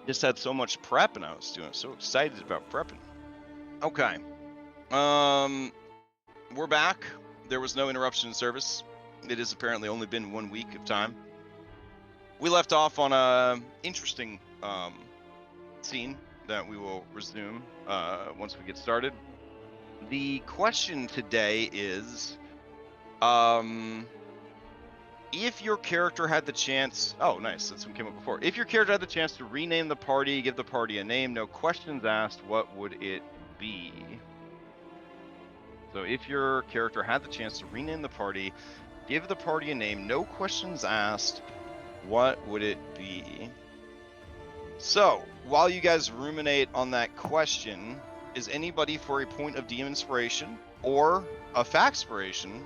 Just had so much prep, and I was doing so excited about prepping. Okay. We're back. There was no interruption in service. It has apparently only been 1 week of time. We left off on a interesting scene that we will resume once we get started. The question today is, if your character had the chance... Oh, nice. That's what came up before. If your character had the chance to rename the party, give the party a name, no questions asked, what would it be? So if your character had the chance to rename the party, give the party a name, no questions asked, what would it be? So, while you guys ruminate on that question, is anybody for a point of DM inspiration or a factspiration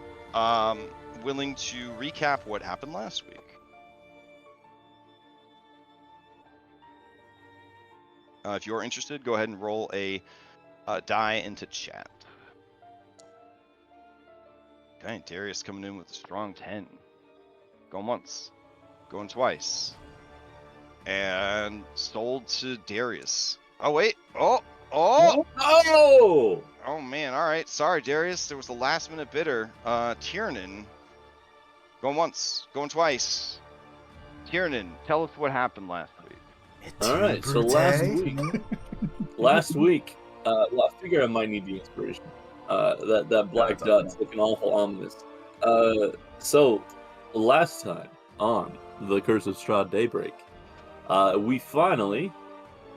willing to recap what happened last week? If you're interested, go ahead and roll a die into chat. Okay, Darius coming in with a strong 10. Going once, going twice. And sold to Darius. Oh, wait. Oh! Oh, man. All right. Sorry, Darius. There was a last-minute bidder. Tiernan. Going once, going twice. Tiernan, tell us what happened last week. All right, so last week, well, I figure I might need the inspiration. That black dot's looking awful ominous. So last time on the Curse of Strahd Daybreak, we finally,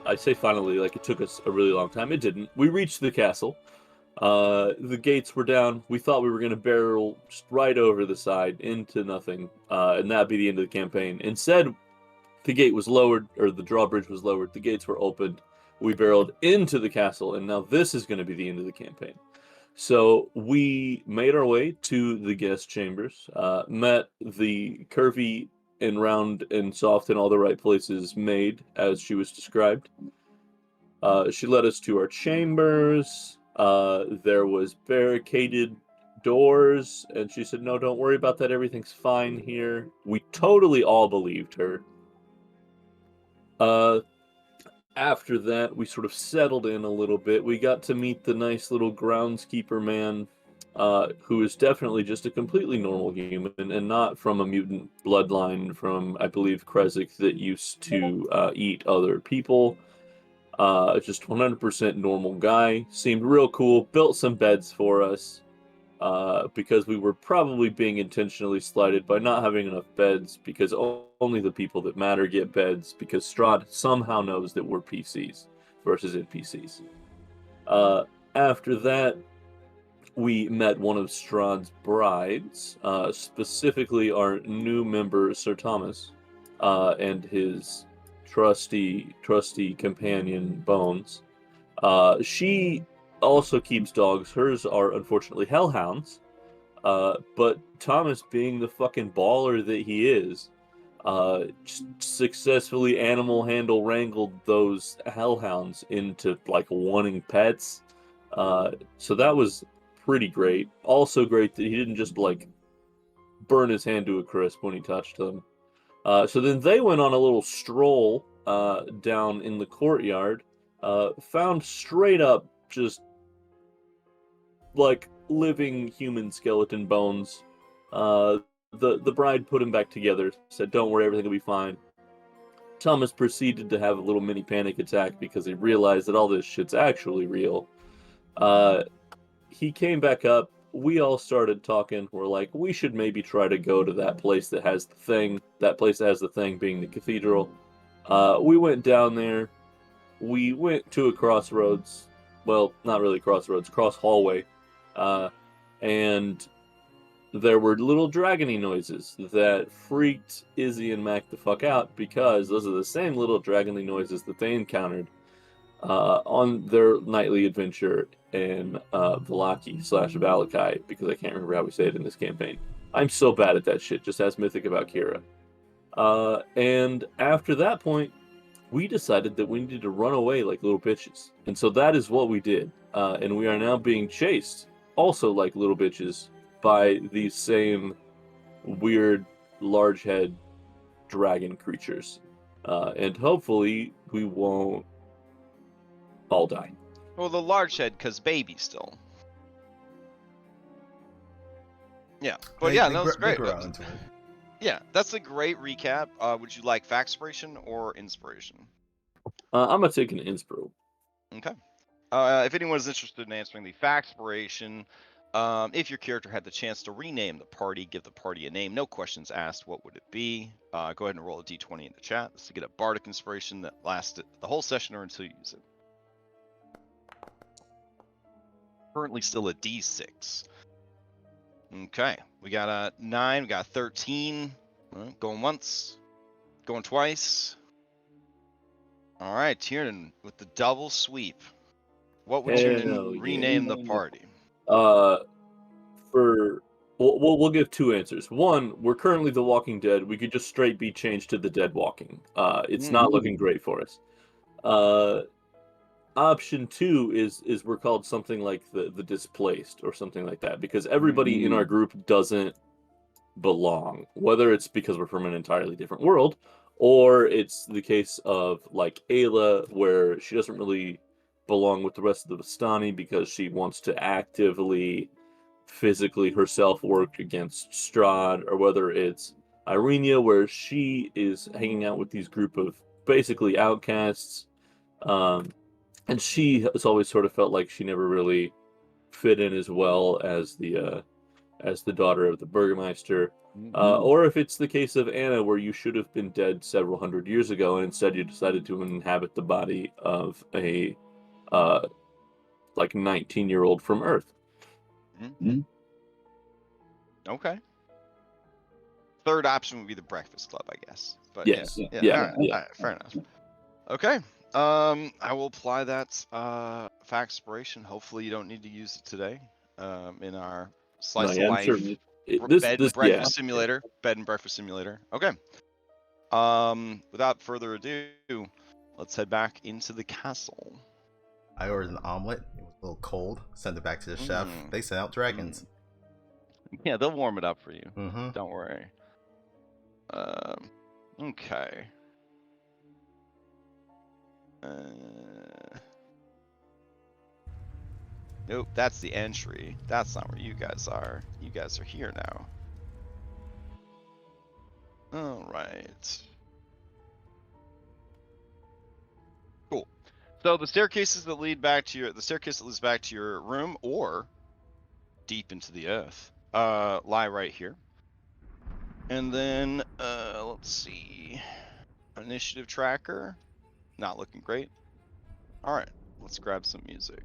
I say finally, like it took us a really long time. It didn't. We reached the castle. The gates were down. We thought we were going to barrel just right over the side into nothing, and that'd be the end of the campaign. Instead, the gate was lowered, or the drawbridge was lowered. The gates were opened. We barreled into the castle, and now this is going to be the end of the campaign. So we made our way to the guest chambers, met the curvy and round and soft in all the right places maid, as she was described. She led us to our chambers. There was barricaded doors, and she said, no, don't worry about that. Everything's fine here. We totally all believed her. After that, we sort of settled in a little bit. We got to meet the nice little groundskeeper man, who is definitely just a completely normal human and not from a mutant bloodline from, I believe, Kresik that used to eat other people. Just 100% normal guy. Seemed real cool. Built some beds for us, because we were probably being intentionally slighted by not having enough beds, because only the people that matter get beds, because Strahd somehow knows that we're PCs versus NPCs. After that, we met one of Strahd's brides, specifically our new member, Sir Thomas, and his trusty companion, Bones. She also keeps dogs. Hers are unfortunately hellhounds. But Thomas, being the fucking baller that he is, successfully animal handle wrangled those hellhounds into like wanting pets. So that was pretty great. Also great that he didn't just like burn his hand to a crisp when he touched them. So then they went on a little stroll down in the courtyard. Found straight up just like living human skeleton bones. The bride put him back together, said, don't worry, everything will be fine. Thomas proceeded to have a little mini panic attack because he realized that all this shit's actually real. He came back up. We all started talking. We're like, we should maybe try to go to that place that has the thing. That place that has the thing being the cathedral. We went down there. We went to a crossroads. Well, not really crossroads, cross hallway. And there were little dragony noises that freaked Izzy and Mac the fuck out, because those are the same little dragony noises that they encountered on their nightly adventure in Vallaki/Valakai, because I can't remember how we say it in this campaign. I'm so bad at that shit, just ask Mythic about Kira. And after that point, we decided that we needed to run away like little bitches. And so that is what we did. And we are now being chased, also like little bitches, by these same weird large head dragon creatures. and hopefully we won't all die. Well, the large head, because baby still. Yeah, but yeah, no, it's They great. grow into it. Yeah, that's a great recap. Would you like factspiration or inspiration? I'm gonna take an inspo. Okay. If anyone is interested in answering the factspiration, if your character had the chance to rename the party, give the party a name, no questions asked, what would it be? Go ahead and roll a d20 in the chat. This is to get a bardic inspiration that lasts the whole session or until you use it. Currently still a d6. Okay, we got a 9, we got a 13. Going once, going twice. All right, Tiernan with the double sweep. What would Tiernan rename the party? We'll give two answers. One, we're currently the Walking Dead. We could just straight be changed to the Dead Walking. It's not looking great for us. Option two is we're called something like the Displaced or something like that, because everybody in our group doesn't belong, whether it's because we're from an entirely different world, or it's the case of like Ayla, where she doesn't really belong with the rest of the Vistani because she wants to actively, physically herself work against Strahd, or whether it's Irenia, where she is hanging out with these group of basically outcasts, and she has always sort of felt like she never really fit in as well as the daughter of the Burgermeister. Or if it's the case of Anna, where you should have been dead several hundred years ago, and instead you decided to inhabit the body of a like 19-year-old from Earth. Okay. Third option would be the Breakfast Club, I guess. But yes, yeah. All right, fair enough. Okay. I will apply that factspiration. Hopefully, you don't need to use it today. In our slice of life bed and breakfast simulator. Bed and breakfast simulator. Okay. Without further ado, let's head back into the castle. I ordered an omelet. It was a little cold. Send it back to the chef. They sent out dragons. Yeah, they'll warm it up for you. Mm-hmm. Don't worry. Okay. Nope, that's the entry. That's not where you guys are. You guys are here now. All right. Cool. So the staircases that lead back to the staircase that leads back to your room or deep into the earth lie right here. And then let's see. Initiative tracker. Not looking great. All right, let's grab some music.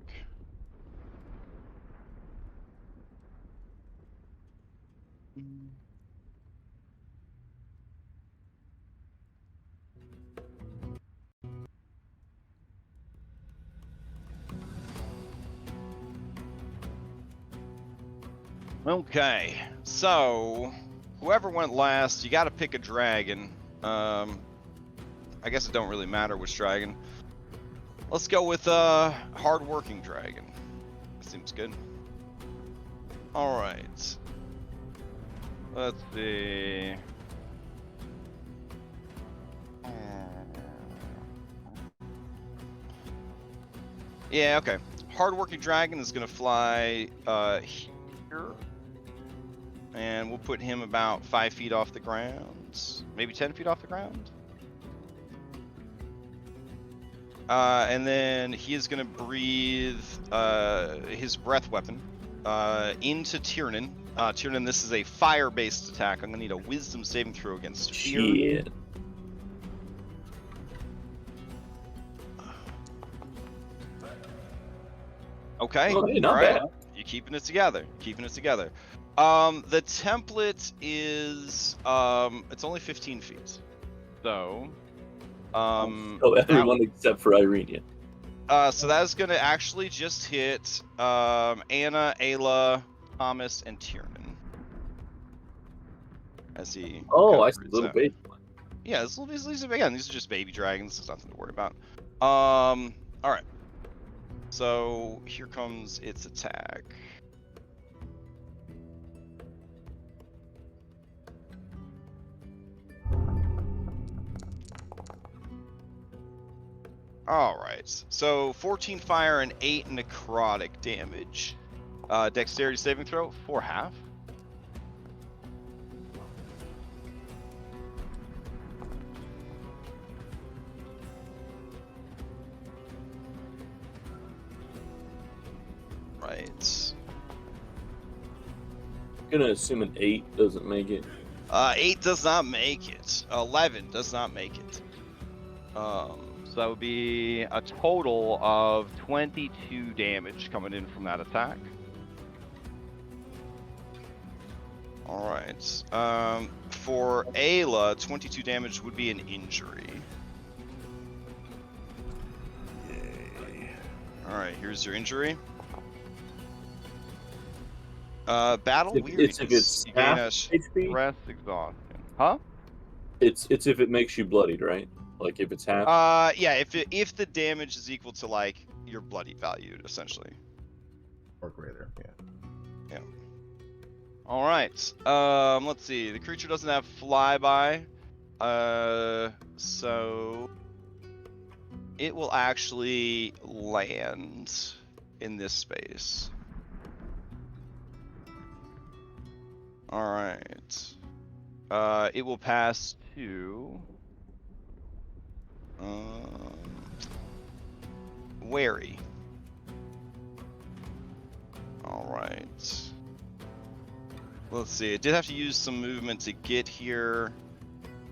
Okay, so whoever went last, you got to pick a dragon. I guess it don't really matter which dragon. Let's go with hard-working dragon. That seems good. All right. Let's see. Yeah, okay. Hardworking dragon is gonna fly here, and we'll put him about 5 feet off the ground, maybe 10 feet off the ground. And then he is gonna breathe his breath weapon into Tiernan. Tiernan, this is a fire-based attack. I'm gonna need a Wisdom saving throw against fear. Shit. Okay. Well, hey, not all right. bad. You're keeping it together. Keeping it together. The template is it's only 15 feet. So everyone except for Irenia. So that's gonna actually just hit Anna, Ayla, Thomas, and Tiernan. As he I see little baby one. Yeah, these are just baby dragons. There's nothing to worry about. All right. So here comes its attack. All right. So 14 fire and 8 necrotic damage. Dexterity saving throw for half. Right. I'm gonna assume an 8 doesn't make it. 8 does not make it. 11 does not make it. So that would be a total of 22 damage coming in from that attack. All right. For Ayla, 22 damage would be an injury. Yay. All right, here's your injury. Battle If weariness. it's You gain half a HP? stress exhaustion. Huh? It's if it makes you bloodied, right? Like if it's half. Yeah. If the damage is equal to like your bloody value, essentially. Or greater, yeah. All right. Let's see. The creature doesn't have flyby, so it will actually land in this space. All right. It will pass to wary. All right. Let's see. It did have to use some movement to get here,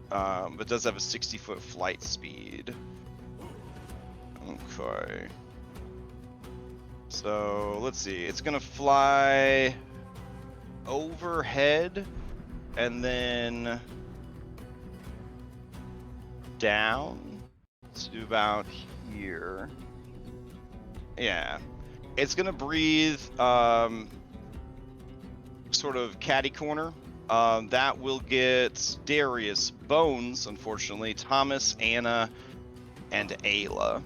but does have a 60-foot flight speed. Okay. So let's see. It's gonna fly overhead and then down to about here. Yeah. It's gonna breathe sort of catty corner. That will get Darius, Bones, unfortunately, Thomas, Anna, and Ayla.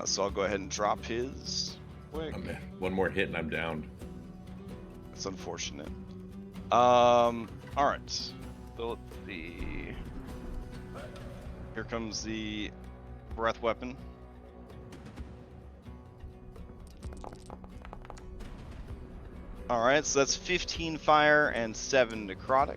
So I'll go ahead and drop his quick. Oh, man. One more hit and I'm down. That's unfortunate. All right. So let's see. Here comes the breath weapon. All right, so that's 15 fire and 7 necrotic.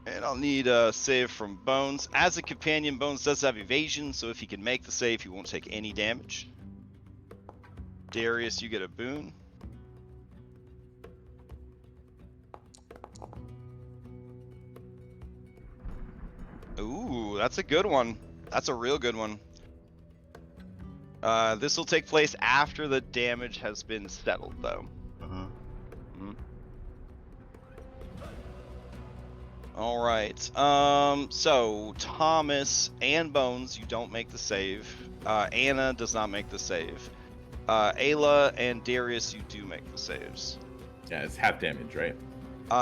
And I'll need a save from Bones. As a companion, Bones does have evasion, so if he can make the save, he won't take any damage. Darius, you get a boon. Ooh, that's a good one. That's a real good one. This will take place after the damage has been settled, though. All right. So Thomas and Bones, you don't make the save. Anna does not make the save. Ayla and Darius, you do make the saves. Yeah, it's half damage, right?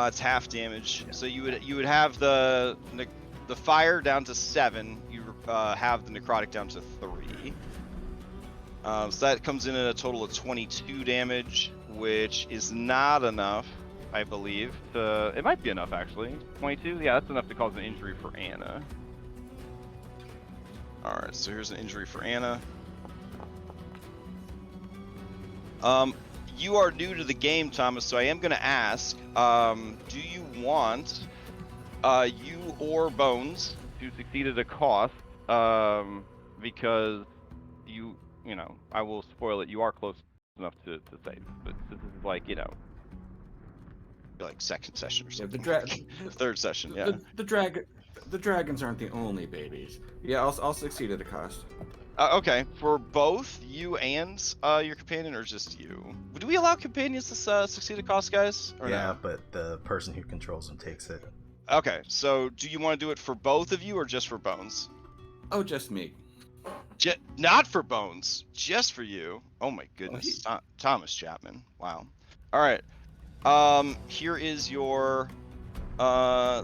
It's half damage. So you would have the fire down to 7. You have the necrotic down to 3. So that comes in at a total of 22 damage, which is not enough, I believe. It might be enough, actually. 22? Yeah, that's enough to cause an injury for Anna. Alright, so here's an injury for Anna. You are new to the game, Thomas, so I am going to ask, do you want you or Bones to succeed at a cost? Because you know, I will spoil it, you are close enough to save, but this is like, you know, like second session or something. Third session, yeah. The dragons aren't the only babies. Yeah, I'll succeed at a cost. Okay, for both you and your companion, or just you? Do we allow companions to succeed at cost, guys? Or Yeah, no? but the person who controls them takes it. Okay, so do you want to do it for both of you, or just for Bones? Oh, just me. Not for Bones, just for you. Oh my goodness, Thomas Chapman. Wow. All right. Here is your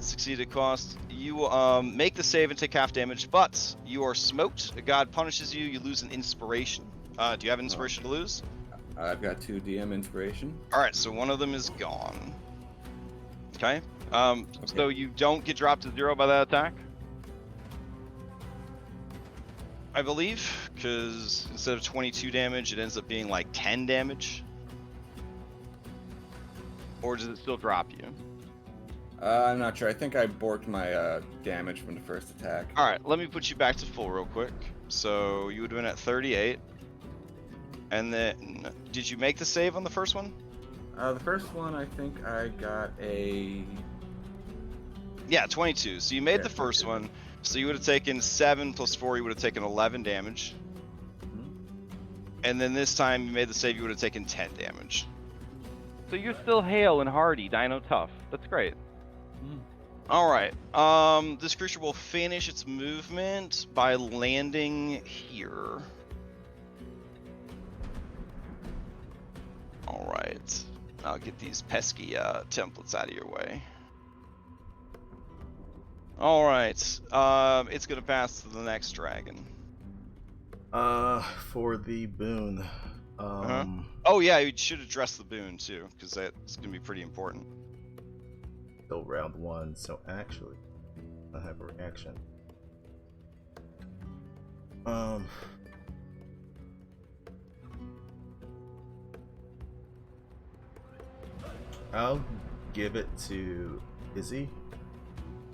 succeeded cost. You make the save and take half damage, but you are smoked. A god punishes you. You lose an inspiration. Do you have an inspiration to lose? I've got 2 DM inspiration. All right, so one of them is gone. Okay. So you don't get dropped to 0 by that attack, I believe, because instead of 22 damage, it ends up being like 10 damage. Or does it still drop you? I'm not sure. I think I borked my damage from the first attack. All right, let me put you back to full real quick. So you would have been at 38. And then, did you make the save on the first one? The first one, I think I got a... Yeah, 22. So you made Yeah, the first 22. one. So you would have taken 7 plus 4, you would have taken 11 damage. Mhm. And then this time you made the save, you would have taken 10 damage. So you're still hale and hardy, Dino Tough. That's great. All right. This creature will finish its movement by landing here. All right. I'll get these pesky templates out of your way. All right. It's gonna pass to the next dragon. For the boon. Oh yeah, you should address the boon too, because that's gonna be pretty important. Still round 1, so actually, I have a reaction. I'll give it to Izzy.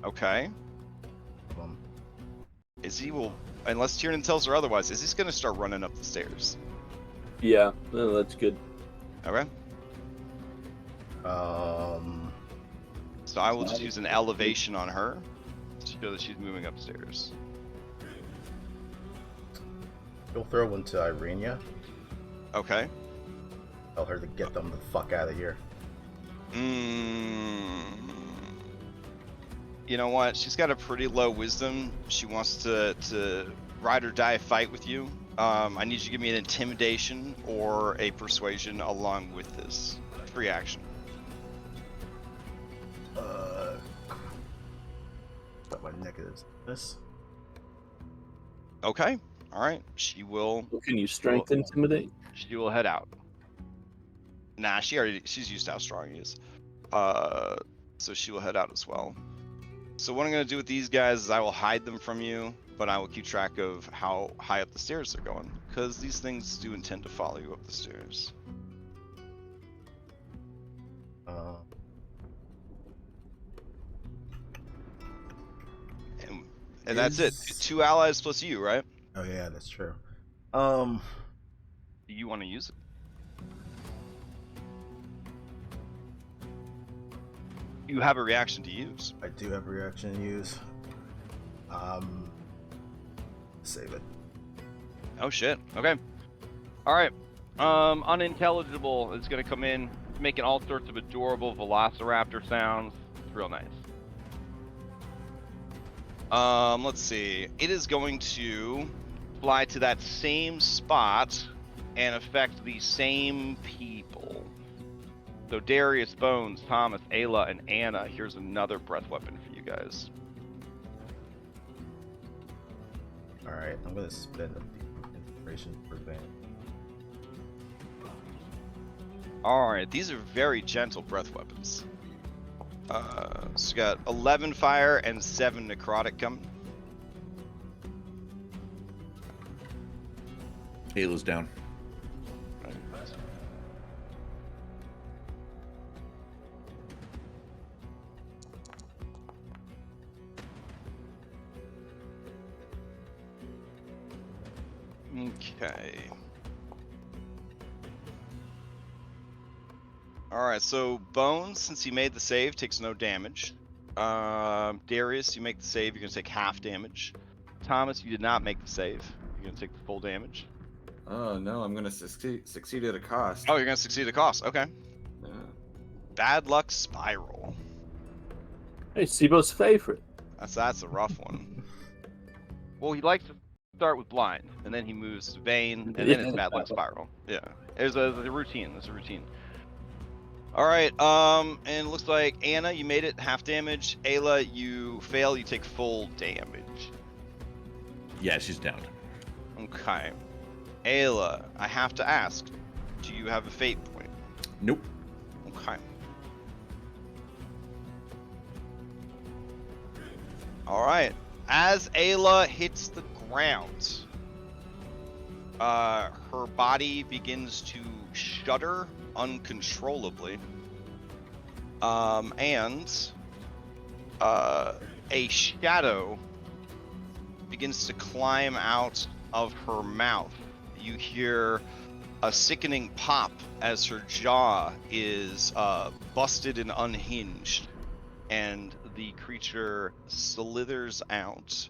Okay. Izzy will, unless Tiernan tells her otherwise, Izzy's gonna start running up the stairs. Yeah, no, that's good. Okay. So I will just use an elevation on her to show that she's moving upstairs. You'll throw one to Irenia. Okay. Tell her to get them the fuck out of here. You know what? She's got a pretty low wisdom. She wants to ride or die fight with you. I need you to give me an intimidation or a persuasion along with this. Free action. Got my negatives. This. Okay. All right. She will. Can you strength intimidate? She will head out. Nah, she's used to how strong he is. So she will head out as well. So what I'm gonna do with these guys is I will hide them from you, but I will keep track of how high up the stairs they're going, because these things do intend to follow you up the stairs. And that's it. 2 allies plus you, right? Oh yeah, that's true. Do you want to use it? You have a reaction to use. I do have a reaction to use. Save it. Oh shit. Okay. All right. Unintelligible is gonna come in, making all sorts of adorable velociraptor sounds. It's real nice. Let's see. It is going to fly to that same spot and affect the same people. So Darius, Bones, Thomas, Ayla, and Anna. Here's another breath weapon for you guys. Alright, I'm gonna spend the inspiration for Van. Alright, these are very gentle breath weapons. So you got 11 fire and 7 necrotic coming. Halo's down. Okay. Alright, so Bones, since he made the save, takes no damage. Darius, you make the save, you're going to take half damage. Thomas, you did not make the save. You're going to take the full damage. Oh no, I'm gonna succeed at a cost. Oh, you're going to succeed at cost. Okay. Yeah. Bad luck spiral. Hey, Sibo's favorite. That's a rough one. Well, he likes to start with blind, and then he moves to Bane, and then it's bad luck spiral. Yeah. There's a routine. There's a routine. All right. And it looks like Anna, you made it half damage. Ayla, you fail. You take full damage. Yeah, she's down. Okay. Ayla, I have to ask, do you have a fate point? Nope. Okay. All right. As Ayla hits the ground, her body begins to shudder uncontrollably. And a shadow begins to climb out of her mouth. You hear a sickening pop as her jaw is busted and unhinged, and the creature slithers out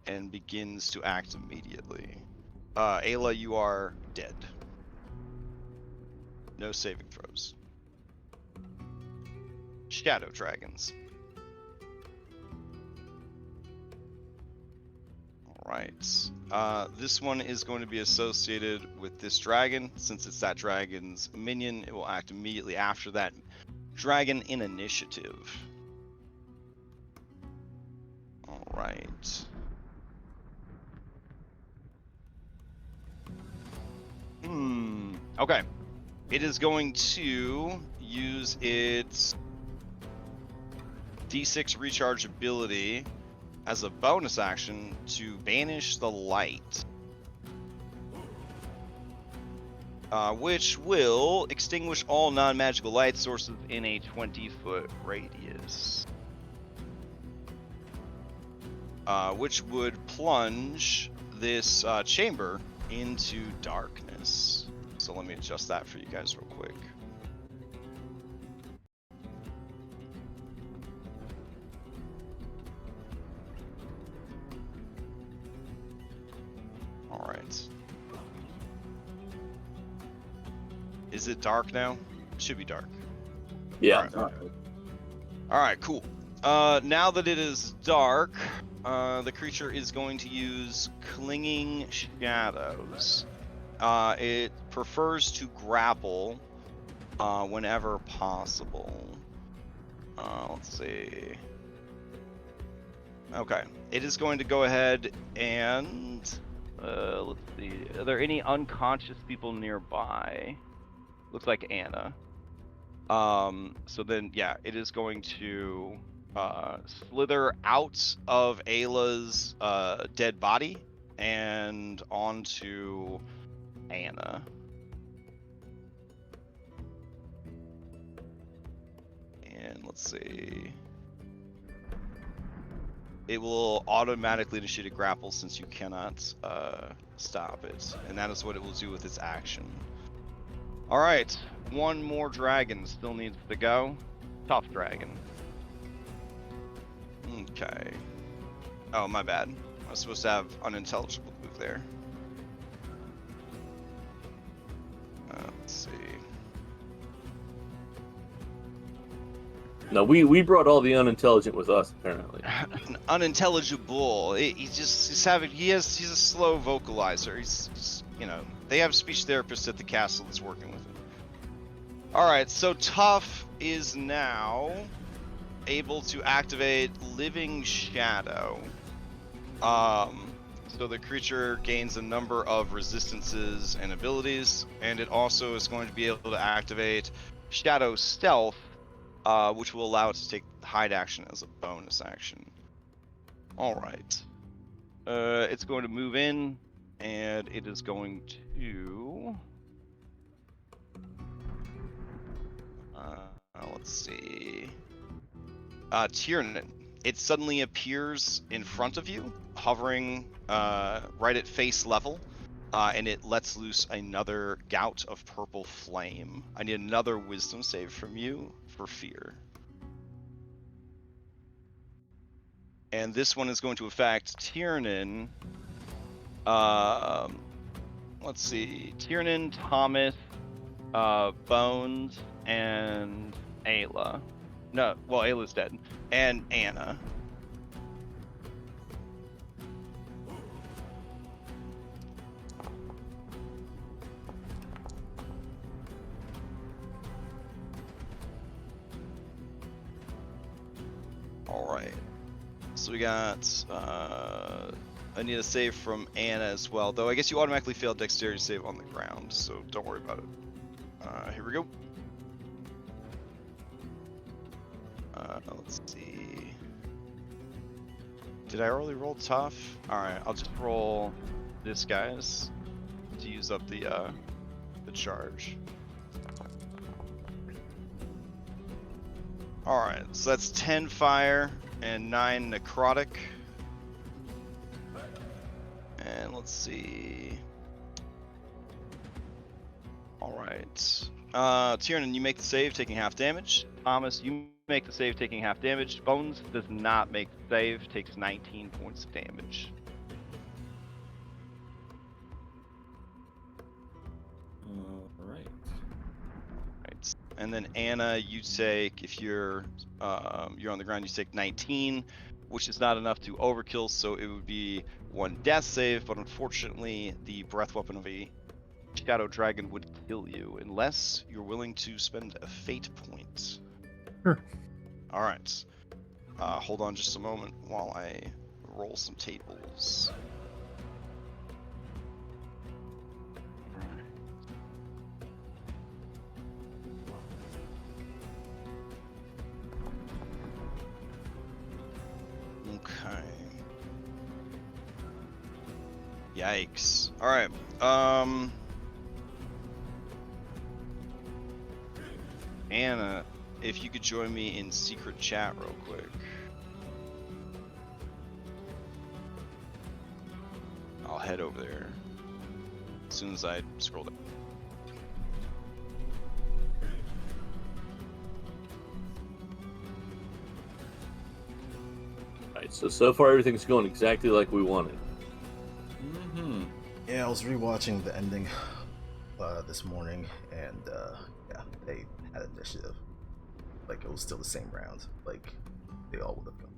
and begins to act immediately. Ayla, you are dead. No saving throws. Shadow dragons. Alright. This one is going to be associated with this dragon. Since it's that dragon's minion, it will act immediately after that dragon in initiative. Alright. Okay. It is going to use its D6 recharge ability as a bonus action to banish the light, which will extinguish all non-magical light sources in a 20-foot radius, which would plunge this chamber into darkness. So let me adjust that for you guys real quick. Alright. Is it dark now? It should be dark. Yeah. Alright, cool. Now that it is dark, the creature is going to use Clinging Shadows. It prefers to grapple whenever possible. Let's see. Okay. It is going to go ahead and... let's see. Are there any unconscious people nearby? Looks like Anna. So then, yeah, it is going to slither out of Ayla's dead body and onto Anna. And let's see. It will automatically initiate a grapple since you cannot stop it. And that is what it will do with its action. Alright, one more dragon still needs to go. Tough dragon. Okay. Oh, my bad. I was supposed to have unintelligible move there. Let's see. No, we brought all the unintelligent with us, apparently. Unintelligible. He's a slow vocalizer. He's you know, they have speech therapists at the castle that's working with him. All right, so Tough is now able to activate Living Shadow. So the creature gains a number of resistances and abilities, and it also is going to be able to activate Shadow Stealth, which will allow it to take hide action as a bonus action. All right. It's going to move in, and it is going to... let's see. Tiernan. It suddenly appears in front of you, hovering right at face level, and it lets loose another gout of purple flame. I need another wisdom save from you for fear. And this one is going to affect Tiernan. Let's see. Tiernan, Thomas, Bones, and Ayla. No, well, Ayla's dead. And Anna. Alright. So we got, I need a save from Anna as well, though I guess you automatically failed dexterity save on the ground, so don't worry about it. Here we go. Let's see. Did I already roll tough? Alright, I'll just roll this, guys, to use up the charge. Alright, so that's 10 fire and 9 necrotic. And let's see. Alright. Tiernan, you make the save, taking half damage. Thomas, you make the save, taking half damage. Bones does not make the save, takes 19 points of damage. Alright. Right. And then Anna, you take, if you're on the ground, you take 19, which is not enough to overkill, so it would be 1 death save, but unfortunately the breath weapon of a shadow dragon would kill you, unless you're willing to spend a fate point. Sure. Alright. Hold on just a moment while I roll some tables. Okay. Yikes. Alright. Anna, if you could join me in secret chat real quick. I'll head over there as soon as I scroll down. Alright, so far everything's going exactly like we wanted. Mm-hmm. Yeah, I was rewatching the ending this morning, and yeah, they had initiative. Like, it was still the same round. Like, they all would have gone.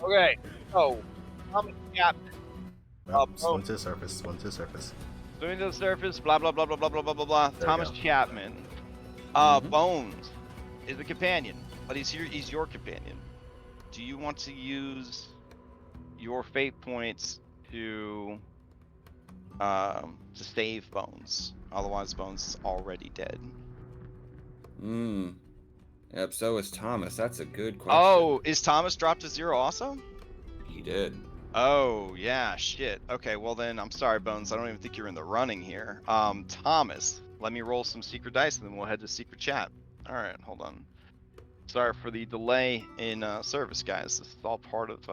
Okay, so Thomas Chapman Well, swim to the surface, swim to the surface. Swimming to the surface, blah blah blah blah blah blah blah blah blah. There we Thomas go. Chapman. Bones is a companion, but he's here. He's your companion. Do you want to use your fate points to save Bones? Otherwise, Bones is already dead. Yep, so is Thomas. That's a good question. Oh, is Thomas dropped to 0 also? He did. Oh, yeah, shit. Okay, well then, I'm sorry, Bones. I don't even think you're in the running here. Thomas, let me roll some secret dice, and then we'll head to secret chat. All right, hold on. Sorry for the delay in service, guys. This is all part of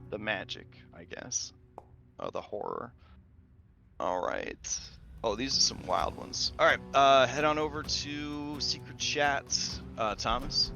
the magic, I guess. The horror. All right. Oh, these are some wild ones. All right, head on over to secret chat, Thomas.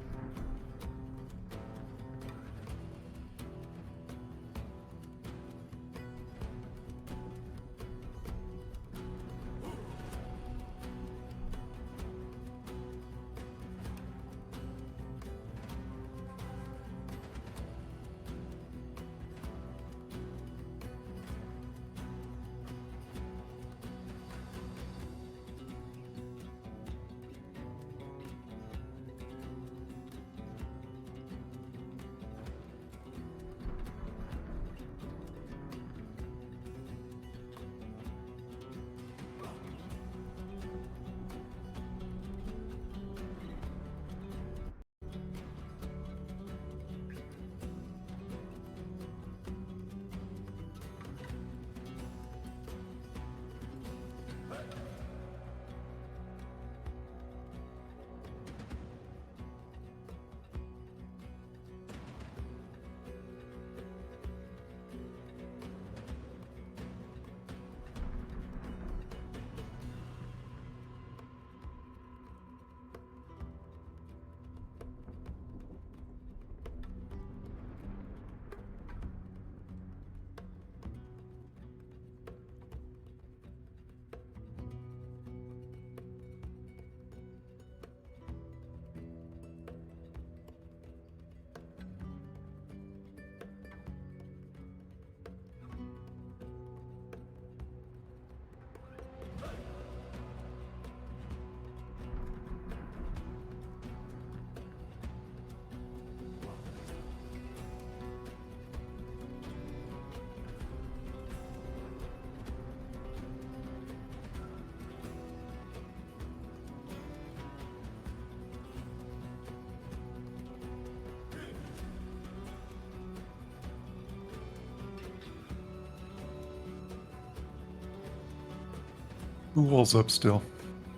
Who all's up still?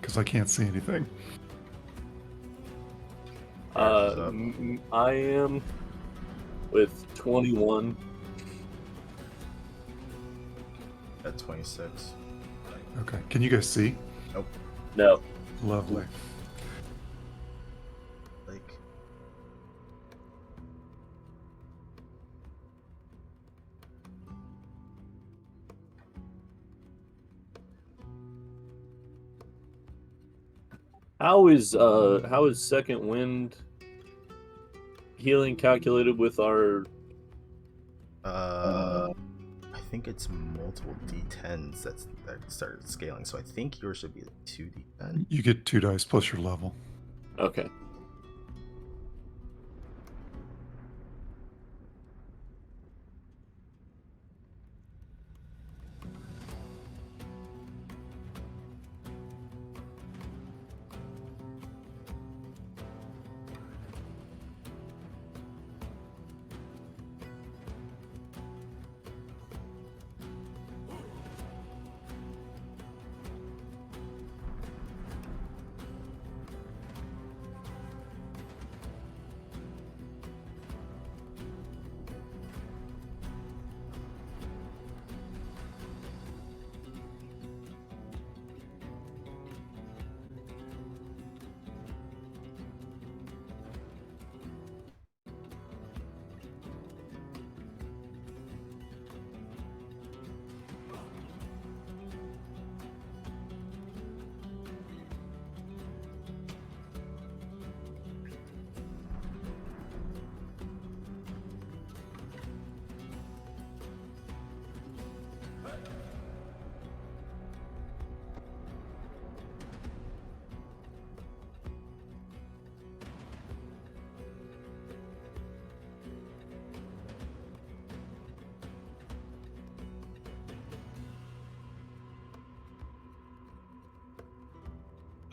Because I can't see anything. I am with 21. At 26. Okay. Can you guys see? Nope. No. Lovely. Like, How is second wind healing calculated with our? I think it's multiple D10s that started scaling, so I think yours should be a 2D10. You get 2 dice plus your level. Okay.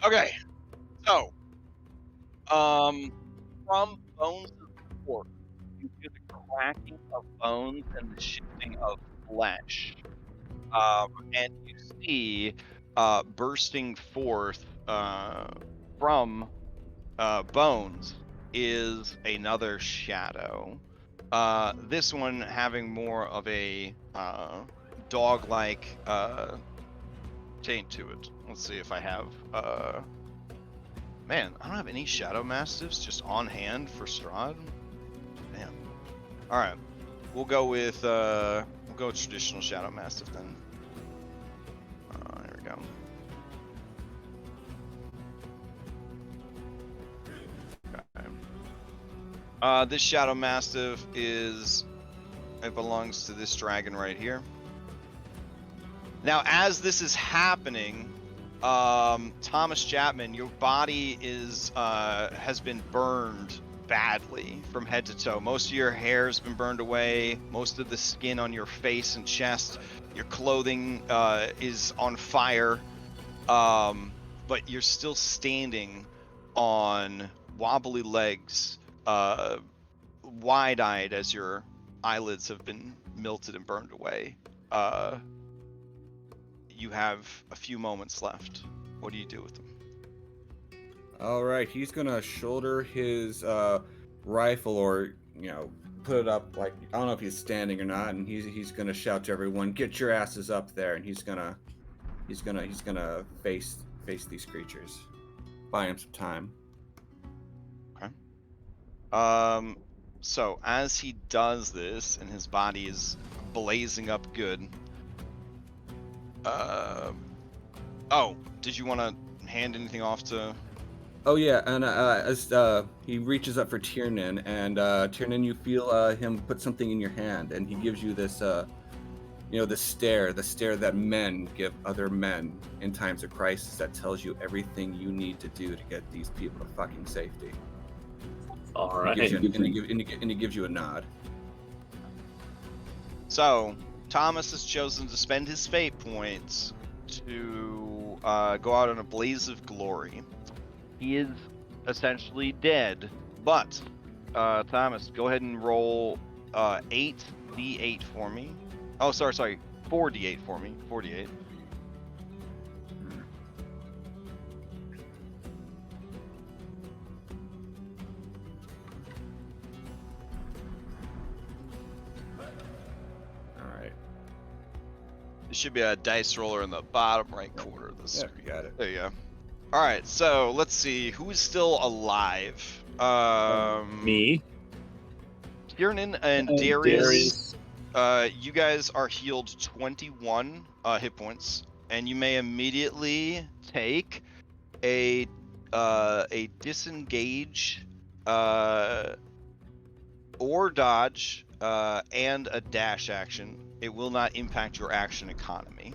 Okay, so from bones of fork, you hear the cracking of bones and the shifting of flesh. And you see bursting forth from bones is another shadow. This one having more of a dog-like taint to it. Let's see if I have. Man, I don't have any shadow mastiffs just on hand for Strahd. Damn. All right, we'll go with traditional shadow mastiff then. There we go. Okay. This shadow mastiff it belongs to this dragon right here. Now, as this is happening, Thomas Chapman, your body has been burned badly from head to toe. Most of your hair has been burned away. Most of the skin on your face and chest, your clothing is on fire. But you're still standing on wobbly legs, wide-eyed as your eyelids have been melted and burned away. You have a few moments left. What do you do with them? All right, he's gonna shoulder his rifle, or put it up, like, I don't know if he's standing or not, and he's gonna shout to everyone, "Get your asses up there!" And he's gonna face these creatures. Buy him some time. Okay. So as he does this, and his body is blazing up good. Oh, did you want to hand anything off to? Oh yeah, and as he reaches up for Tiernan, and Tiernan, you feel him put something in your hand, and he gives you this, the stare that men give other men in times of crisis, that tells you everything you need to do to get these people to fucking safety. All right. And he gives you a nod. So Thomas has chosen to spend his fate points to go out in a blaze of glory. He is essentially dead, but Thomas, go ahead and roll 8d8 for me. Oh, sorry, 4d8 for me. 4d8. Should be a dice roller in the bottom right corner of the screen. Yeah, got it. There you go. All right, so let's see who's still alive. Me. Tiernan and Darius. You guys are healed 21 hit points, and you may immediately take a disengage or dodge and a dash action. It will not impact your action economy.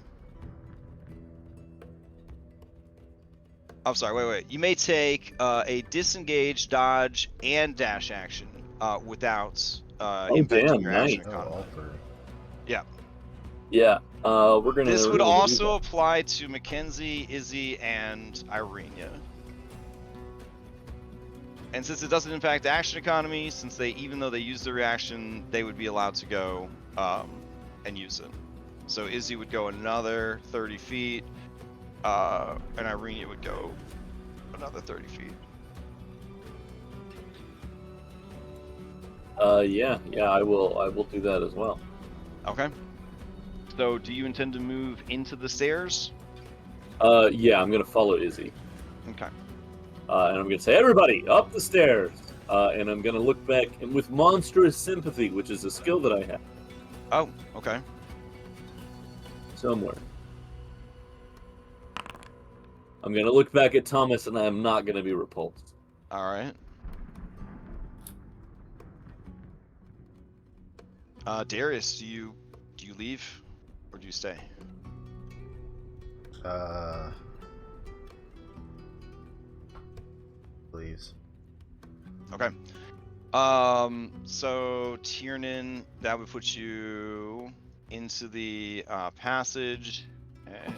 I'm sorry, wait. You may take a disengage, dodge, and dash action without impacting your action economy. Yeah. Yeah. We're gonna. This would also apply to Mackenzie, Izzy, and Irenia. And since it doesn't impact action economy, since even though they use the reaction, they would be allowed to go and use it. So Izzy would go another 30 feet, and Irenia would go another 30 feet. Yeah, I will do that as well. Okay. So do you intend to move into the stairs? Yeah, I'm gonna follow Izzy. Okay. And I'm gonna say, everybody, up the stairs. And I'm gonna look back, and with monstrous sympathy, which is a skill that I have. Oh, okay. Somewhere. I'm gonna look back at Thomas, and I'm not gonna be repulsed. All right. Darius, do you leave or do you stay? Please. Okay. So Tiernan, that would put you into the passage, and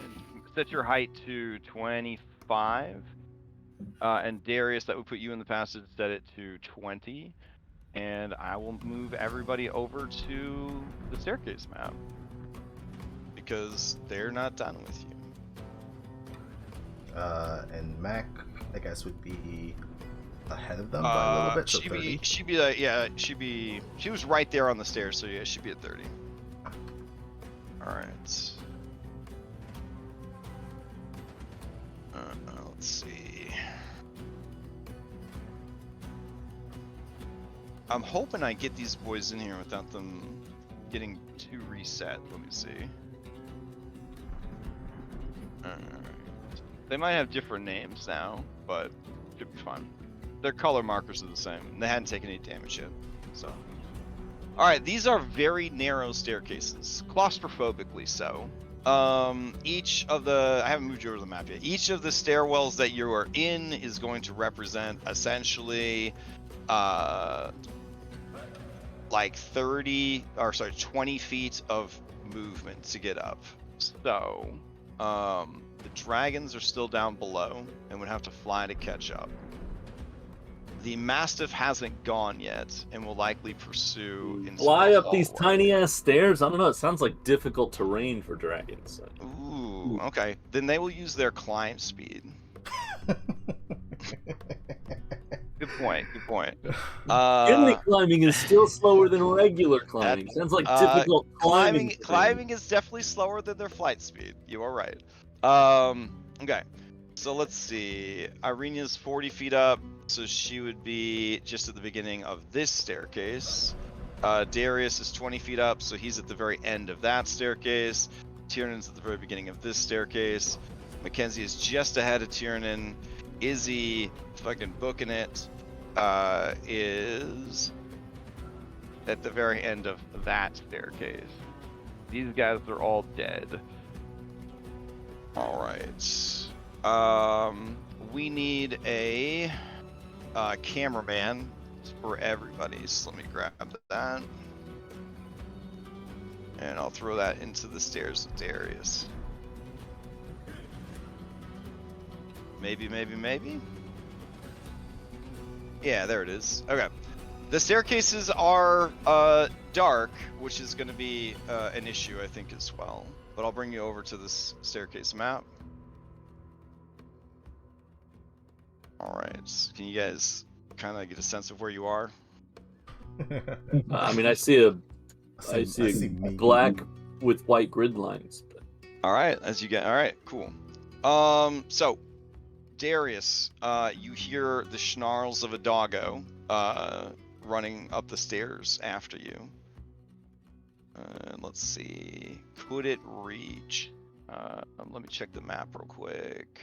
set your height to 25. And Darius, that would put you in the passage, set it to 20. And I will move everybody over to the staircase map. Because they're not done with you. And Mac, I guess, would be ahead of them by a little bit, so 30. She'd be like, yeah, she was right there on the stairs, so yeah, she'd be at 30. Alright. Let's see. I'm hoping I get these boys in here without them getting too reset. Let me see. They might have different names now, but should be fine. Their color markers are the same, and they hadn't taken any damage yet. So, all right, these are very narrow staircases, claustrophobically so. Each of the I haven't moved you over the map yet. Each of the stairwells that you are in is going to represent essentially, like 20 feet of movement to get up. So, the dragons are still down below and would have to fly to catch up. The Mastiff hasn't gone yet and will likely pursue into Fly the up these hallway. tiny ass stairs? I don't know, it sounds like difficult terrain for dragons. Ooh, okay. Then they will use their climb speed. Good point. Good point. Chimney climbing is still slower than regular climbing. Sounds like difficult climbing. Climbing is definitely slower than their flight speed. You are right. Okay. So let's see. Irena's 40 feet up, so she would be just at the beginning of this staircase. Darius is 20 feet up, so he's at the very end of that staircase. Tiernan's at the very beginning of this staircase. Mackenzie is just ahead of Tiernan. Izzy, fucking booking it, is at the very end of that staircase. These guys are all dead. All right. We need a cameraman for everybody. So let me grab that, and I'll throw that into the stairs with Darius. Maybe. Yeah, there it is. Okay. The staircases are dark, which is going to be an issue, I think, as well. But I'll bring you over to this staircase map. All right. Can you guys kind of get a sense of where you are? I mean, I see a me. black with white grid lines. But... All right. All right. Cool. So, Darius, you hear the snarls of a doggo running up the stairs after you. Let's see. Could it reach? Let me check the map real quick.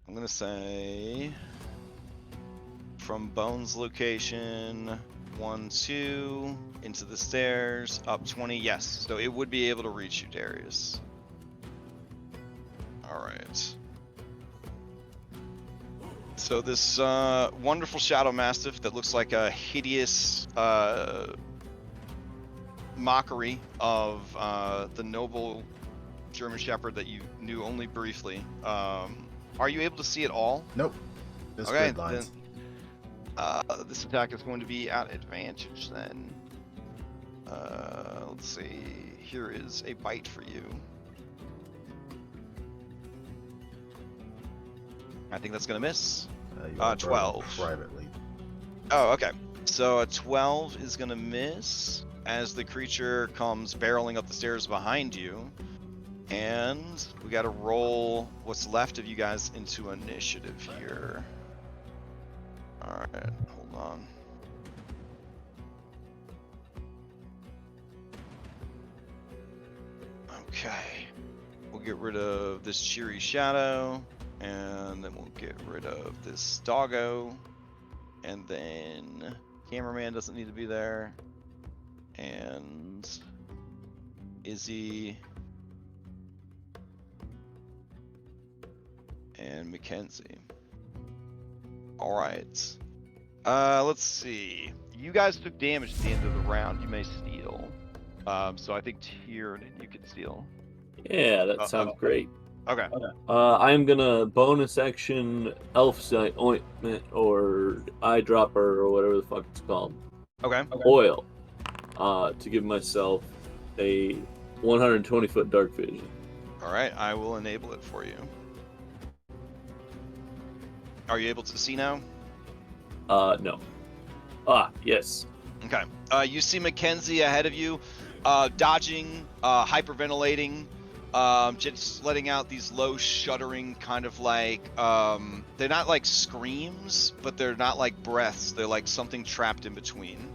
I'm gonna say from Bones location 1, 2 into the stairs up 20. Yes, so it would be able to reach you, Darius. All right. So this wonderful Shadow Mastiff that looks like a hideous mockery of the noble German Shepherd that you knew only briefly. Are you able to see it all? Nope. Just Okay, grid lines. then this attack is going to be at advantage then. Let's see. Here is a bite for you. I think that's going to miss. You are 12. Privately. Oh, okay. So a 12 is going to miss as the creature comes barreling up the stairs behind you. And we got to roll what's left of you guys into initiative here. All right, hold on. Okay. We'll get rid of this cheery shadow. And then we'll get rid of this doggo. And then cameraman doesn't need to be there. And Izzy and Mackenzie. All right. Let's see. You guys took damage at the end of the round. You may steal. So I think Tiernan you can steal. Yeah, that sounds great. Okay. I'm gonna bonus action Elf Sight Ointment or Eyedropper or whatever the fuck it's called. Okay. Oil. To give myself a 120-foot dark vision. All right. I will enable it for you. Are you able to see now? No. Yes. Okay. You see Mackenzie ahead of you, dodging, hyperventilating, just letting out these low shuddering kind of like, they're not like screams, but they're not like breaths. They're like something trapped in between.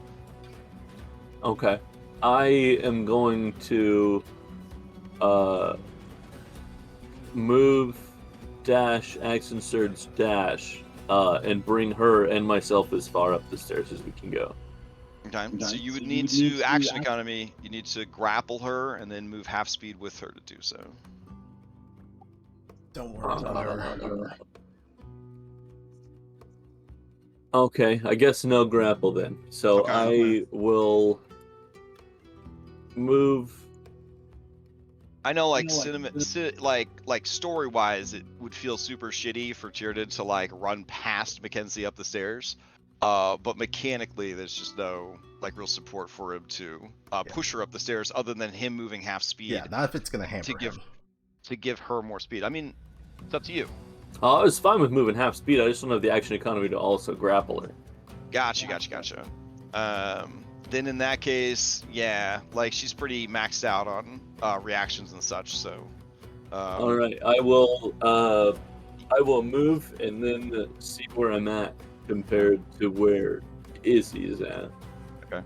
Okay. I am going to move dash action surge dash and bring her and myself as far up the stairs as we can go. Okay. So you would need to action economy. You need to grapple her and then move half speed with her to do so. Don't worry about her. Okay, I guess no grapple then. So Okay. I will move. I know, like like story wise, it would feel super shitty for Tiernan to like run past Mackenzie up the stairs. But mechanically, there's just no like real support for him to push her up the stairs, other than him moving half speed. Yeah, not if it's gonna hamper him. To give her more speed. I mean, it's up to you. I was fine with moving half speed. I just don't have the action economy to also grapple her. Gotcha. Then in that case, yeah, like she's pretty maxed out on reactions and such. So. All right, I will move and then see where I'm at compared to where Izzy is at. Okay.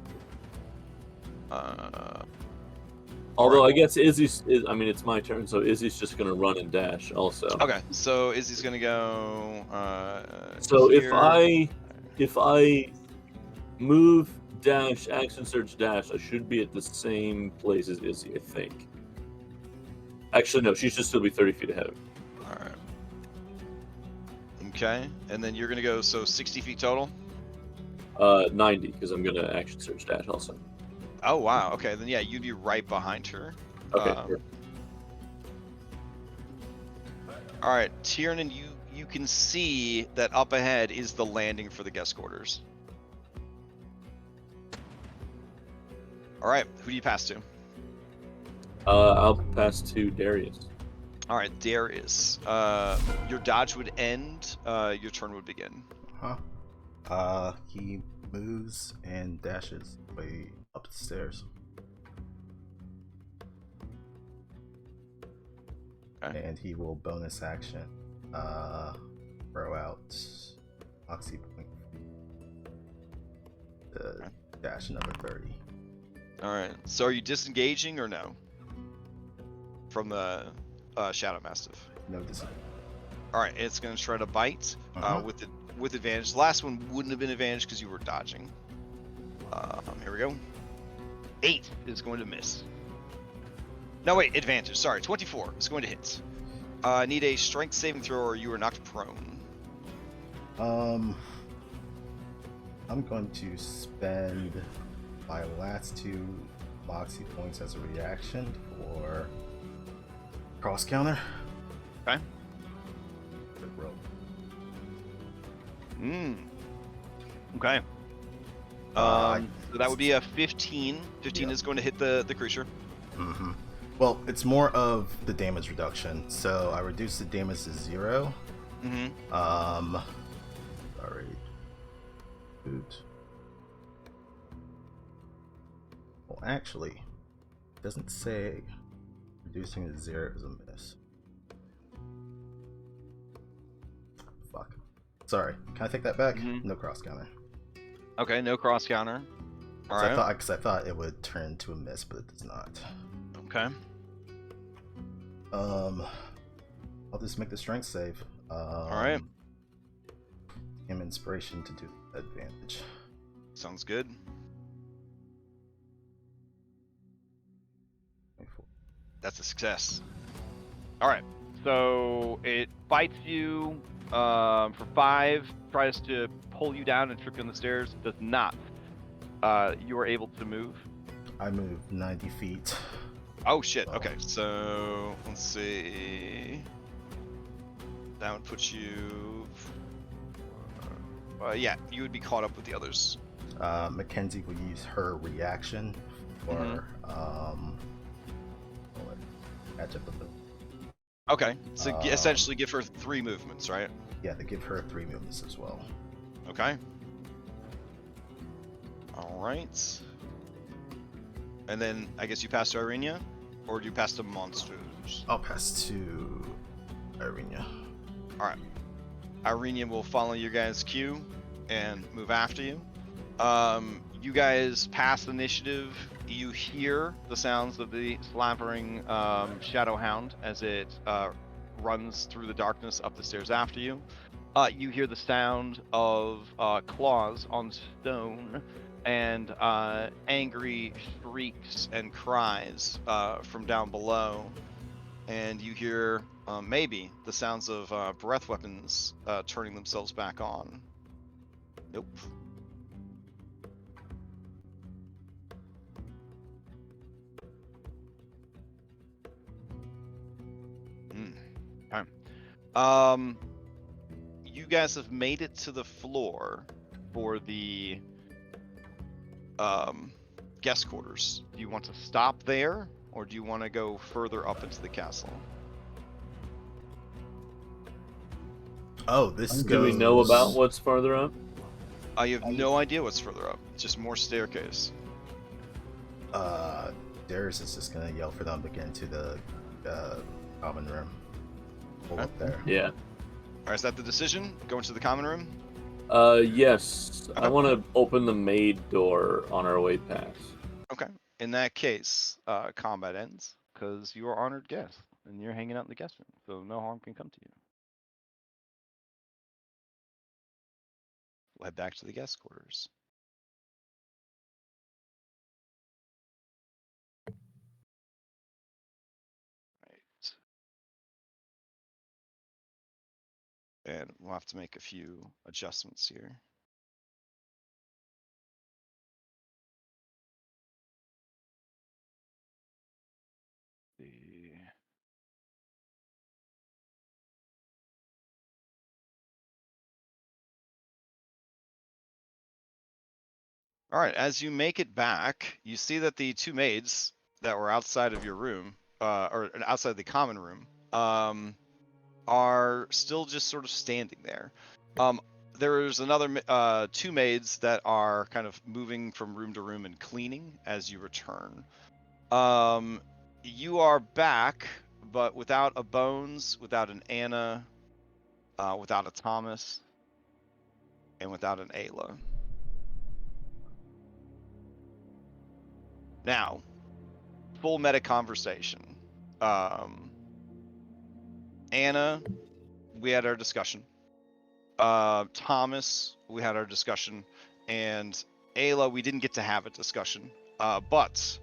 Although I guess Izzy's, I mean, it's my turn, so Izzy's just gonna run and dash also. Okay, so Izzy's gonna go. So here. if I move dash action surge dash, I should be at the same place as Izzy, I think. Actually, no, she should still be 30 feet ahead of me. All right. Okay, and then you're gonna go 60 feet total. 90 because I'm gonna action surge dash also. Oh wow. Okay, then yeah, you'd be right behind her. Okay. Sure. All right, Tiernan, you can see that up ahead is the landing for the guest quarters. All right, who do you pass to? I'll pass to Darius. All right, Darius. Your dodge would end. Your turn would begin. He moves and dashes way up the stairs. Okay. And he will bonus action throw out Oxy Point to dash another 30. All right. So are you disengaging or no? From the Shadow Mastiff. No disadvantage. All right. It's going to try to bite with advantage. The last one wouldn't have been advantage because you were dodging. Here we go. 8 is going to miss. No, wait. Advantage. Sorry. 24 is going to hit. Need a strength saving throw or you are knocked prone. I'm going to spend my last 2 Moxie points as a reaction for cross counter. Okay. Good roll. Okay. So that would be a 15. 15 is going to hit the creature. Mm-hmm. Well, it's more of the damage reduction. So I reduce the damage to 0. Mm-hmm. Sorry. Boot. Well, actually, it doesn't say reducing it to 0 is a miss. Fuck. Sorry. Can I take that back? No cross counter. Okay, no cross counter. All right. I thought it would turn to a miss, but it does not. Okay. I'll just make the strength save. All right. Give him inspiration to do advantage. Sounds good. 24. That's a success. All right. So it bites you for 5, tries to pull you down and trip you on the stairs. Does not. You are able to move. I move 90 feet Oh shit. Okay, so let's see. That would put you. Yeah, you would be caught up with the others. Mackenzie will use her reaction for catch up with them. Okay, so essentially give her 3 movements, right? Yeah, to give her 3 movements as well. Okay. All right. And then I guess you pass to Irenia, or do you pass to monsters? I'll pass to Irenia. All right. Irenia will follow your guys' cue and move after you. You guys pass initiative. You hear the sounds of the slavering shadow hound as it runs through the darkness up the stairs after you. You hear the sound of claws on stone and angry shrieks and cries from down below. And you hear maybe the sounds of breath weapons turning themselves back on. Nope. Okay. You guys have made it to the floor for the guest quarters. Do you want to stop there, or do you want to go further up into the castle? Oh, this Do we know about what's farther up? You have no idea what's further up. Just more staircase. Darius is just gonna yell for them to get into the common room. Pull up there. Yeah. Alright, is that the decision? Go into the common room? Yes. I want to open the maid door on our way past. Okay. In that case, combat ends, because you are honored guests, and you're hanging out in the guest room, so no harm can come to you. We'll head back to the guest quarters. Right. And we'll have to make a few adjustments here. See. All right, as you make it back, you see that the 2 maids that were outside of your room, or outside the common room, are still just sort of standing there. There's another 2 maids that are kind of moving from room to room and cleaning as you return. You are back, but without a Bones, without an Anna, without a Thomas, and without an Ayla. Now, full meta conversation. Anna, we had our discussion. Thomas, we had our discussion. And Ayla, we didn't get to have a discussion. But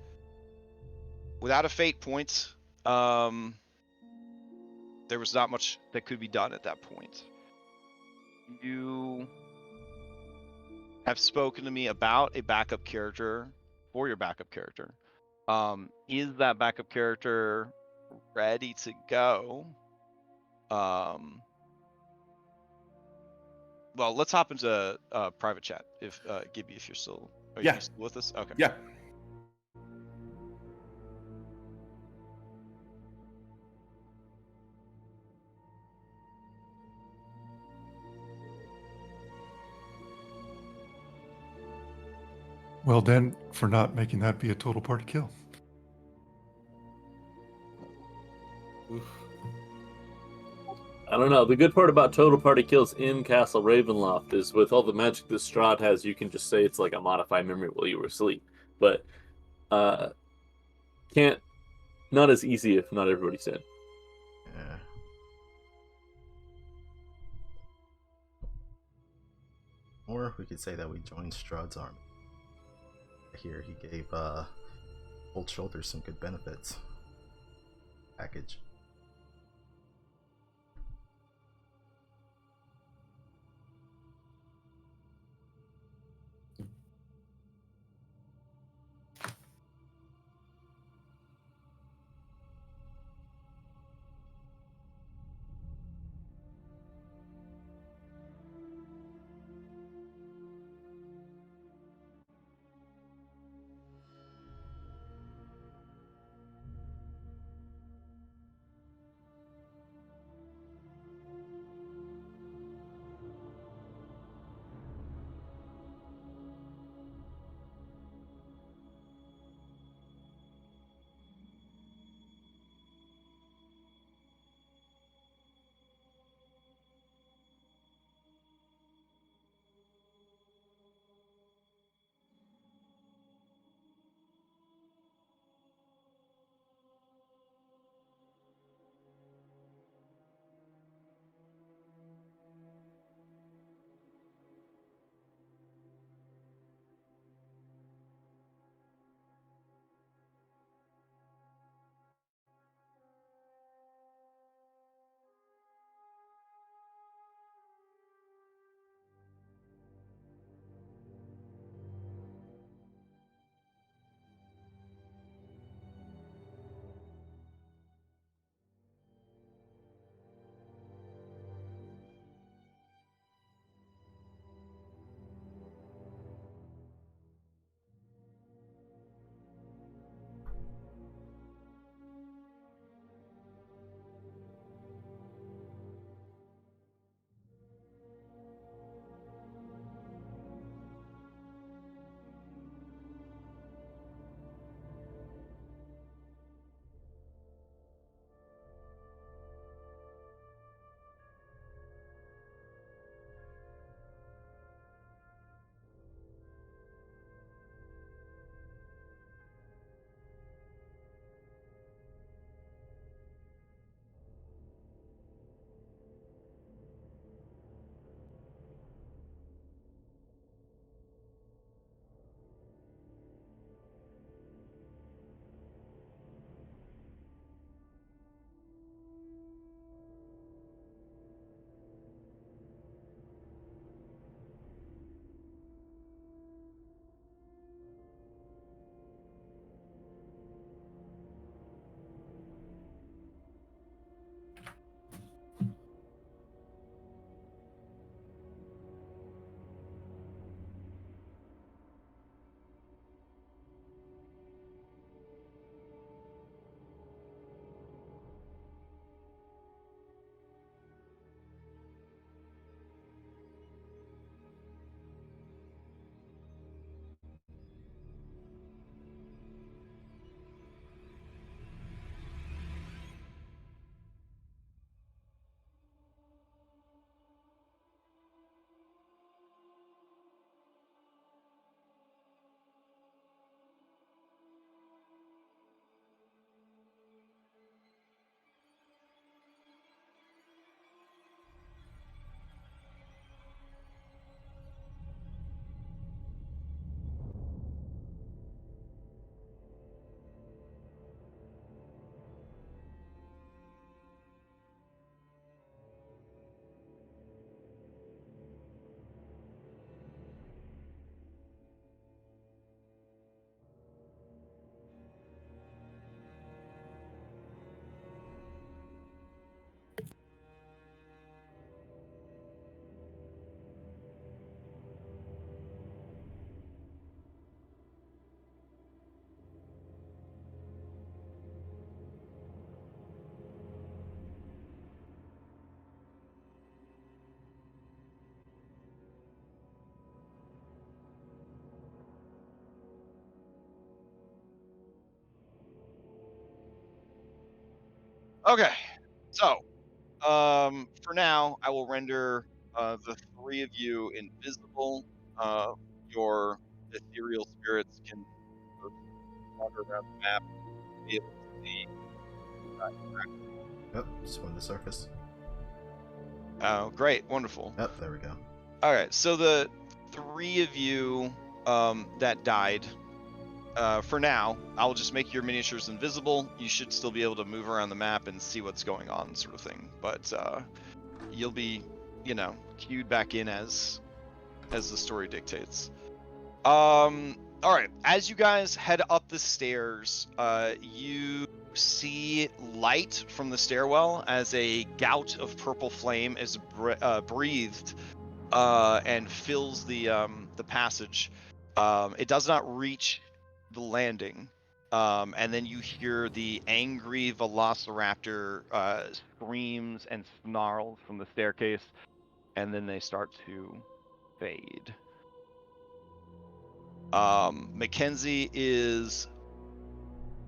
without a fate point, there was not much that could be done at that point. You have spoken to me about a backup character for your backup character. Is that backup character ready to go? Well, let's hop into private chat. If Gibby, if you're still, are you still with us? Okay. Yeah. Well, then, for not making that be a total party kill. I don't know. The good part about total party kills in Castle Ravenloft is with all the magic that Strahd has, you can just say it's like a modified memory while you were asleep. But not as easy if not everybody said. Yeah. Or we could say that we joined Strahd's army. Here he gave Cold Shoulders some good benefits. Package. Okay, so for now, I will render the three of you invisible. Your ethereal spirits can sort of wander around the map, be able to see. Yep, swim the surface. Oh, great, wonderful. Yep, there we go. All right, so the three of you that died. For now, I'll just make your miniatures invisible. You should still be able to move around the map and see what's going on, sort of thing. But you'll be, queued back in as the story dictates. All right. As you guys head up the stairs, you see light from the stairwell as a gout of purple flame is breathed and fills the passage. It does not reach the landing, and then you hear the angry velociraptor screams and snarls from the staircase, and then they start to fade. Mackenzie is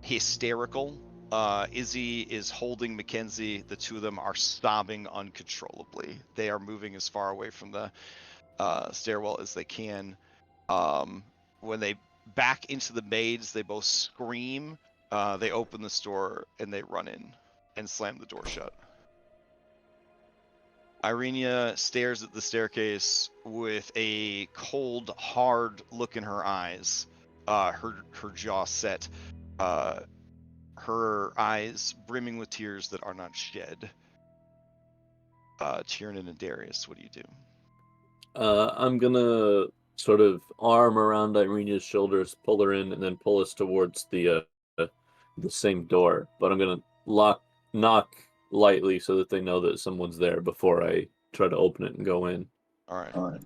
hysterical. Izzy is holding Mackenzie. The two of them are sobbing uncontrollably. They are moving as far away from the stairwell as they can. When they back into the maids, they both scream. They open the store and they run in and slam the door shut. Irenia stares at the staircase with a cold, hard look in her eyes. Her jaw set. Her eyes brimming with tears that are not shed. Tiernan and Darius, what do you do? I'm gonna sort of arm around Irenia's shoulders, pull her in, and then pull us towards the same door. But I'm gonna knock lightly so that they know that someone's there before I try to open it and go in. All right. All right.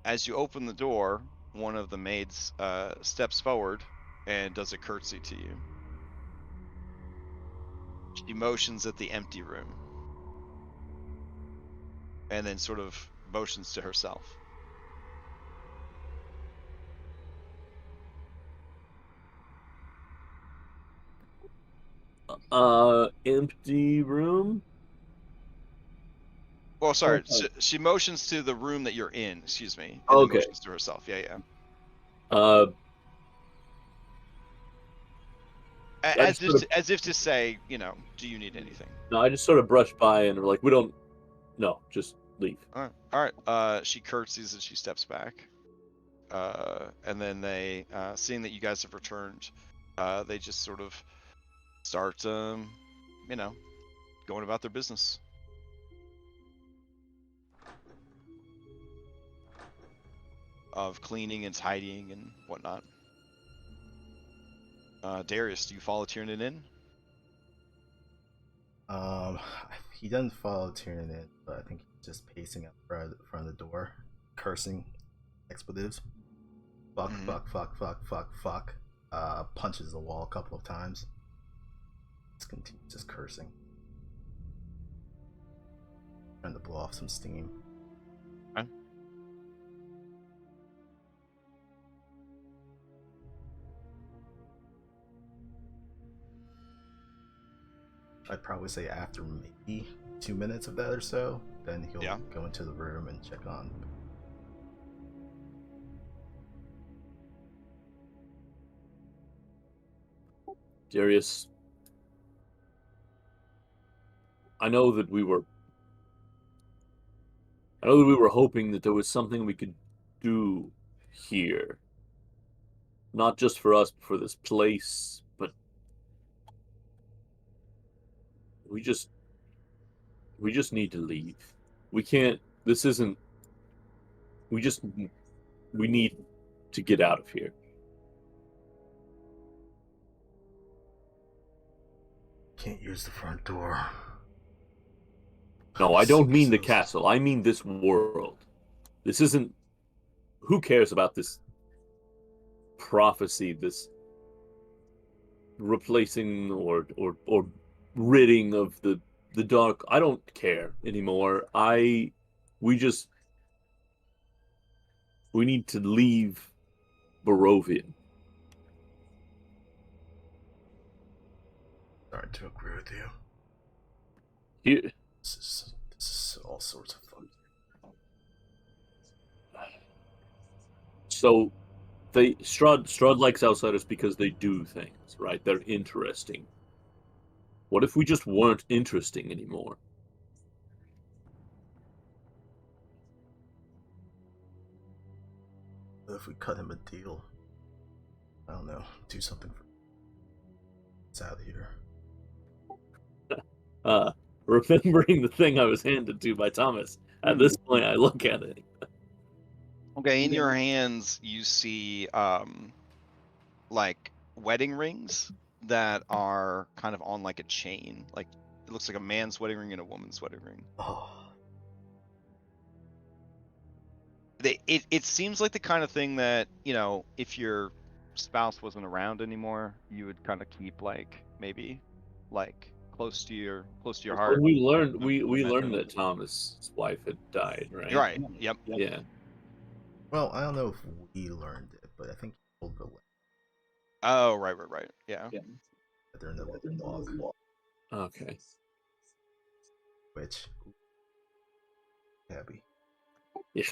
As you open the door, one of the maids steps forward and does a curtsy to you. She motions at the empty room and then sort of motions to herself. Empty room? Well, sorry. Okay. She motions to the room that you're in, excuse me. And Okay. then motions to herself. Yeah. As if to say, do you need anything? No, I just sort of brush by and we're like, we don't. No, just leave. All right. She curtsies and she steps back. And then they, seeing that you guys have returned, they just sort of start, going about their business. Of cleaning and tidying and whatnot. Darius, do you follow Tiernan in? He doesn't follow Tiernan in, but I think he's just pacing up front of the door, cursing expletives. Fuck, fuck. Punches the wall a couple of times. Just cursing. Trying to blow off some steam. Okay. I'd probably say after maybe 2 minutes of that or so, then he'll go into the room and check on. Darius, I know that we were hoping that there was something we could do here. Not just for us, but for this place, but we just need to leave. We can't, we need to get out of here. Can't use the front door. No, I don't mean the castle. I mean this world. This isn't... Who cares about this prophecy, this replacing or ridding of the the dark. I don't care anymore. We need to leave Barovian. Starting to agree with you. You, This is all sorts of fun. so Strahd likes outsiders because they do things, right? They're interesting. What if we just weren't interesting anymore? What if we cut him a deal? I don't know. Do something for. It's out of here. Remembering the thing I was handed to by Thomas. At this point, I look at it. Okay, in your hands you see like wedding rings that are kind of on like a chain. Like it looks like a man's wedding ring and a woman's wedding ring. Oh, It seems like the kind of thing that, you know, if your spouse wasn't around anymore, you would kind of keep like maybe like close to your heart. We learned that Thomas's wife had died, right? You're right. Yep. Yeah. well, I don't know if we learned it, but I think he told the Oh, right. Yeah. that they're in the log, Okay. which happy. Yeah.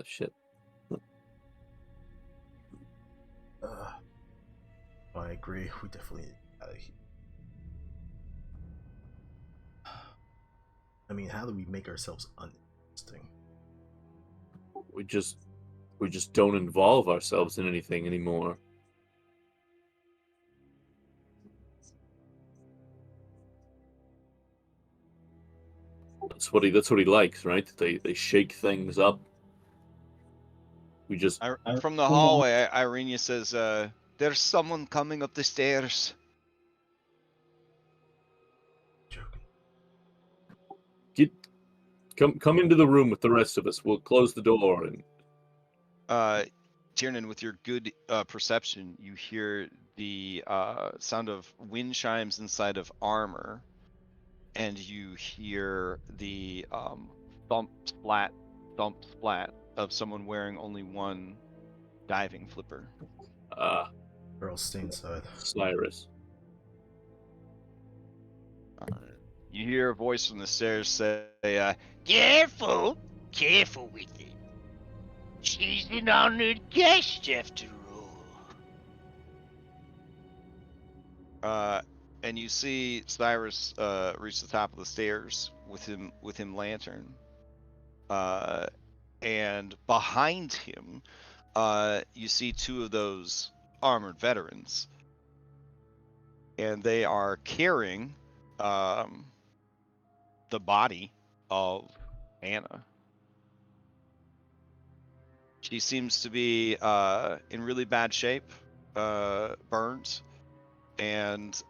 Shit. I agree. We definitely need to get out of here. I mean, how do we make ourselves uninteresting? We just don't involve ourselves in anything anymore. That's what he likes, right? They shake things up. We just From the hallway, Irenia says, "There's someone coming up the stairs." Joking. come into the room with the rest of us. We'll close the door and Tiernan, with your good perception, you hear the sound of wind chimes inside of armor, and you hear the thump splat of someone wearing only one diving flipper. Girls, stay inside. Cyrus. You hear a voice from the stairs say, "Careful with it. She's an honored guest after all." And you see Cyrus reach the top of the stairs with him lantern. And behind him, you see two of those armored veterans, and they are carrying the body of Anna. She seems to be in really bad shape, burned, and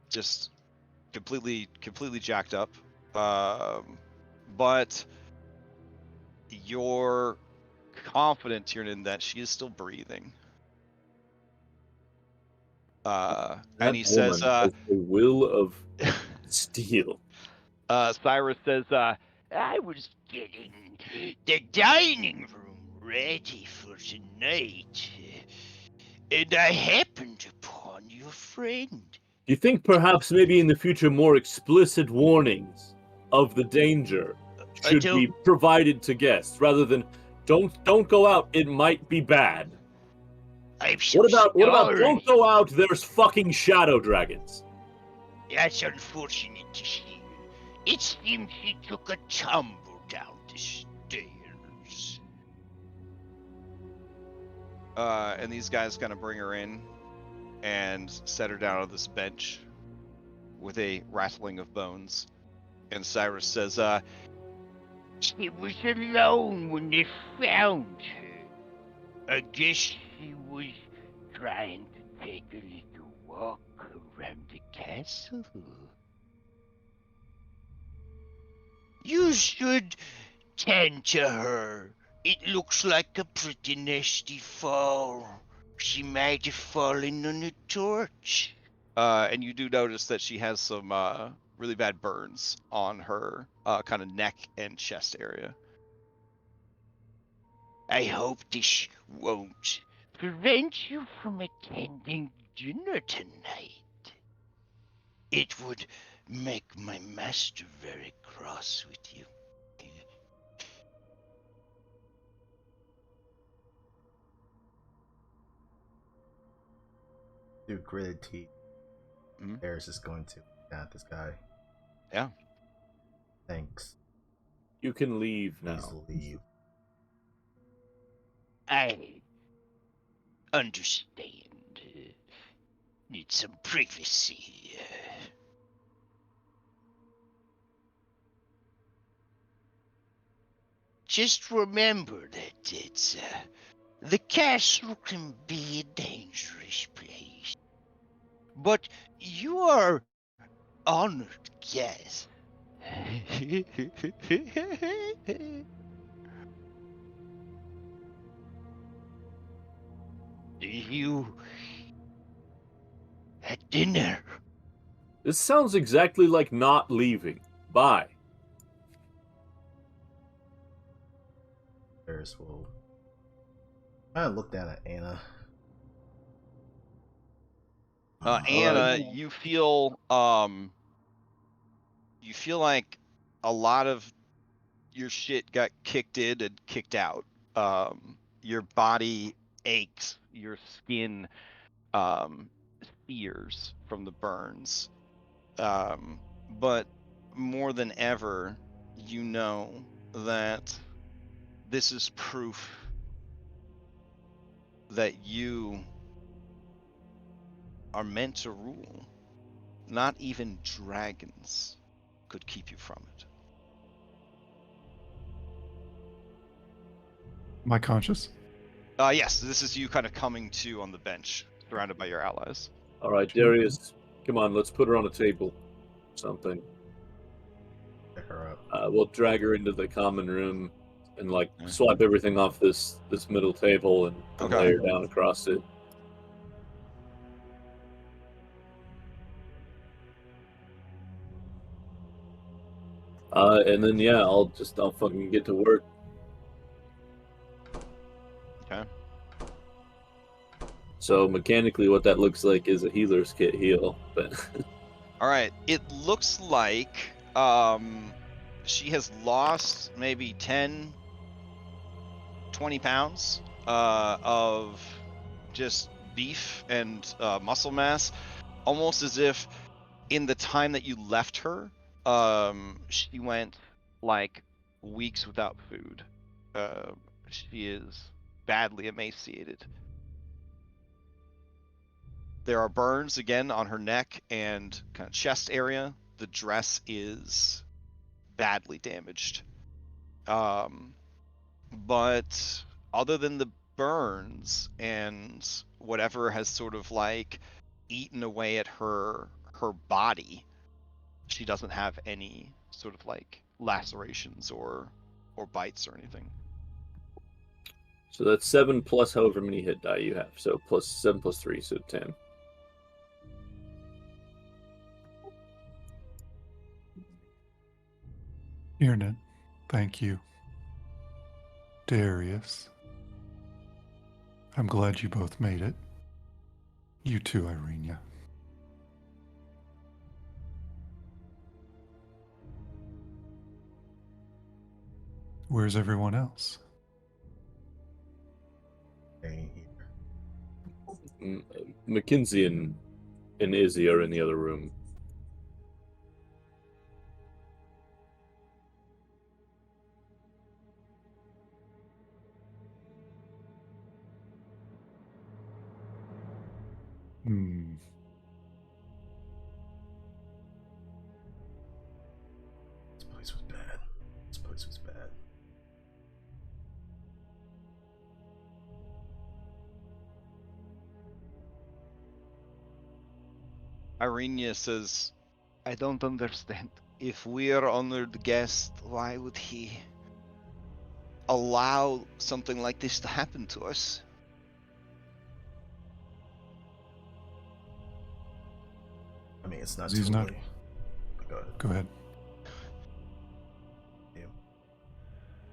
just completely jacked up. But you're confident, Tiernan, that she is still breathing. And he says, has the will of steel. Cyrus says, "I was getting the dining room ready for tonight, and I happened upon your friend." Do you think perhaps maybe in the future more explicit warnings of the danger should be provided to guests rather than don't go out, it might be bad? I'm so What about sorry. don't go out, there's fucking shadow dragons? That's unfortunate to hear. It seems she took a tumble down the stairs. And these guys kind of bring her in and set her down on this bench with a rattling of bones. And Cyrus says, "She was alone when they found her. I guess she was trying to take a little walk around the castle. You should tend to her. It looks like a pretty nasty fall. She might have fallen on a torch." And you do notice that she has some really bad burns on her kind of neck and chest area. I hope this won't prevent you from attending dinner tonight. It would make my master very cross with you. Through gritted teeth, Mhm. Eris is going to look at this guy. Yeah. Thanks. You can leave now. Please leave. I understand. Need some privacy. Just remember that it's the castle can be a dangerous place, but you are honored guests. You at dinner. This sounds exactly like not leaving. Bye. Eris will kind of look down at Anna. Anna, you feel like a lot of your shit got kicked in and kicked out. Your body aches, your skin sears from the burns. But more than ever, you know that this is proof that you are meant to rule. Not even dragons could keep you from it. Am I conscious? Yes, this is you kind of coming to on the bench, surrounded by your allies. All right, Darius, come on, let's put her on a table. Something. Pick her up. We'll drag her into the common room and like Yeah. swipe everything off this middle table and Okay. lay her down across it. And then yeah, I'll fucking get to work. Okay. So mechanically, what that looks like is a healer's kit heal, but All right. It looks like she has lost maybe 10, 20 pounds of just beef and muscle mass, almost as if in the time that you left her, she went like weeks without food. She is badly emaciated. There are burns again on her neck and kind of chest area. The dress is badly damaged. But other than the burns and whatever has sort of like eaten away at her body, she doesn't have any sort of like lacerations or bites or anything. so that's 7 plus however many hit die you have. So plus 7 plus 3, so 10. Irnan, thank you. Darius, I'm glad you both made it. You too, Irenia. Where's everyone else? Staying here. Mackenzie and Izzy are in the other room. This place was bad. This place was bad. Irenia says, I don't understand. If we are honored guests, why would he allow something like this to happen to us? I mean, it's not He's not- totally. But go ahead. Go ahead. You.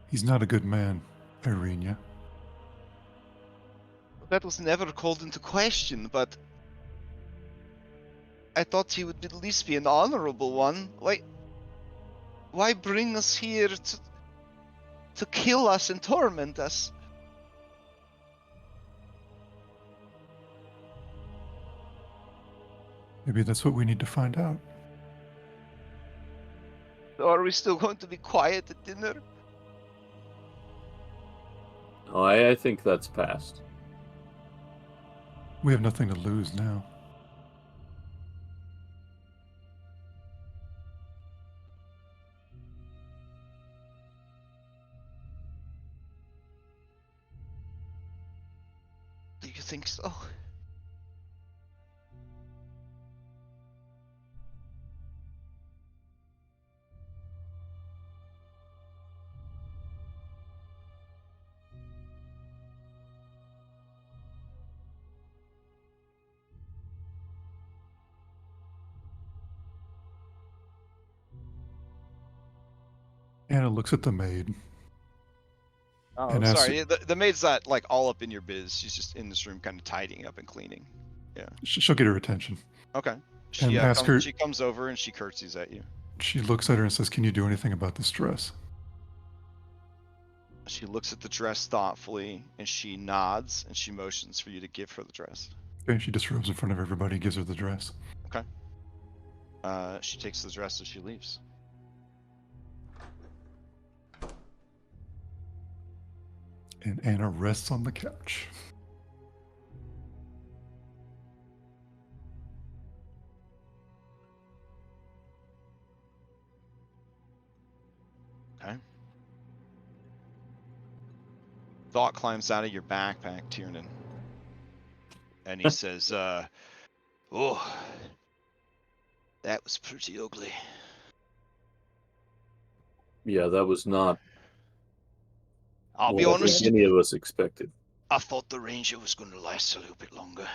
He's not a good man, Irenia. That was never called into question, but I thought he would at least be an honorable one. Why bring us here to kill us and torment us? Maybe that's what we need to find out. Or are we still going to be quiet at dinner? Oh, I think that's past. We have nothing to lose now. Do you think so? Anna looks at the maid. Oh, And as- sorry. The maid's not like all up in your biz. She's just in this room, kind of tidying up and cleaning. She'll get her attention. Okay. And ask her- She comes over and she curtsies at you. She looks at her and says, "Can you do anything about this dress?" She looks at the dress thoughtfully and she nods and she motions for you to give her the dress. Okay, she disrobes in front of everybody, gives her the dress. She takes the dress as she leaves. And Anna rests on the couch. Okay. Thought climbs out of your backpack, Tiernan. And he says, oh, that was pretty ugly. Yeah, that was not I'll be what I think honest, any of us expected. I thought the Ranger was going to last a little bit longer.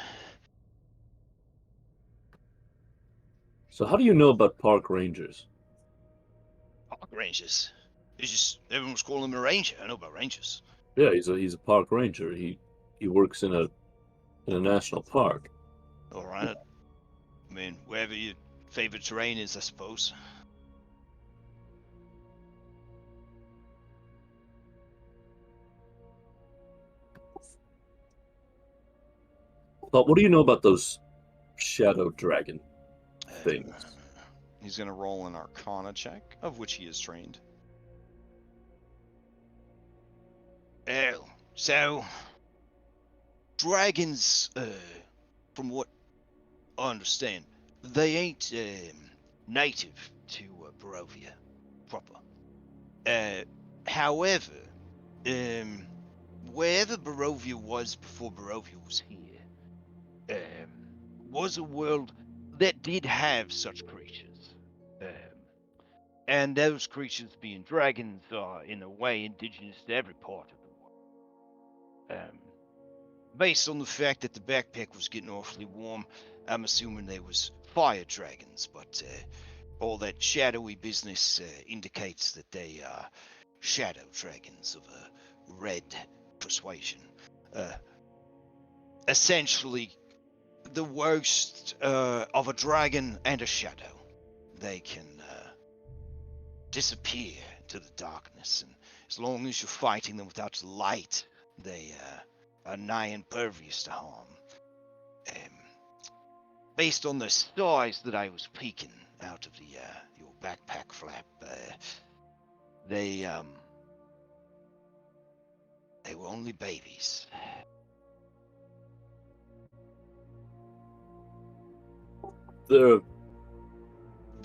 So how do you know about park rangers? Park Rangers. It's just, everyone's calling him a Ranger. I know about Rangers. Yeah, he's a park ranger. He works in a national park. Alright. I mean, wherever your favorite terrain is, I suppose. But what do you know about those shadow dragon things? He's going to roll an Arcana check, of which he is trained. Well, so dragons, from what I understand, they ain't native to Barovia proper. However, wherever Barovia was before Barovia was here, was a world that did have such creatures. And those creatures, being dragons, are in a way indigenous to every part of the world. Based on the fact that the backpack was getting awfully warm, I'm assuming there was fire dragons, but all that shadowy business indicates that they are shadow dragons of a red persuasion. Essentially, the worst of a dragon and a shadow. They can disappear into the darkness, and as long as you're fighting them without light, they are nigh impervious to harm. Based on the size that I was peeking out of your backpack flap, they were only babies. The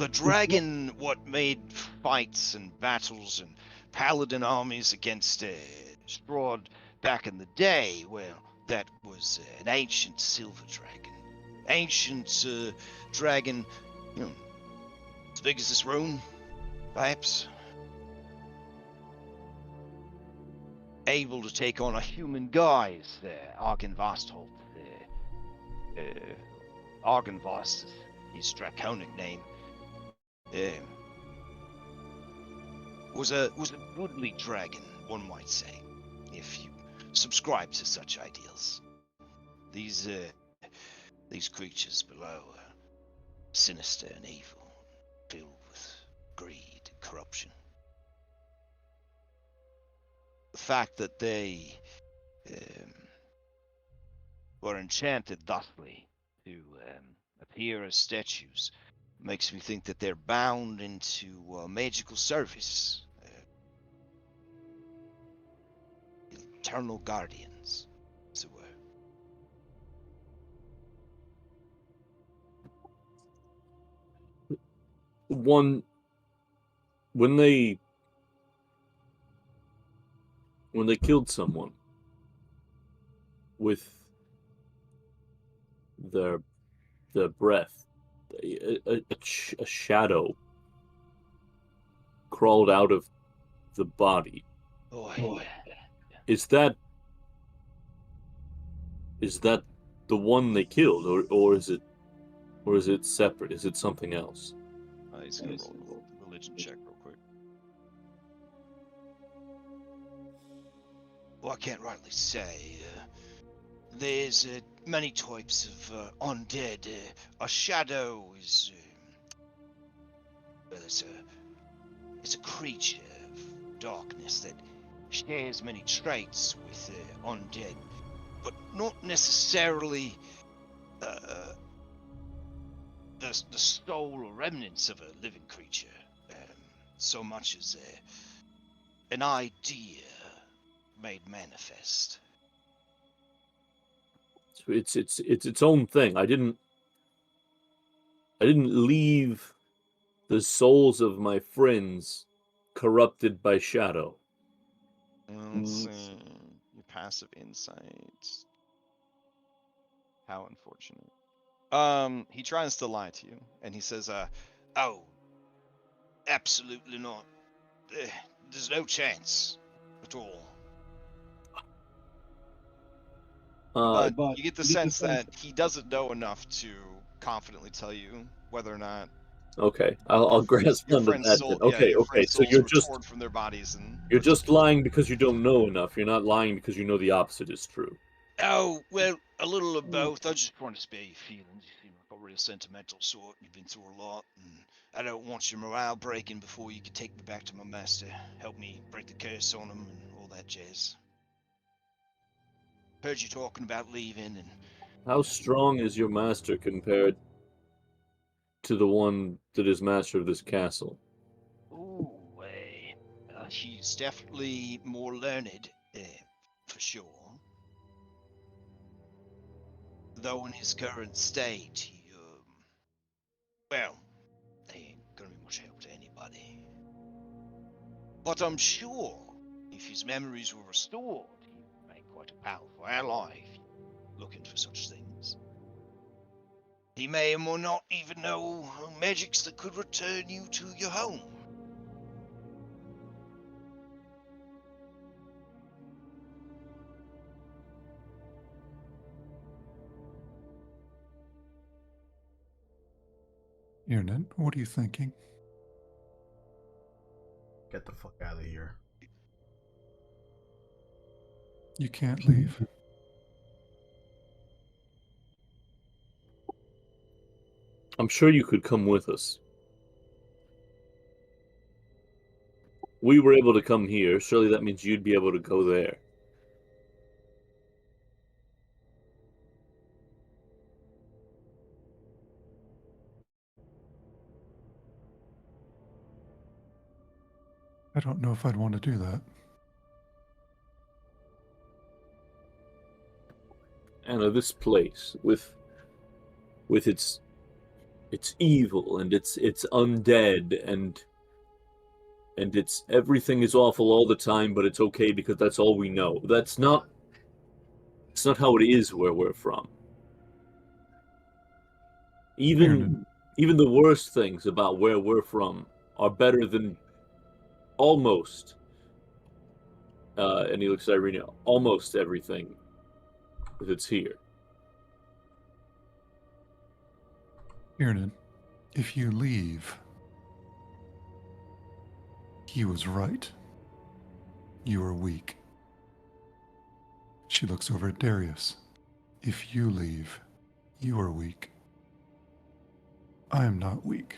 dragon, what made fights and battles and paladin armies against Strahd back in the day, well, that was an ancient silver dragon. Ancient dragon, as big as this room, perhaps. Able to take on a human guise, Argynvostholt. Argynvost his draconic name, was a goodly dragon, one might say, if you subscribe to such ideals. These creatures below are sinister and evil, filled with greed and corruption. The fact that they were enchanted thusly to appear as statues makes me think that they're bound into magical service. Eternal guardians, as it were. When they killed someone with their breath, a shadow crawled out of the body. Oh, Is that the one they killed, or is it separate? Is it something else? he's gonna roll a religion check real quick. Well, I can't rightly say. There's many types of undead. A shadow is it's a creature of darkness that shares many traits with undead, but not necessarily the soul or remnants of a living creature, so much as an idea made manifest. It's its own thing. I didn't leave the souls of my friends corrupted by shadow. Let's see. Your passive insight. How unfortunate. He tries to lie to you, and he says, oh, absolutely not. There's no chance at all. But you get the sense that he doesn't know enough to confidently tell you whether or not. Okay, I'll grasp your onto friend's that. soul, Then. yeah, Okay, your okay. friend's So souls you're were just torn from their bodies and you're just lying because you don't know enough. You're not lying because you know the opposite is true. Oh, well, a little of both. I just want to spare your feelings. You seem like a real sentimental sort. You've been through a lot, and I don't want your morale breaking before you can take me back to my master. Help me break the curse on him and all that jazz. Heard you talking about leaving, and How strong is your master compared to the one that is master of this castle? ooh, he's definitely more learned, for sure. Though in his current state, he, well, they ain't gonna be much help to anybody. But I'm sure if his memories were restored, he would make quite a powerful ally if you're looking for such things. He may or may not even know magics that could return you to your home. Unit, what are you thinking? Get the fuck out of here. You can't leave. I'm sure you could come with us. We were able to come here. Surely that means you'd be able to go there. I don't know if I'd want to do that. Anna, this place with its evil and it's undead and it's everything is awful all the time, but it's okay because that's all we know. It's not how it is where we're from. Even the worst things about where we're from are better than almost and he looks at Irene, almost everything that's here. Irnin, If you leave, he was right. You are weak. She looks over at Darius. If you leave, you are weak. I am not weak.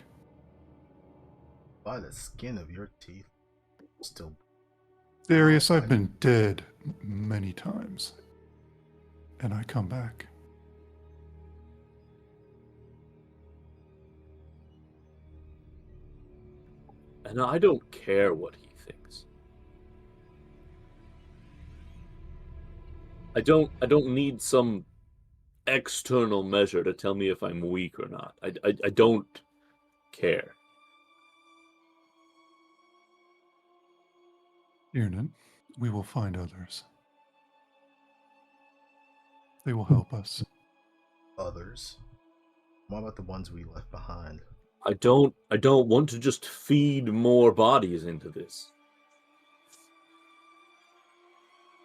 By the skin of your teeth, still. Darius, I've been dead many times. And I come back. And I don't care what he thinks. I don't need some external measure to tell me if I'm weak or not. I don't care. Irnan, we will find others. They will help us. Others. What about the ones we left behind? I don't want to just feed more bodies into this.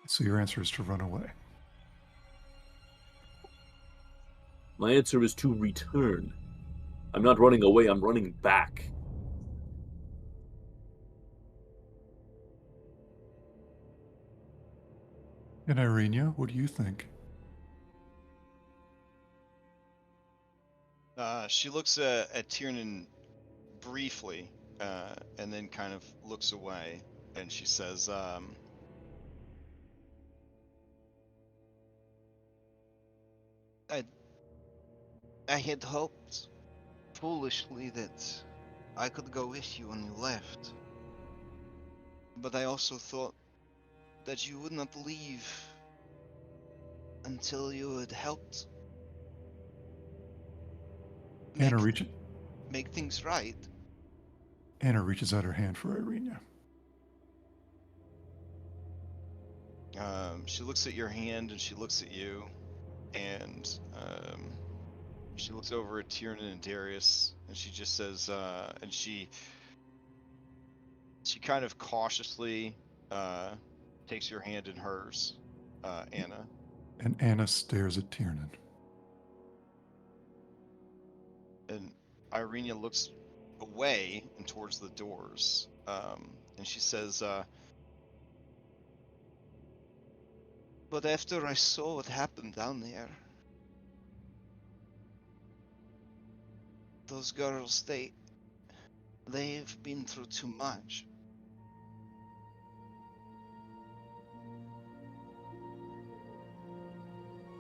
So your answer is to run away. My answer is to return. I'm not running away, I'm running back. And Irenia, what do you think? She looks at Tiernan briefly, and then kind of looks away, and she says, I had hoped, foolishly, that I could go with you when you left. But I also thought that you would not leave until you had helped Anna make things right. Anna reaches out her hand for Irenia. She looks at your hand and she looks at you, and she looks over at Tiernan and Darius, and she just says, and she kind of cautiously takes your hand in hers, Anna. And Anna stares at Tiernan. And Irenia looks away and towards the doors, and she says, but after I saw what happened down there, those girls, they've been through too much.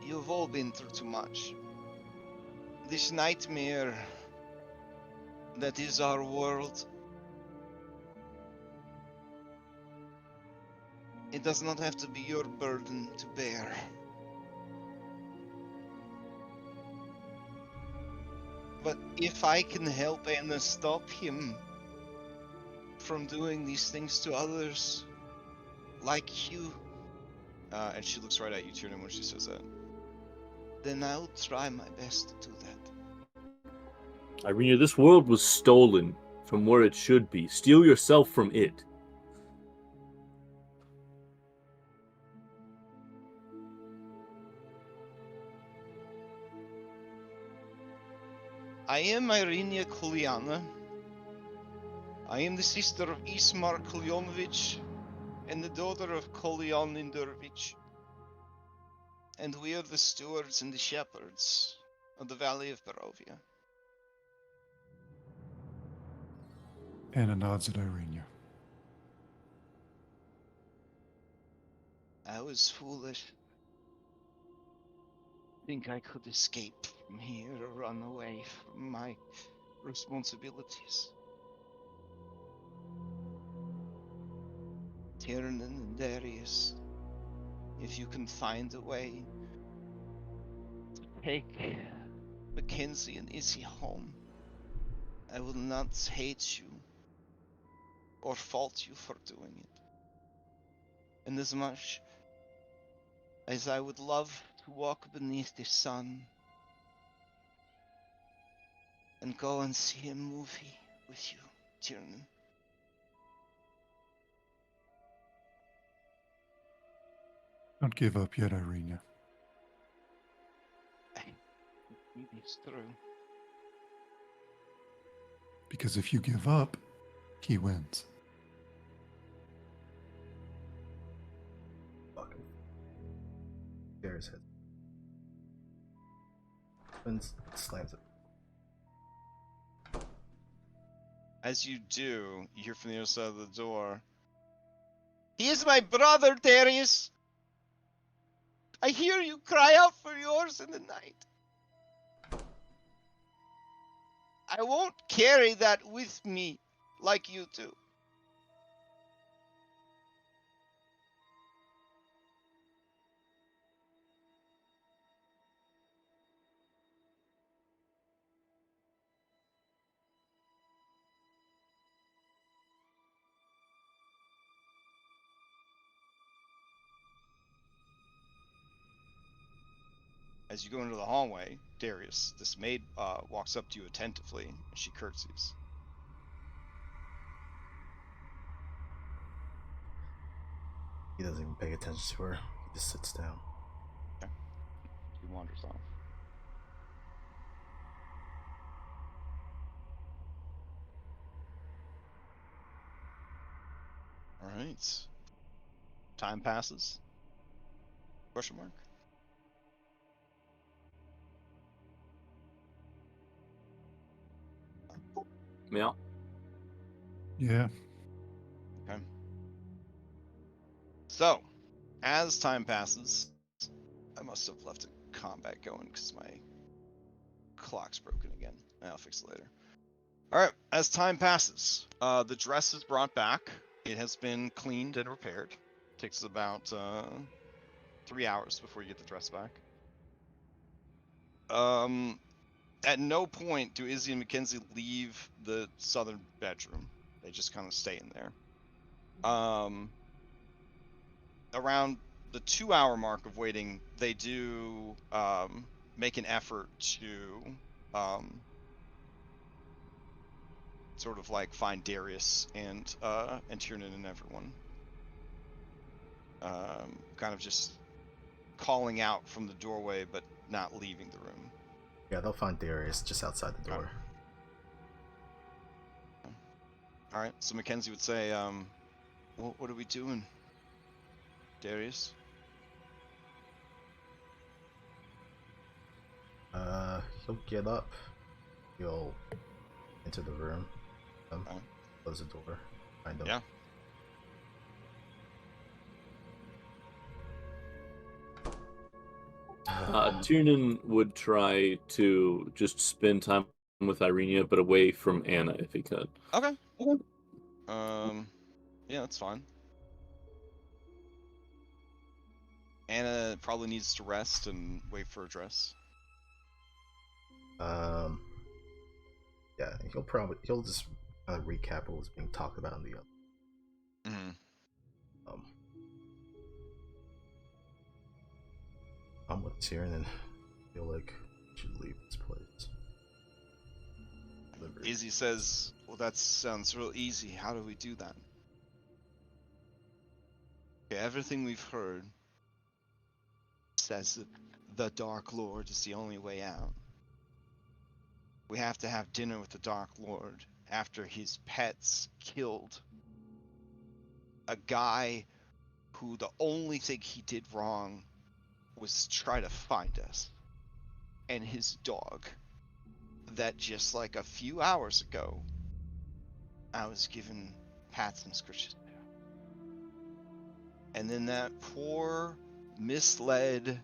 You've all been through too much. This nightmare that is our world, it does not have to be your burden to bear. But if I can help Anna stop him from doing these things to others, like you, and she looks right at you, Tiernan, when she says that, then I'll try my best to do that. Irenia, this world was stolen from where it should be. Steal yourself from it. I am Irenia Kuliana. I am the sister of Ismar Kulionovich and the daughter of Kolion Lindurovich. And we are the stewards and the shepherds of the Valley of Barovia. Anna nods at Irenia. I was foolish. Think I could escape from here or run away from my responsibilities. Tiernan and Darius, if you can find a way to take Mackenzie and Izzy home, I will not hate you or fault you for doing it. And as much as I would love to walk beneath the sun and go and see a movie with you, Tiernan, Don't give up yet, Irenia. it is true. Because if you give up, he wins. Fucking. Darius hits. And slams it. As you do, you hear from the other side of the door. He is my brother, Darius. I hear you cry out for yours in the night. I won't carry that with me like you do. As you go into the hallway, Darius, this maid, walks up to you attentively, and she curtsies. He doesn't even pay attention to her. He just sits down. She wanders off. All right. Time passes. Question mark. Yeah. Yeah. Okay. So, as time passes, I must have left a combat going because my clock's broken again. I'll fix it later. All right. As time passes, the dress is brought back. It has been cleaned and repaired. Takes about 3 hours before you get the dress back. At no point do Izzy and Mackenzie leave the southern bedroom. They just kind of stay in there. Around the 2-hour mark of waiting, they do make an effort to sort of like find Darius and Tiernan and everyone. Kind of just calling out from the doorway, but not leaving the room. Yeah, they'll find Darius just outside the door. All right, so Mackenzie would say, what are we doing, Darius? He'll get up. He'll enter the room. Okay. Close the door. Find him. Yeah. Tiernan would try to just spend time with Irenia, but away from Anna if he could. Okay. Yeah, that's fine. Anna probably needs to rest and wait for a dress. Yeah, he'll just kind of recap what was being talked about in the other. Mm-hmm. I'm with Tyrion and feel like we should leave this place. Izzy says, well, that sounds real easy. How do we do that? Okay, everything we've heard says that the Dark Lord is the only way out. We have to have dinner with the Dark Lord after his pets killed a guy who the only thing he did wrong was try to find us. And his dog that just like a few hours ago I was given pats and scratches. And then that poor misled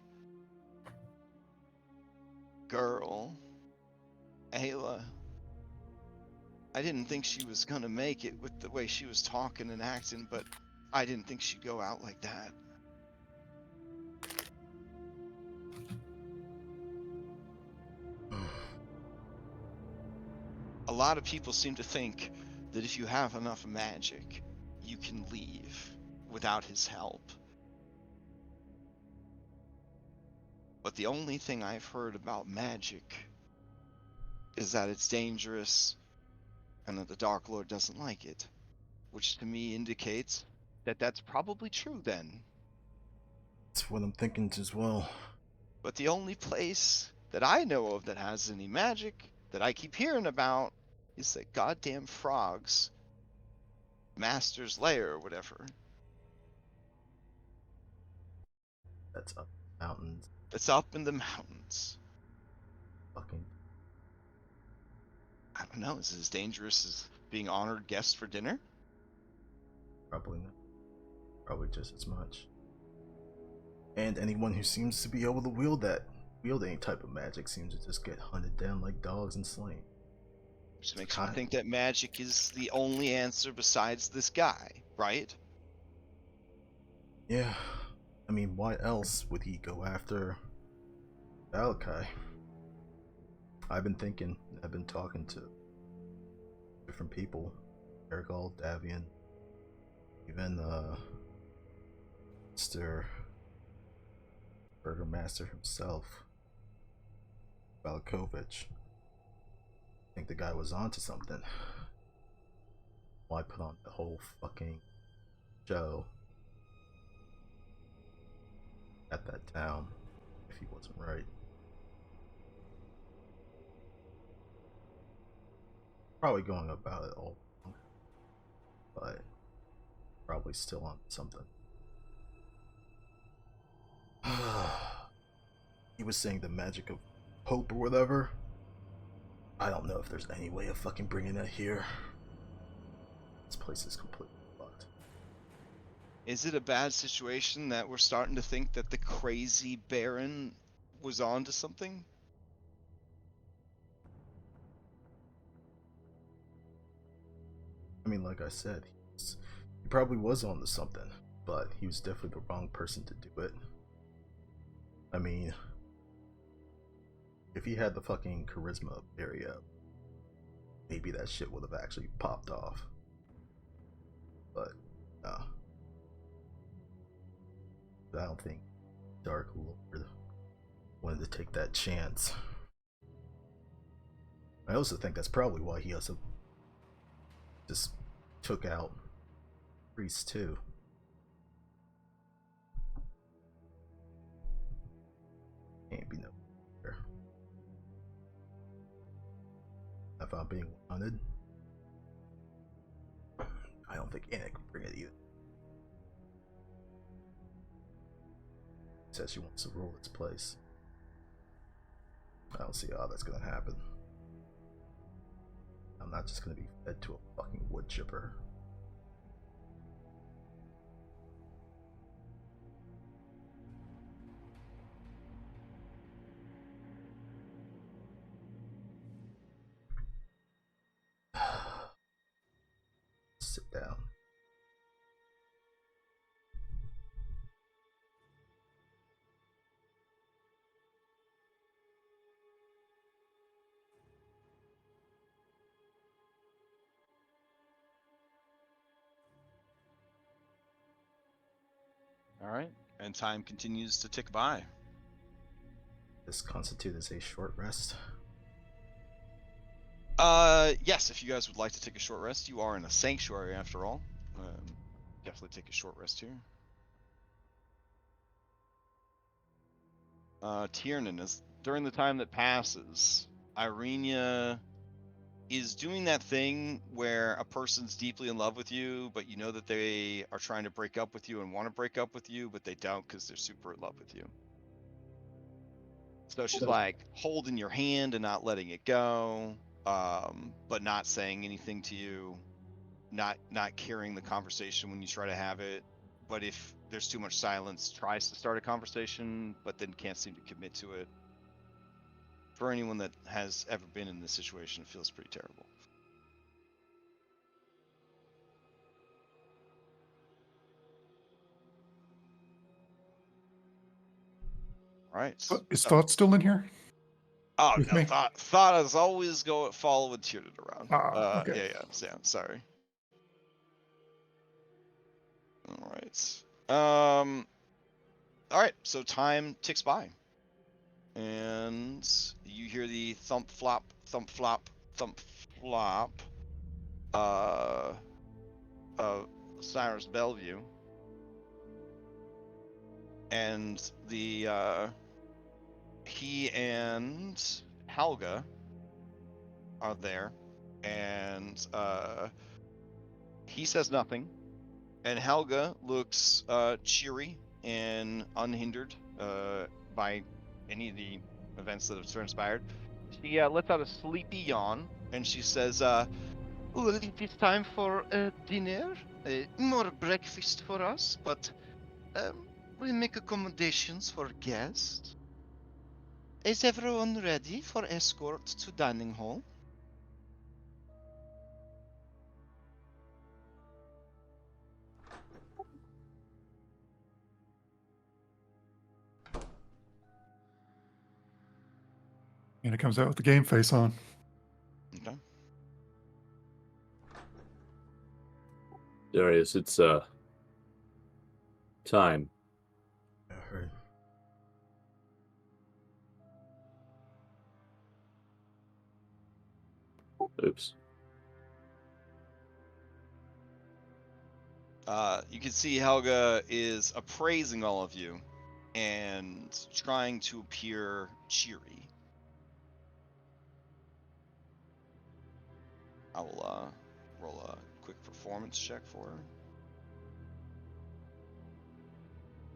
girl, Ayla, I didn't think she was gonna make it with the way she was talking and acting, but I didn't think she'd go out like that. A lot of people seem to think that if you have enough magic, you can leave without his help. But the only thing I've heard about magic is that it's dangerous and that the Dark Lord doesn't like it, which to me indicates that that's probably true then. That's what I'm thinking as well. But the only place that I know of that has any magic that I keep hearing about is that goddamn frog's master's lair or whatever. That's up mountains. That's up in the mountains. Fucking. I don't know. Is it as dangerous as being honored guest for dinner? Probably not. Probably just as much. And anyone who seems to be able to wield any type of magic seems to just get hunted down like dogs and slain. Which makes me think that magic is the only answer besides this guy, right? Yeah. I mean, why else would he go after Valakai? I've been thinking, I've been talking to different people. Ergol, Davian, even Mr. Burgermaster himself, Valkovich. I think the guy was onto something. Why put on the whole fucking show at that town if he wasn't right? Probably going about it all wrong, but probably still on something. He was saying the magic of hope or whatever. I don't know if there's any way of fucking bringing that here. This place is completely fucked. Is it a bad situation that we're starting to think that the crazy Baron was onto something? I mean, like I said, he probably was onto something, but he was definitely the wrong person to do it. I mean, if he had the fucking charisma area, maybe that shit would have actually popped off. But, no. I don't think Dark Lord wanted to take that chance. I also think that's probably why he also just took out priests too. Can't be no fair. If I'm being wanted, I don't think Anna can bring it either. Says she wants to rule its place. I don't see how that's gonna happen. I'm not just gonna be fed to a fucking wood chipper. Sit down. All right. And time continues to tick by. This constitutes a short rest. Yes, if you guys would like to take a short rest, you are in a sanctuary after all. Definitely take a short rest here. Tiernan, is during the time that passes, Irenia is doing that thing where a person's deeply in love with you, but you know that they are trying to break up with you and want to break up with you, but they don't because they're super in love with you. So she's like holding your hand and not letting it go, but not saying anything to you, not carrying the conversation when you try to have it. But if there's too much silence, tries to start a conversation, but then can't seem to commit to it. For anyone that has ever been in this situation, it feels pretty terrible. All right. Is Thought still in here? Oh with no! me? Thought is always following Tiernan around. Okay. Yeah. Sam, sorry. All right. All right. So time ticks by, and you hear the thump flop, thump flop, thump flop. Cyrus Bellevue, and he and Helga are there, And he says nothing. And Helga looks cheery and unhindered by any of the events that have transpired. She lets out a sleepy yawn, and she says, well, it is time for dinner. More breakfast for us, but we'll make accommodations for guests. Is everyone ready for escort to dining hall? And it comes out with the game face on. Okay. Darius, it's time. I heard. Oops. You can see Helga is appraising all of you and trying to appear cheery. I will roll a quick performance check for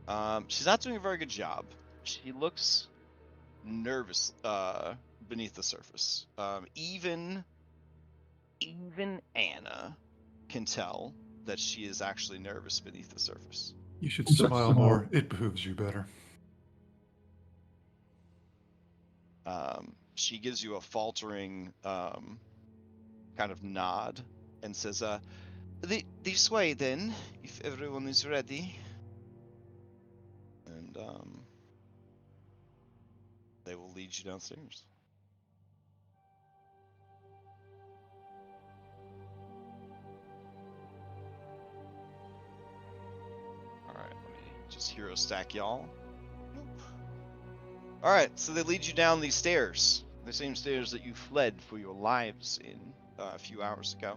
her. She's not doing a very good job. She looks nervous beneath the surface. Even Anna can tell that she is actually nervous beneath the surface. You should smile more. It behooves you better. She gives you a faltering kind of nod and says, this way then, if everyone is ready. And they will lead you downstairs. Alright, let me just hero stack y'all. Nope. Alright, so they lead you down these stairs. The same stairs that you fled for your lives in a few hours ago.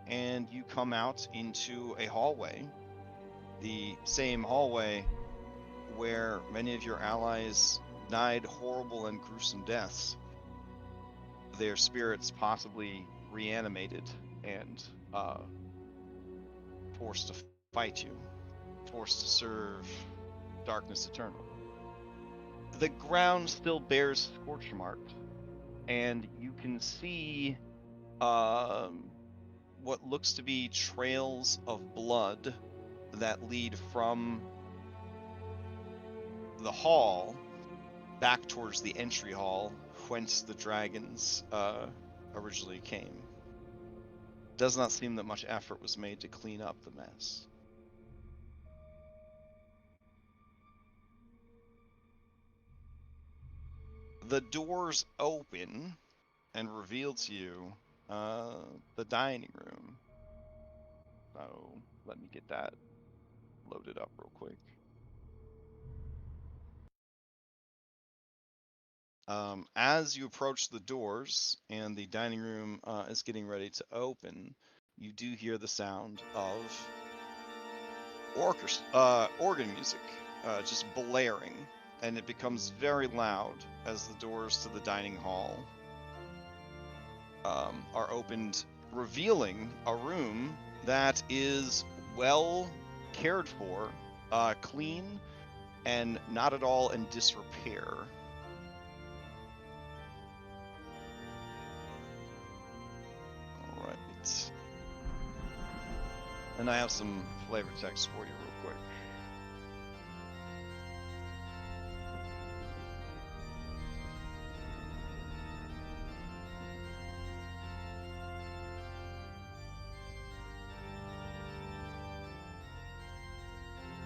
And you come out into a hallway. The same hallway where many of your allies died horrible and gruesome deaths. Their spirits possibly reanimated and forced to fight you, forced to serve darkness eternal. The ground still bears scorch marks, and you can see what looks to be trails of blood that lead from the hall back towards the entry hall whence the dragons originally came. Does not seem that much effort was made to clean up the mess. The doors open and reveal to you the dining room. So let me get that loaded up real quick. As you approach the doors and the dining room is getting ready to open, you do hear the sound of organ music just blaring, and it becomes very loud as the doors to the dining hall are opened, revealing a room that is well cared for, clean, and not at all in disrepair. Alright. And I have some flavor text for you real quick.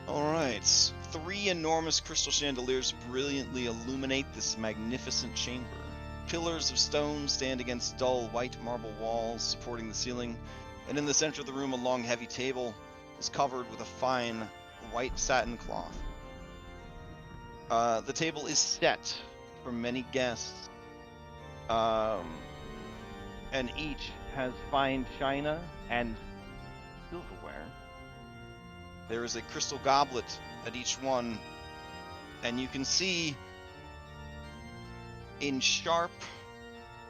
Alright, 3 enormous crystal chandeliers brilliantly illuminate this magnificent chamber. Pillars of stone stand against dull white marble walls supporting the ceiling, and in the center of the room a long heavy table is covered with a fine white satin cloth. The table is set for many guests, and each has fine china and silverware. There is a crystal goblet at each one, and you can see in sharp,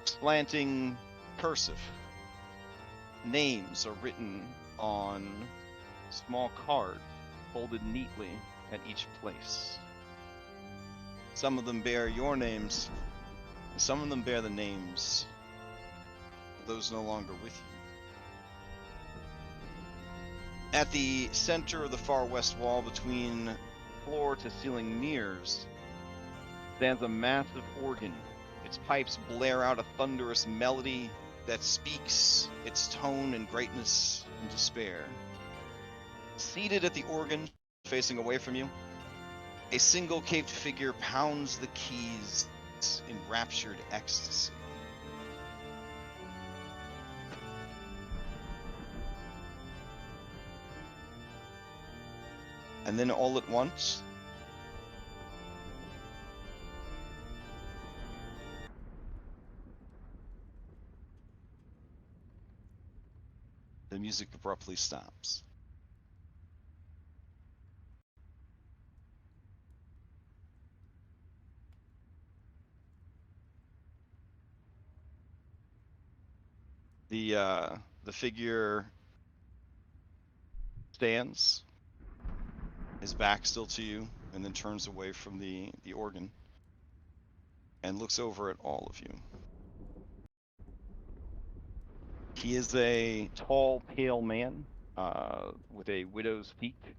slanting cursive names are written on small cards, folded neatly at each place. Some of them bear your names, and some of them bear the names of those no longer with you. At the center of the far west wall, between Floor to ceiling mirrors stands a massive organ. its pipes blare out a thunderous melody that speaks its tone and greatness and despair. Seated at the organ, facing away from you, a single caped figure pounds the keys in raptured ecstasy. And then all at once, the music abruptly stops. The figure stands, his back still to you, and then turns away from the organ and looks over at all of you. He is a Tall, pale man with a widow's peak.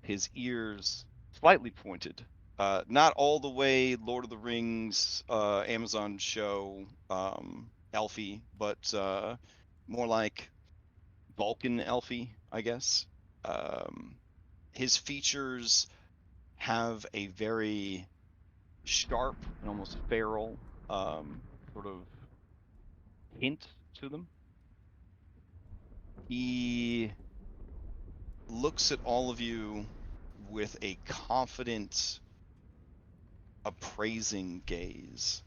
his ears slightly pointed. Not all the way Lord of the Rings, Amazon show, elfy, but more like Vulcan elfy, I guess. His features have a very Sharp and almost feral sort of hint to them. he looks at all of you with a confident, appraising gaze.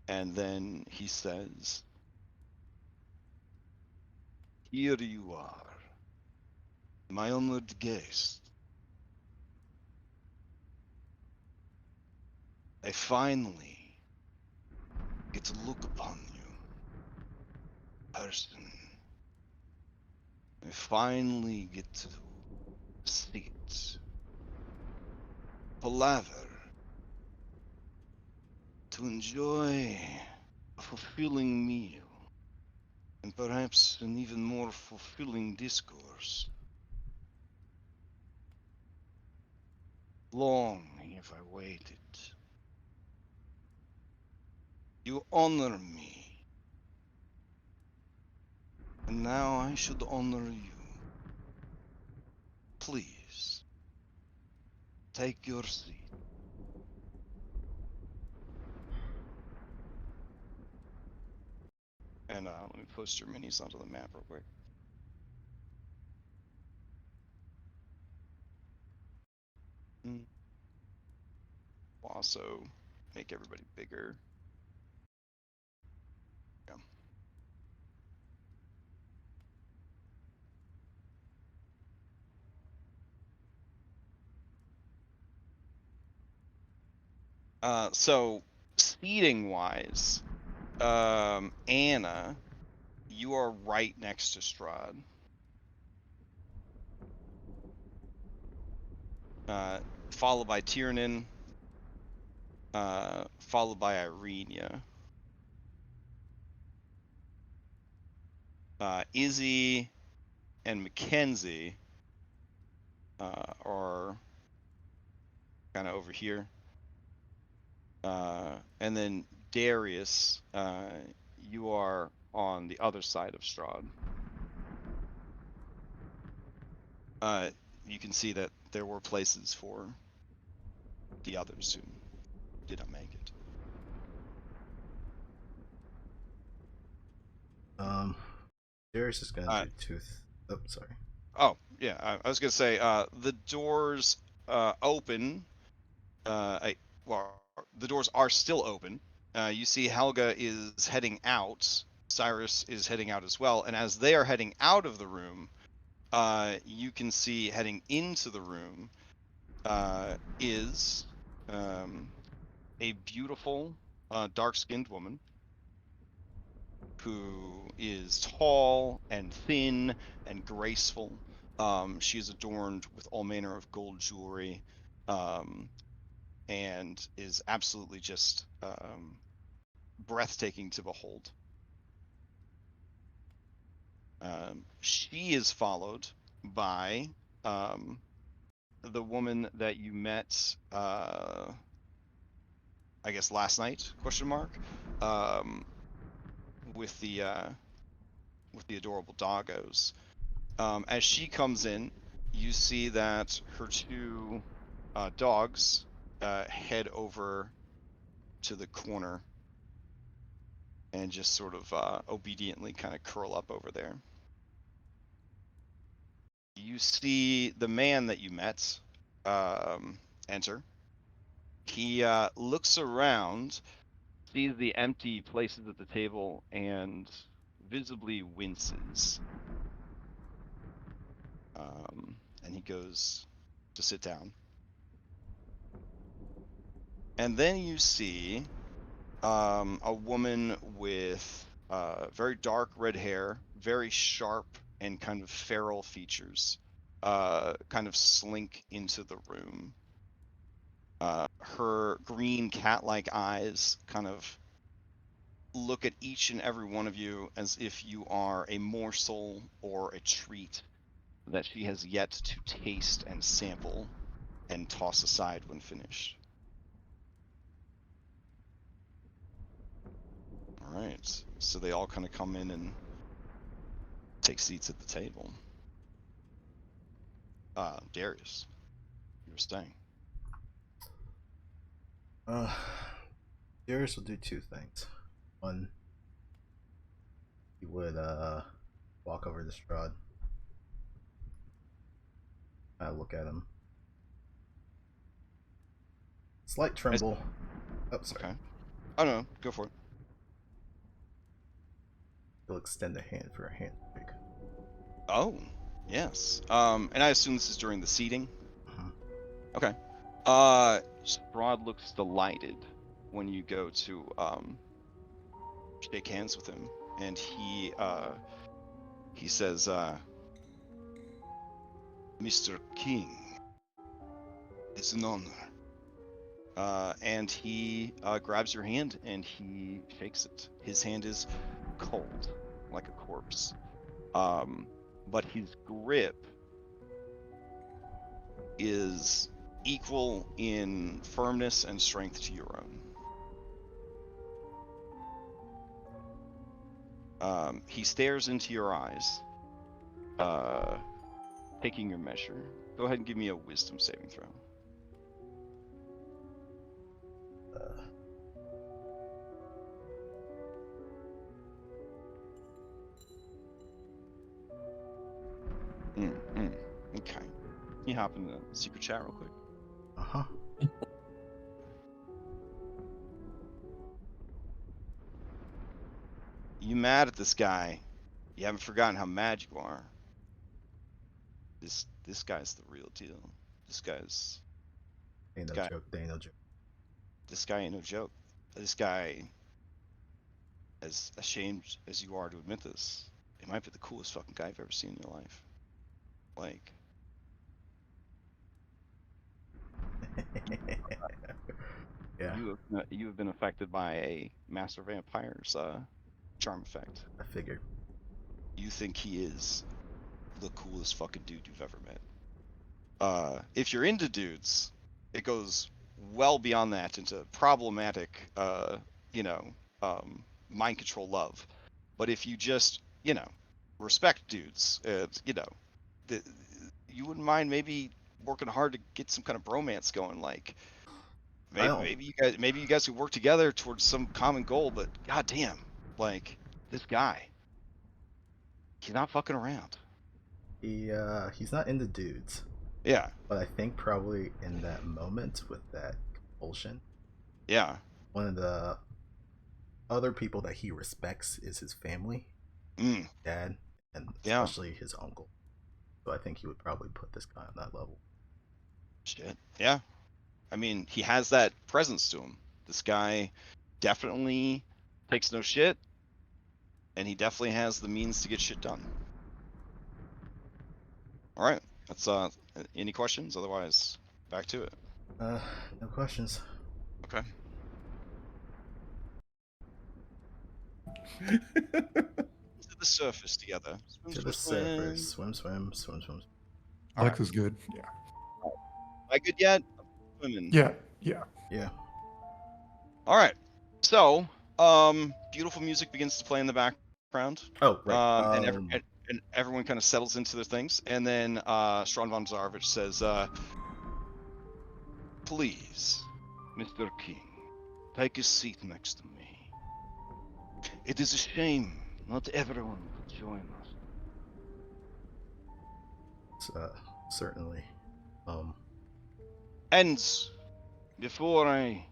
And then he says, "Here you are, my honored guest. I finally get to look upon you, person. I finally get to sit, palaver, to enjoy a fulfilling meal, and perhaps an even more fulfilling discourse. Long have I waited. You honor me, and now I should honor you. Please, take your seat." And let me post your minis onto the map real quick. Also, make everybody bigger. Yeah. So speeding wise, Anna, you are right next to Strahd. Followed by Tiernan, followed by Irenia. Izzy and Mackenzie are kind of over here. And then Darius, you are on the other side of Strahd. You can see that there were places for the others who did not make it. Darius is gonna do tooth. Oh, sorry. Oh, yeah, I was gonna say, the doors open. Well, the doors are still open. You see Helga is heading out. Cyrus is heading out as well. And as they are heading out of the room, you can see heading into the room is a beautiful, dark-skinned woman. who is tall and thin and graceful. She is adorned with all manner of gold jewelry, and is absolutely just breathtaking to behold. She is followed by the woman that you met, I guess last night? Question mark. With the adorable doggos. As she comes in, you see that her two dogs head over to the corner and just sort of obediently kind of curl up over there. You see the man that you met enter. He looks around, sees the empty places at the table, and visibly winces. And he goes to sit down. And then you see a woman with very dark red hair, very sharp and kind of feral features, kind of slink into the room. Her green cat-like eyes kind of look at each and every one of you as if you are a morsel or a treat that she has yet to taste and sample and toss aside when finished. All right, so they all kind of come in and take seats at the table. Darius, you were staying. Darius will do two things. One, he would walk over to Strahd. I look at him. Slight tremble. Oh, sorry. Okay. Oh no, go for it. He'll extend a hand for a handshake. Oh, yes. And I assume this is during the seating. Mhm. Okay. Strahd looks delighted when you go to shake hands with him, and he says, "Mr. King, it's an honor." And he grabs your hand and he shakes it. His hand is cold, like a corpse. But his grip is equal in firmness and strength to your own. He stares into your eyes, taking your measure. Go ahead and give me a wisdom saving throw. Okay. Can you hop in the secret chat real quick? Uh-huh. You mad at this guy? You haven't forgotten how mad you are. This guy's the real deal. This Ain't no guy joke. Ain't no joke. this guy ain't no joke. This guy, as ashamed as you are to admit this, it might be the coolest fucking guy you've ever seen in your life. Like, Yeah, you have been affected by a master vampire's charm effect. I figured. You think he is the coolest fucking dude you've ever met. If you're into dudes, it goes well beyond that into problematic, mind control love. But if you just, respect dudes, the, you wouldn't mind maybe working hard to get some kind of bromance going. Like, I don't. maybe you guys could work together towards some common goal. But goddamn, like this guy, he's not fucking around. He's not into dudes, Yeah, but I think probably in that moment with that compulsion, yeah. one of the other people that he respects is his family, Mm, dad, and yeah. especially his uncle. So I think he would probably put this guy on that level. Shit. Yeah. I mean, he has that presence to him. This guy definitely takes no shit. and he definitely has the means to get shit done. All right, that's any questions? Otherwise, back to it. No questions. Okay. To the surface together. Swim, To swim, the swim. surface. Swim, swim, swim, swim. Alex is good. Yeah. Am I good yet? I'm swimming. Yeah. Yeah. Yeah. All right. So, beautiful music begins to play in the background. Oh, right. And everyone kind of settles into their things, and then Strahd von Zarovich says, "Please, Mr. King, take a seat next to me. It is a shame not everyone could join us." Certainly. And before I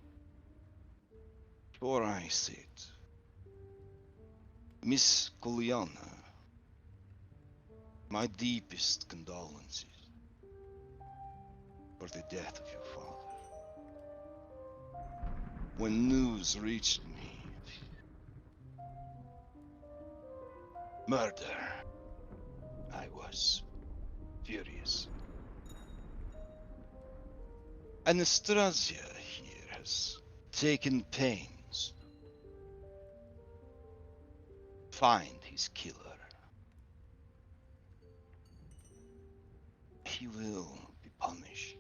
sit, Miss Kuliana, my deepest condolences for the death of your father. When news reached me of murder, I was furious. Anastasia here has taken pains to find his killer. He will be punished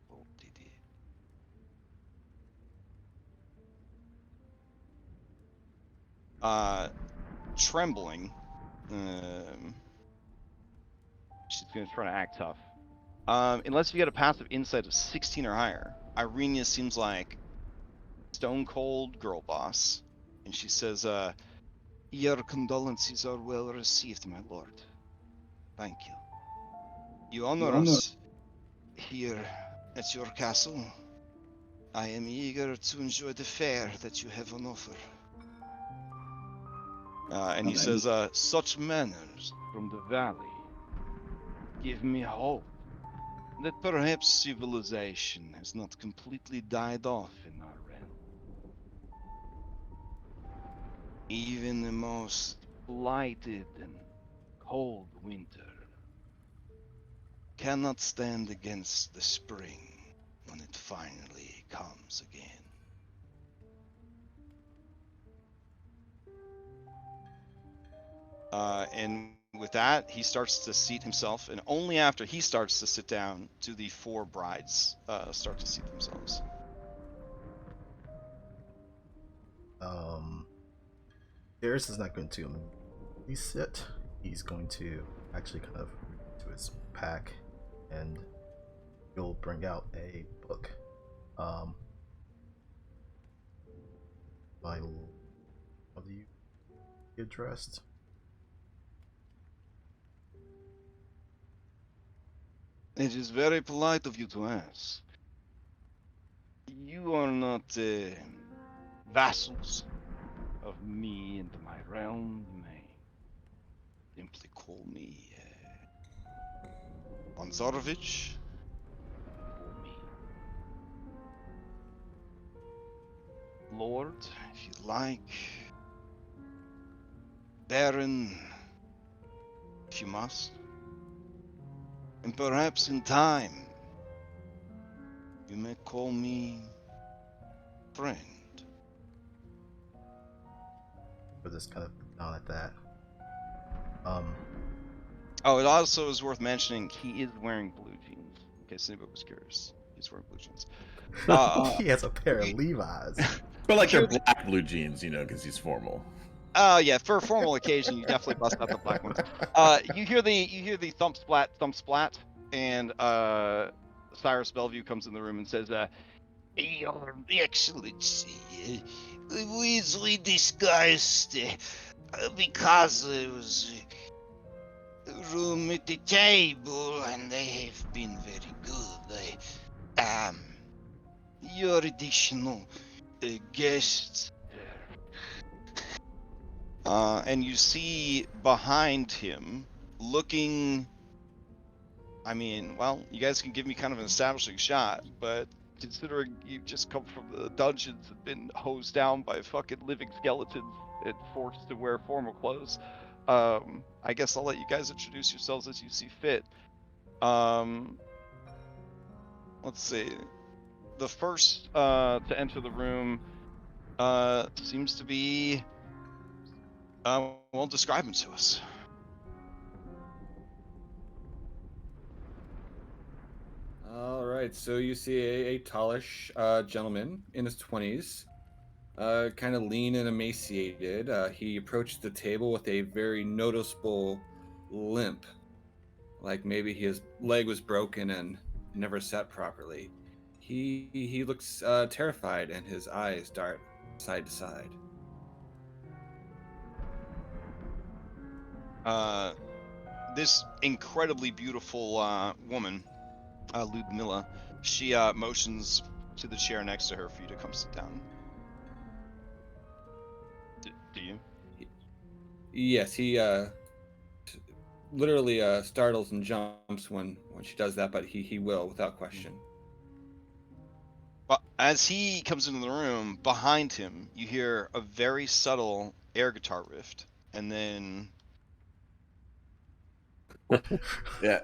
for what he did. Trembling, She's gonna try to act tough. unless you get a passive insight of 16 or higher, Irenia seems like stone cold girl boss, and she says, "Your condolences are well received, my lord. Thank you. You honor us here at your castle. I am eager to enjoy the fare that you have on offer." And he says, "Such manners from the valley give me hope that perhaps civilization has not completely died off in our realm. Even the most blighted and cold winter cannot stand against the spring when it finally comes again." And with that, he starts to seat himself, and only after he starts to sit down do the four brides start to seat themselves. Darius is not going to immediately sit. He's going to actually kind of reach to his pack, and he'll bring out a book. By how do you get addressed? It is very polite of you to ask. You are not vassals of me and my realm. You may simply call me Bonzarovich. Call me Lord, if you like. Baron, if you must. And perhaps in time, you may call me friend. Or just kind of down at that. Oh, it also is worth mentioning he is wearing blue jeans. In case anybody was curious, he's wearing blue jeans. He has a pair of Levi's. But like they're black blue jeans, you know, because he's formal. Yeah, for a formal occasion, you definitely bust out the black ones. You hear the thump splat, and Cyrus Bellevue comes in the room and says, "Your Excellency, we discussed because it was room at the table, and they have been very good. Your additional guests." And you see behind him, looking. I mean, well, you guys can give me kind of an establishing shot, but considering you just come from the dungeons and been hosed down by fucking living skeletons and forced to wear formal clothes, I guess I'll let you guys introduce yourselves as you see fit. Let's see. The first to enter the room seems to be well, describe him to us. All right, so you see a tallish gentleman in his 20s, kind of lean and emaciated. He approached the table with a very noticeable limp, like maybe his leg was broken and never sat properly. He looks terrified, and his eyes dart side to side. This incredibly beautiful woman, Ludmilla, she motions to the chair next to her for you to come sit down. Do you? Yes, he literally startles and jumps when she does that, but he will without question. Well, as he comes into the room, behind him, you hear a very subtle air guitar riff, and then Yeah.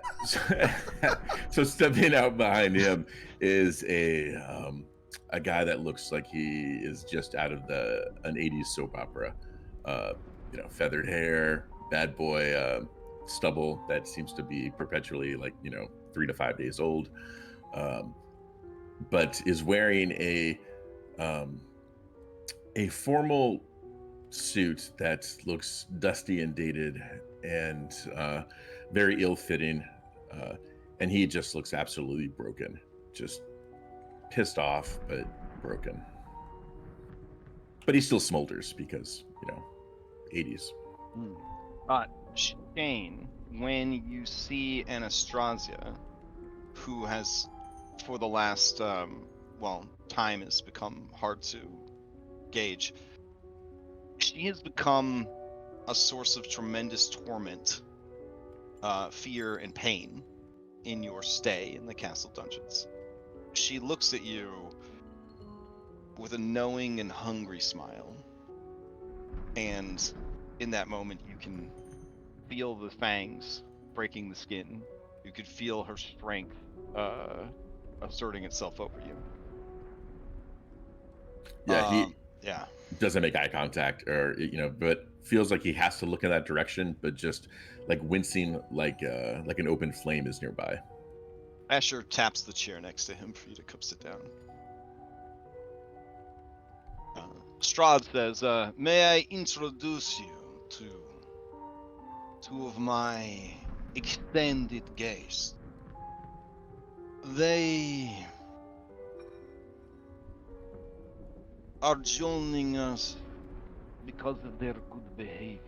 So stepping out behind him is a guy that looks like he is just out of an 80s soap opera. Feathered hair, bad boy stubble that seems to be perpetually 3 to 5 days old. But is wearing a formal suit that looks dusty and dated and very ill-fitting, and he just looks absolutely broken, just pissed off but broken. But he still smolders because 80s. Shane, when you see Anastasia, who has, for the last time has become hard to gauge, she has become a source of tremendous torment, fear, and pain in your stay in the castle dungeons. She looks at you with a knowing and hungry smile, and in that moment you can feel the fangs breaking the skin. You could feel her strength asserting itself over you. Yeah, he Yeah. doesn't make eye contact, or but feels like he has to look in that direction, but just like wincing, like an open flame is nearby. Asher taps the chair next to him for you to come sit down. Strahd says, may I introduce you to two of my extended guests. They are joining us because of their good behavior.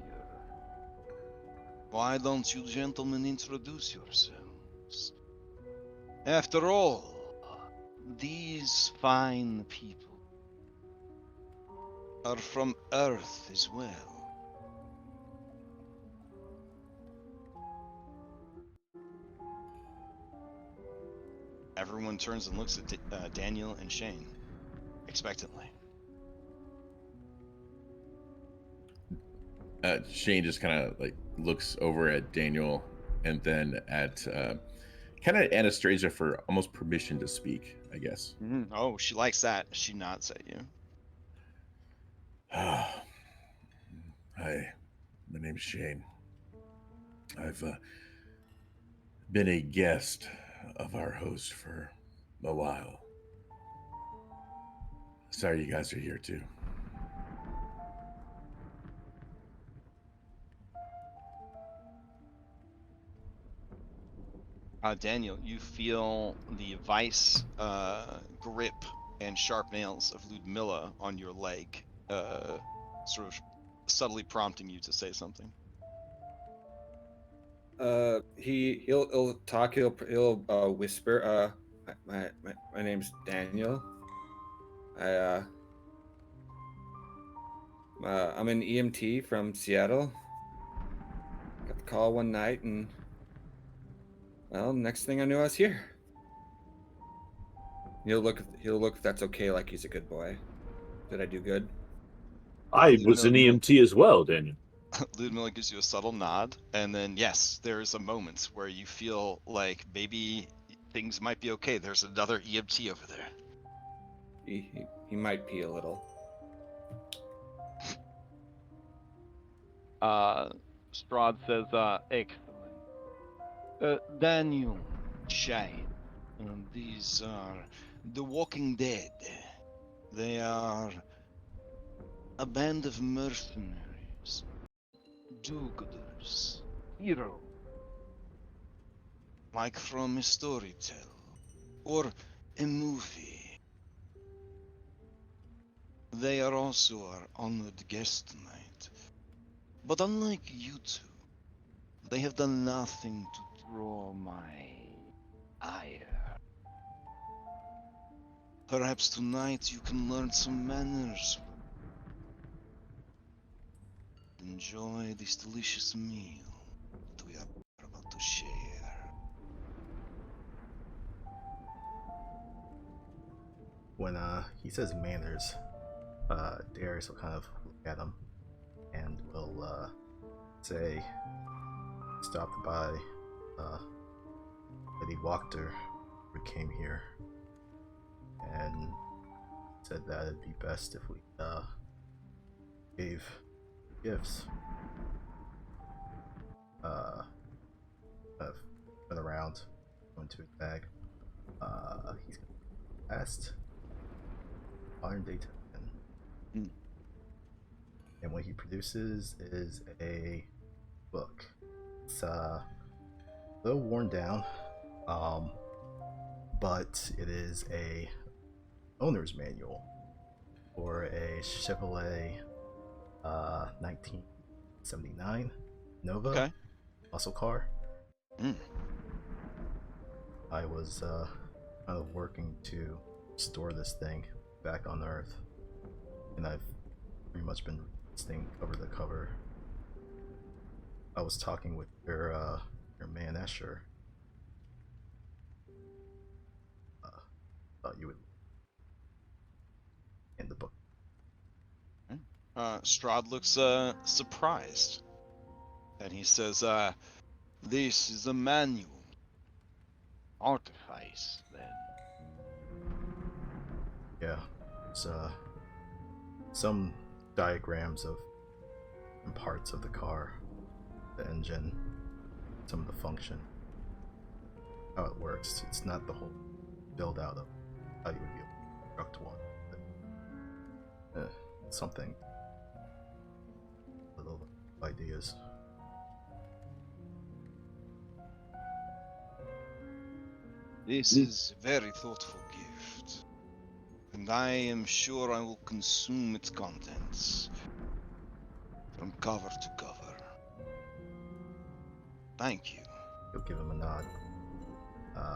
Why don't you gentlemen introduce yourselves? After all, these fine people are from Earth as well. Everyone turns and looks at Daniel and Shane expectantly. Shane just kind of looks over at Daniel and then at kind of Anastasia for almost permission to speak, I guess. Mm-hmm. Oh, she likes that. She nods at you. Hi, my name's Shane. I've been a guest of our host for a while. Sorry you guys are here too. Daniel, you feel the vice grip and sharp nails of Ludmilla on your leg, sort of subtly prompting you to say something. He'll talk. He'll whisper. My name's Daniel. I'm an EMT from Seattle. Got the call one night, and well, next thing I knew, I was here. He'll look if that's okay, like he's a good boy. Did I do good? I was an EMT as well, Daniel. Ludmilla gives you a subtle nod, and then yes, there's a moment where you feel like maybe things might be okay. There's another EMT over there. He might pee a little. Strahd says, excellent. Daniel, Shane, these are the Walking Dead. They are a band of mercenaries, do-gooders, heroes, like from a story tale or a movie. They are also our honored guest tonight. But unlike you two, they have done nothing to draw my ire. Perhaps tonight you can learn some manners. Enjoy this delicious meal that we are about to share. When he says manners, Darius will kind of look at him and will say, stopped by Lady Wachter who came here and said that it'd be best if we gave gifts. I've been around, going to his bag. He's asked modern day token. And what he produces is a book. It's a little worn down, but it is a owner's manual for a Chevrolet 1979 Nova muscle car. I was kind of working to store this thing back on Earth, and I've pretty much been staying cover to cover. I was talking with your man Escher. Thought you would in the book. Strahd looks surprised, and he says, "This is a manual. Artifice, then." Yeah, it's some diagrams of parts of the car, the engine, some of the function, how it works. It's not the whole build out of how you would be able to construct one, but something, little ideas. This is a very thoughtful gift, and I am sure I will consume its contents from cover to cover. Thank you. You'll give him a nod.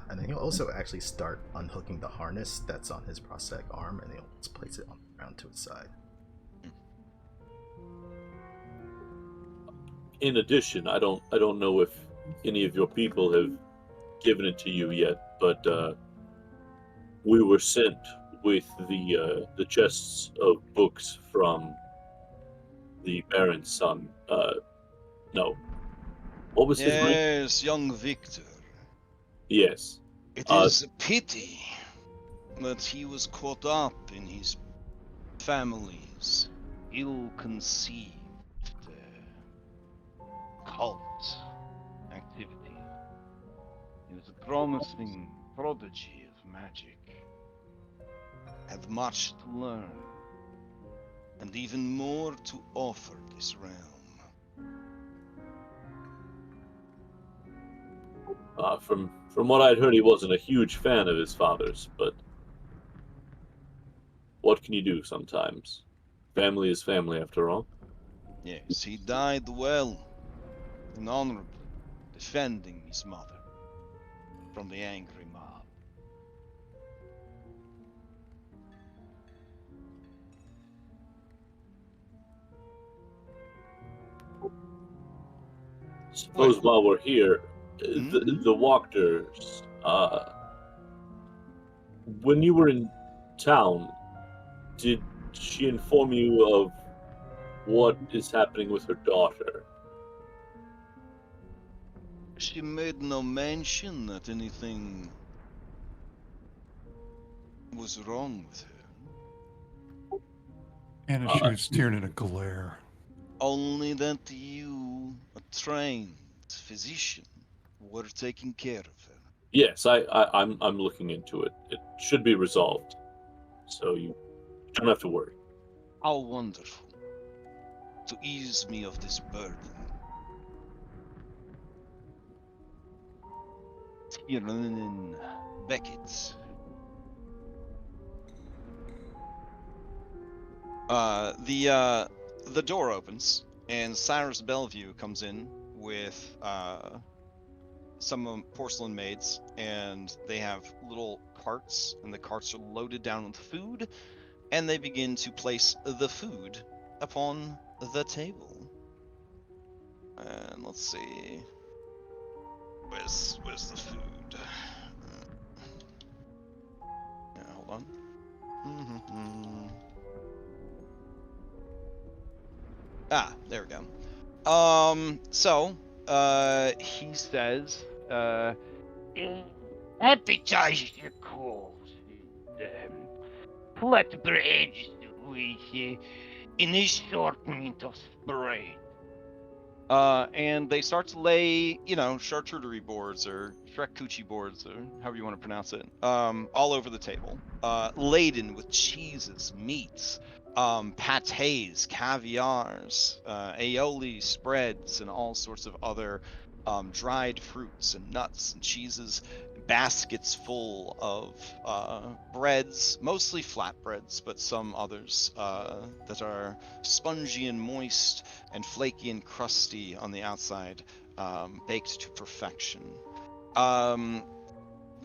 And then he'll also actually start unhooking the harness that's on his prosthetic arm, and he'll just place it on the ground to his side. In addition, I don't know if any of your people have given it to you yet, but we were sent with the chests of books from the Baron's son. No, what was his name? Yes, young Victor. Yes. It is a pity that he was caught up in his family's ill-conceived cult activity. He was a promising prodigy of magic, had much to learn, and even more to offer this realm. From what I'd heard, he wasn't a huge fan of his father's, but what can you do sometimes? Family is family, after all. Yes, he died well and honorably, defending his mother from the angry mob. Suppose while we're here, the Wachters, when you were in town, did she inform you of what is happening with her daughter? She made no mention that anything was wrong with her. Anna shoots Tiernan a glare. Only that you, a trained physician, were taking care of her. Yes, I'm looking into it. It should be resolved, so you don't have to worry. How wonderful. To ease me of this burden. Tiernan Beckett. The door opens and Cyrus Bellevue comes in with some porcelain maids, and they have little carts, and the carts are loaded down with food, and they begin to place the food upon the table. And let's see, where's the food? Yeah, hold on. Ah, there we go. So, he says, appetizer calls, flatbreads with an assortment of spread. and they start to lay, charcuterie boards or charcuterie boards, or however you want to pronounce it, all over the table, laden with cheeses, meats, pâtés, caviars, aioli spreads, and all sorts of other dried fruits and nuts and cheeses, baskets full of breads, mostly flatbreads, but some others that are spongy and moist and flaky and crusty on the outside, baked to perfection.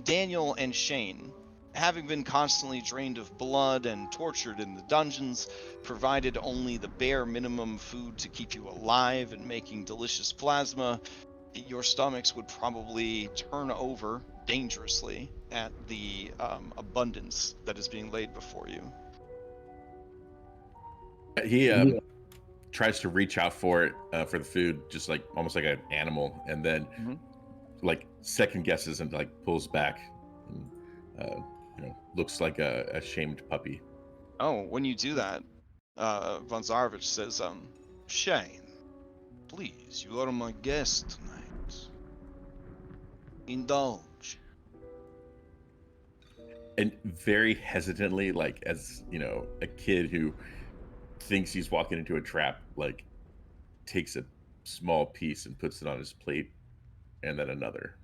Daniel and Shane, having been constantly drained of blood and tortured in the dungeons, provided only the bare minimum food to keep you alive and making delicious plasma, your stomachs would probably turn over dangerously at the abundance that is being laid before you. He tries to reach out for it, for the food, just like almost like an animal, and then like second guesses and like pulls back, and looks like a shamed puppy. Oh, when you do that, Von Zarovich says, Shane, please, you are my guest tonight. Indulge. And very hesitantly, like as a kid who thinks he's walking into a trap, like takes a small piece and puts it on his plate, and then another.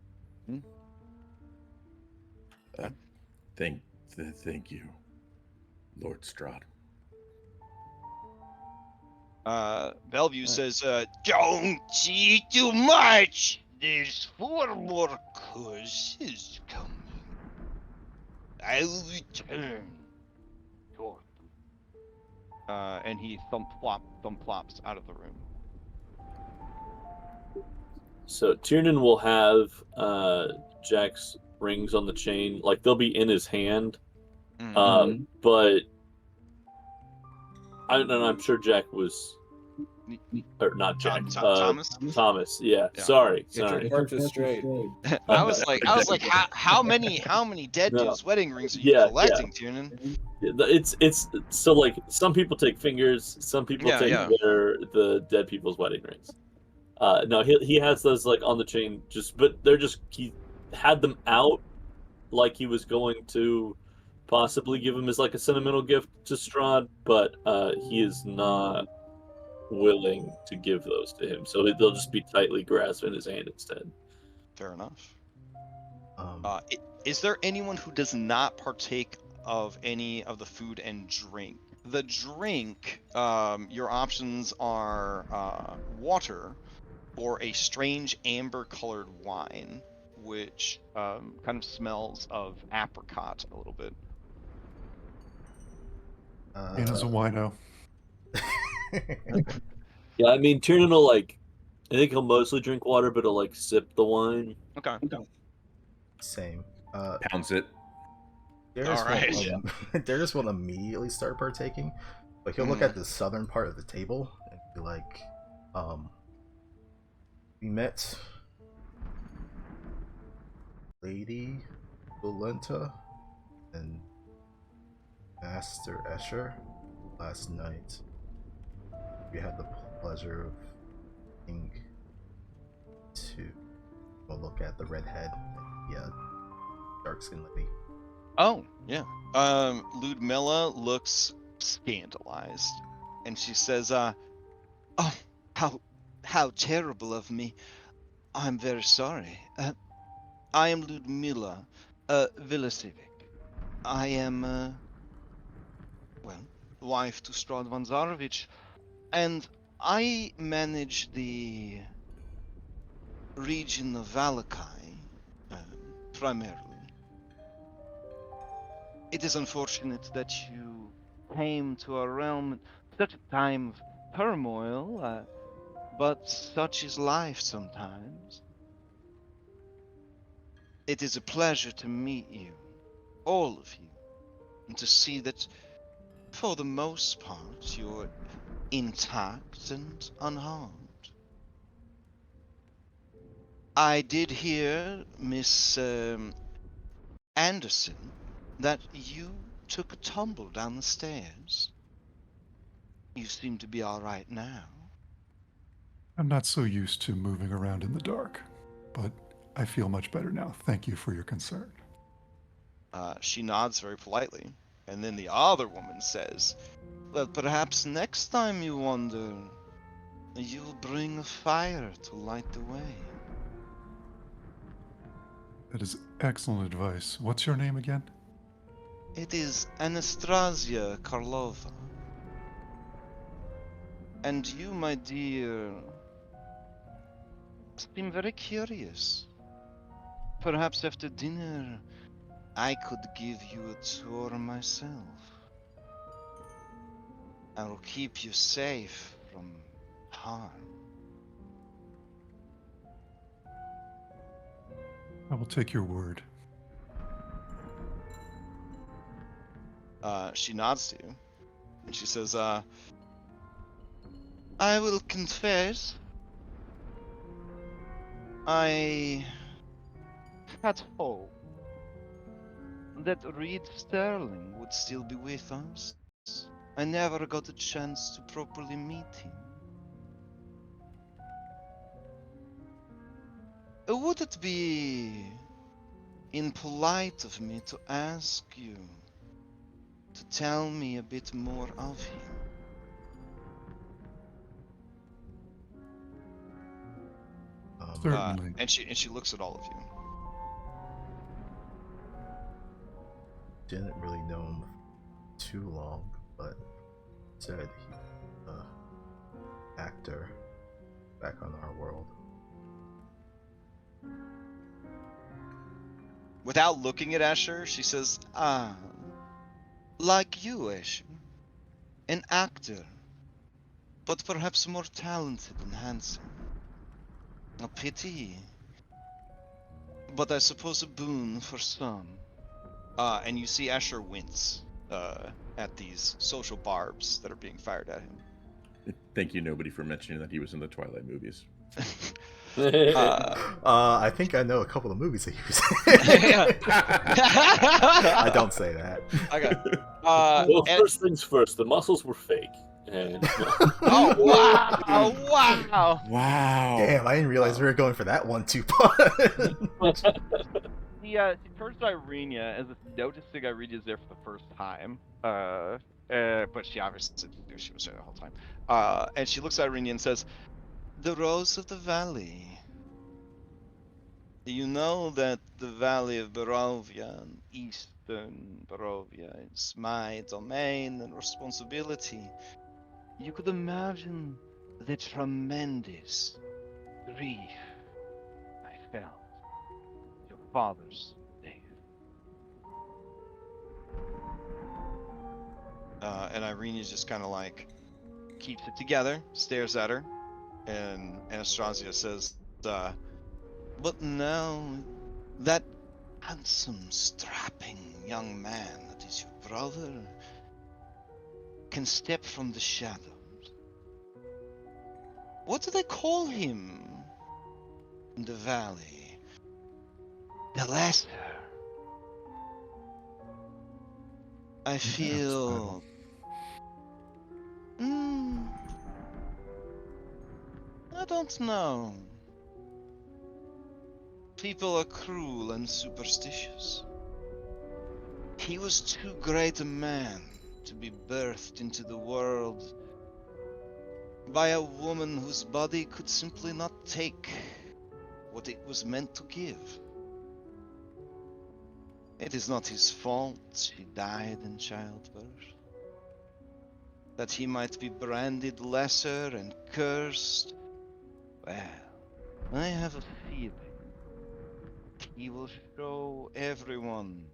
Thank you, Lord Strahd. Bellevue says, Don't eat too much. There's 4 more courses coming. I'll return shortly. And he thump flops out of the room. So Tiernan will have Jack's rings on the chain, like they'll be in his hand, but I'm sure Jack was, or not Jack, Thomas. Thomas, yeah. Sorry. Get your horses straight. I was like, how many dead dudes' wedding rings are you collecting, Tiernan? It's so like some people take fingers, some people take the dead people's wedding rings. No, he has those like on the chain, but he had them out like he was going to possibly give him as like a sentimental gift to Strahd, but he is not willing to give those to him, so they'll just be tightly grasped in his hand instead. Fair enough. Is there anyone who does not partake of any of the food and drink? The drink, your options are water or a strange amber-colored wine, which kind of smells of apricot a little bit. Anna's a wino. Yeah, I mean, Tiernan will I think he'll mostly drink water, but he'll sip the wine. Okay. Same. Pounds it. Darius Alright. won't, Darius won't immediately start partaking, but he'll look at the southern part of the table and be like, we met Lady Valenta and Master Escher last night. We had the pleasure of being to go look at the redhead and the dark skinned lady. Oh, yeah. Ludmilla looks scandalized, and she says, "Oh, how terrible of me. I'm very sorry. I am Ludmilla, Vilasivic. I am, well, wife to Strahd Vanzarovich, and I manage the region of Valakai, primarily. It is unfortunate that you came to our realm at such a time of turmoil, but such is life sometimes. It is a pleasure to meet you, all of you, and to see that, for the most part, you're intact and unharmed. I did hear, Miss Anderson, that you took a tumble down the stairs. You seem to be all right now. I'm not so used to moving around in the dark, but I feel much better now. Thank you for your concern. She nods very politely, and then the other woman says, "Well, perhaps next time you wander, you'll bring a fire to light the way." That is excellent advice. What's your name again? It is Anastasia Karlova. And you, my dear, seem very curious. Perhaps after dinner, I could give you a tour myself. I will keep you safe from harm. I will take your word. She nods to you, and she says, I will confess, I had hope that Reed Sterling would still be with us. I never got a chance to properly meet him. Would it be impolite of me to ask you to tell me a bit more of him? Certainly. And she looks at all of you. Didn't really know him too long, but said he was an actor back on our world. Without looking at Asher, she says, like you, Asher. An actor, but perhaps more talented and handsome. A pity, but I suppose a boon for some. And you see Asher wince at these social barbs that are being fired at him. Thank you, nobody, for mentioning that he was in the Twilight movies. I think I know a couple of movies that he was in. I don't say that. Okay. Well, first things first, the muscles were fake. And oh wow! Oh wow! Wow. Damn, I didn't realize we were going for that 1-2 punch. She turns to Irenia as if noticing Irenia's there for the first time. But she obviously knew she was there the whole time. And she looks at Irenia and says, The Rose of the Valley. You know that the Valley of Barovia, Eastern Barovia, is my domain and responsibility. You could imagine the tremendous grief I felt your father's death. And Irene just kind of like keeps it together, stares at her, and Anastasia says, but now that handsome, strapping young man that is your brother can step from the shadows. What do they call him in the valley? The Lesser. I Perhaps, feel. I don't know. People are cruel and superstitious. He was too great a man to be birthed into the world by a woman whose body could simply not take what it was meant to give. It is not his fault she died in childbirth. That he might be branded lesser and cursed, well, I have a feeling he will show everyone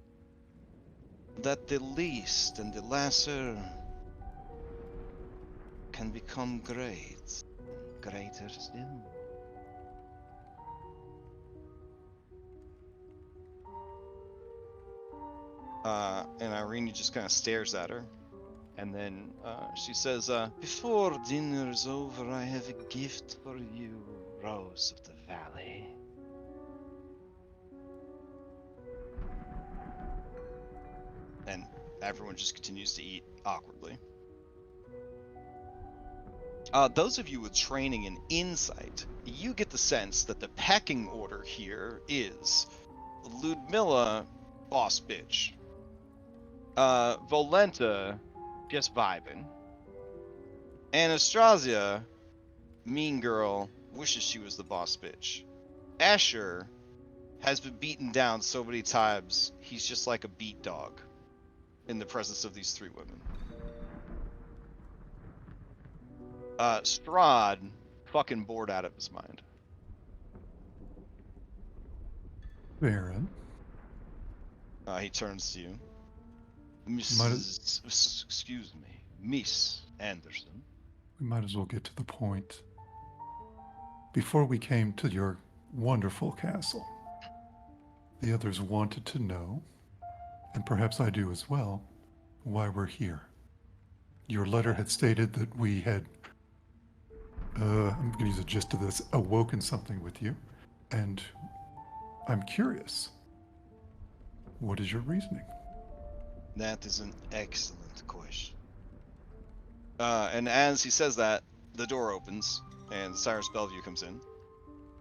that the least and the lesser can become great, greater still. And Irene just kind of stares at her. And then she says, before dinner's over, I have a gift for you, Rose of the Valley. And everyone just continues to eat awkwardly. Those of you with training in insight, you get the sense that the pecking order here is Ludmilla, boss bitch. Volenta, just vibing. Anastasia, mean girl, wishes she was the boss bitch. Asher has been beaten down so many times, he's just like a beat dog in the presence of these three women. Strahd, fucking bored out of his mind. Baron, He turns to you. Might Excuse me, Miss Anderson. we might as well get to the point. Before we came to your wonderful castle, the others wanted to know, and perhaps I do as well, why we're here. Your letter had stated that we had, I'm going to use a gist of this, awoken something with you, and I'm curious. What is your reasoning? That is an excellent question. And as he says that, the door opens, and Cyrus Bellevue comes in.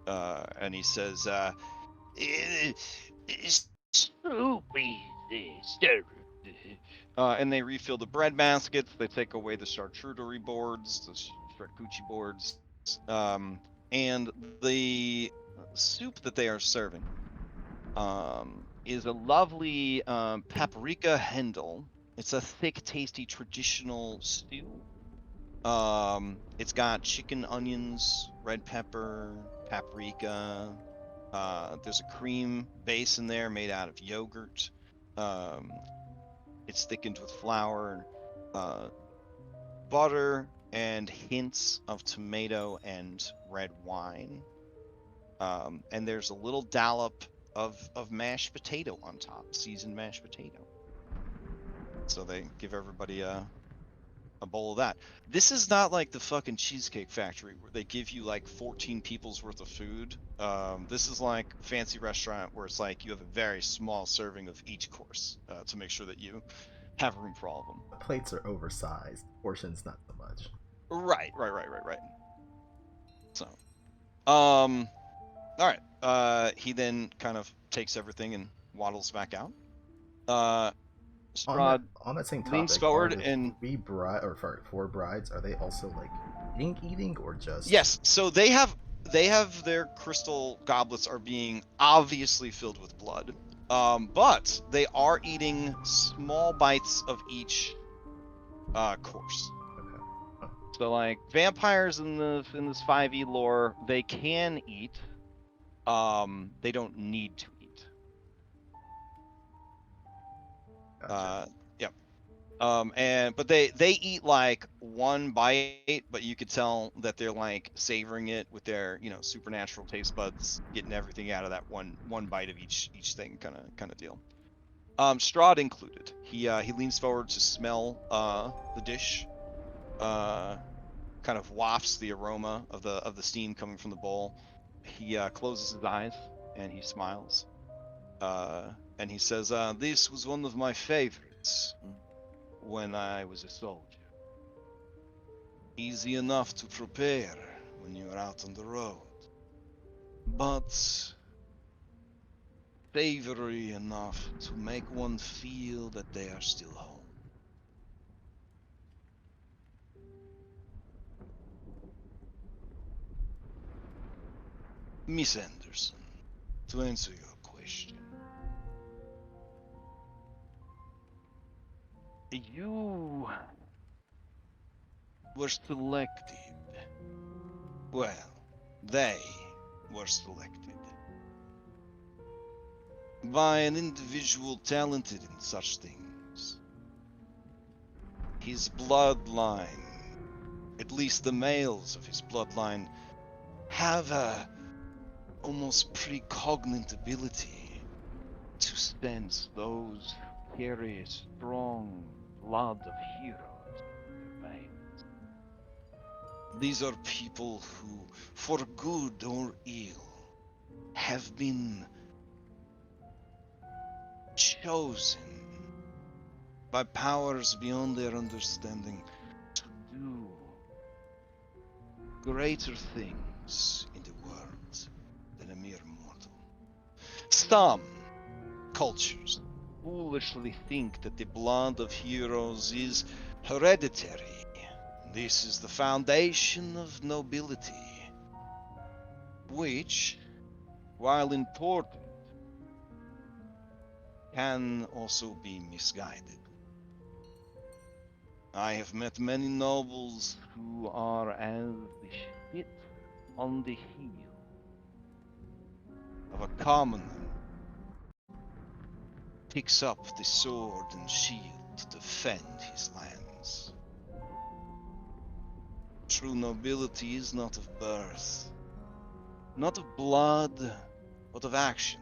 And he says, and they refill the bread baskets, they take away the charcuterie boards, the charcuterie boards, and the soup that they are serving is a lovely paprika hendel. It's a thick, tasty, traditional stew. It's got chicken, onions, red pepper, paprika. There's a cream base in there made out of yogurt. It's thickened with flour, butter, and hints of tomato and red wine. And there's a little dollop of mashed potato on top, seasoned mashed potato. So they give everybody a bowl of that. This is not like the fucking Cheesecake Factory where they give you like 14 people's worth of food. This is like fancy restaurant where it's like you have a very small serving of each course to make sure that you have room for all of them. The plates are oversized. Portions not so much. Right. So, all right. He then kind of takes everything and waddles back out. Strahd On that same topic, leans forward are the and four brides, are they also like eating or just? yes, so they have their crystal goblets are being obviously filled with blood, but they are eating small bites of each course. Okay. Huh. So like vampires in this 5e lore, they can eat, they don't need to eat. Gotcha. Yep. But they eat like one bite, but you could tell that they're like savoring it with their supernatural taste buds, getting everything out of that one bite of each thing, kind of deal. Strahd included. He leans forward to smell the dish. Kind of wafts the aroma of the steam coming from the bowl. He closes his eyes and he smiles. And he says, "This was one of my favorites when I was a soldier. Easy enough to prepare when you're out on the road, but savory enough to make one feel that they are still home." Miss Anderson, to answer your question, you were selected. Well, they were selected by an individual talented in such things. His bloodline, at least the males of his bloodline, have a almost precognate ability to sense those who carry a strong blood of heroes in their veins. These are people who, for good or ill, have been chosen by powers beyond their understanding to do greater things in the world than a mere mortal. Some cultures foolishly think that the blood of heroes is hereditary. This is the foundation of nobility, which, while important, can also be misguided. I have met many nobles who are as the shit on the heel of a commoner picks up the sword and shield to defend his lands. True nobility is not of birth, not of blood, but of action.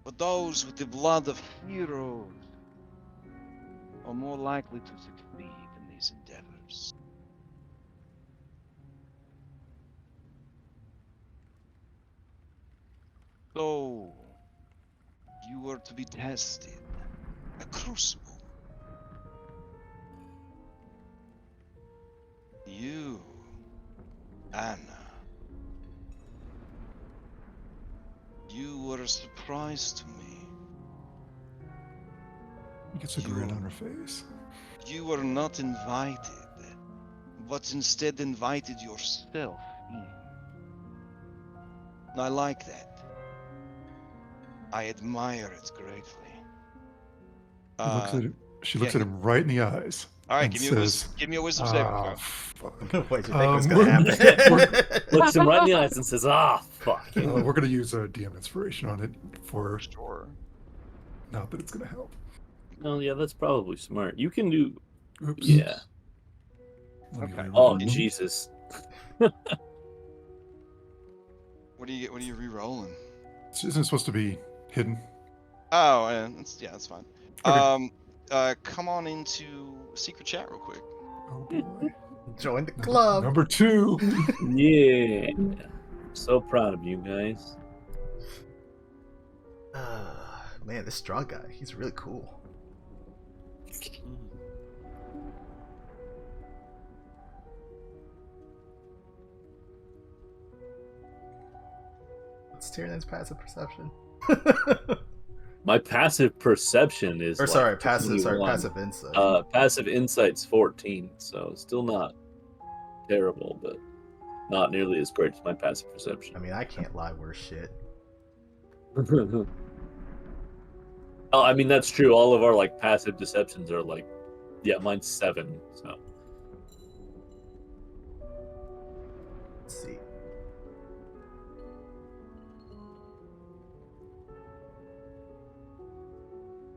But those with the blood of heroes are more likely to succeed in these endeavors. So, you were to be tested, a crucible. You, Anna, you were a surprise to me. He gets a grin on her face. You were not invited, but instead invited yourself in. I like that. I admire it greatly. He looks at it. She looks yeah. at him right in the eyes. All right, and give me a wisdom saving throw. Fuck. What you think was gonna we're- happen? Looks him right in the eyes and says, fuck. we're gonna use a DM inspiration on it for Sure. not that it's gonna help. Oh, yeah, that's probably smart. You can do... Oops. Yeah. Let me Okay. reroll. Oh, Jesus. What do you get? What are you re-rolling? Isn't it supposed to be hidden? Oh, that's fine. Okay. Come on into secret chat real quick. Oh boy. Join the club. Number 2. Yeah. So proud of you guys. Man, this Strahd guy, he's really cool. What's Tyrion's passive perception? My passive perception is Or like sorry, passive 21. passive insight. Passive insight's 14, so still not terrible, but not nearly as great as my passive perception. I mean, I can't lie worse shit. Oh, I mean, that's true. All of our like passive deceptions are like, yeah, mine's 7. So Let's see.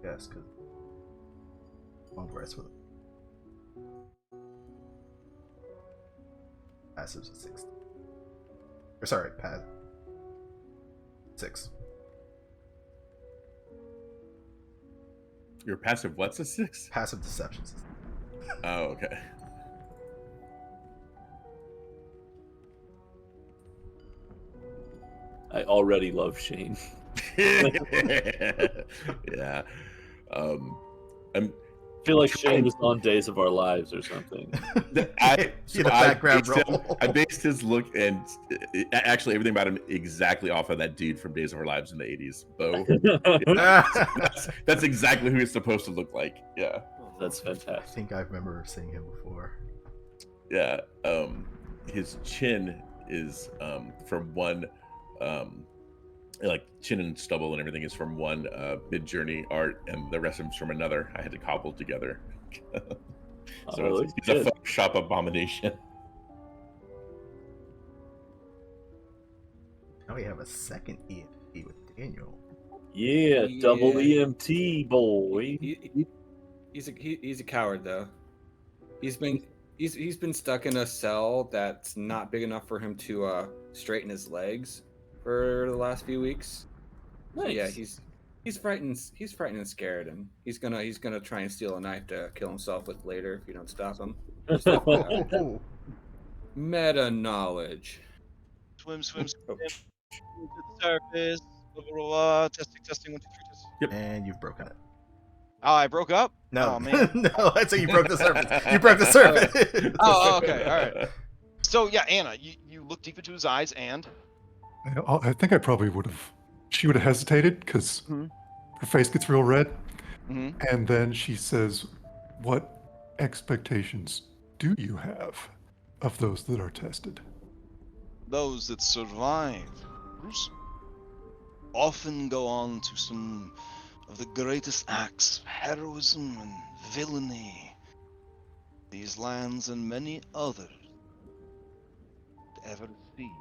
Yes, because Long rest with passive's a 6. Or sorry, pad 6. Your passive what's a 6? Passive deceptions. Oh, okay. I already love Shane. Yeah. I'm I feel like Shane was on Days of Our Lives or something. I background based him- roll. I based his look and actually everything about him exactly off of that dude from Days of Our Lives in the 80s, Bo. That's exactly who he's supposed to look like. Yeah. That's I fantastic. think I remember seeing him before. Yeah. His chin is from one like chin and stubble and everything is from one Mid-Journey art, and the rest of them's from another. I had to cobble together. So that's he's a good. Photoshop abomination. Now we have a second EMP with Daniel. Yeah, double EMT boy. He's a coward though. He's been stuck in a cell that's not big enough for him to straighten his legs for the last few weeks. So, Nice. yeah, he's frightened. He's frightened and scared, and he's gonna try and steal a knife to kill himself with later if you don't stop him. Just Oh, meta knowledge. Swim, swim, swim. Oh. To the surface. Blah, blah, blah, blah. Testing, testing. 1, 2, 3, test. and you've broken it. Oh, I broke up? No, Oh, man. no, that's how you broke the surface. You broke the surface. Oh, okay. All right. So, yeah, Anna, you look deep into his eyes and... I think I probably would have. She would have hesitated because Mhm. her face gets real red, Mhm. and then she says, "What expectations do you have of those that are tested?" Those that survive, Bruce, often go on to some of the greatest acts of heroism and villainy these lands and many others ever see.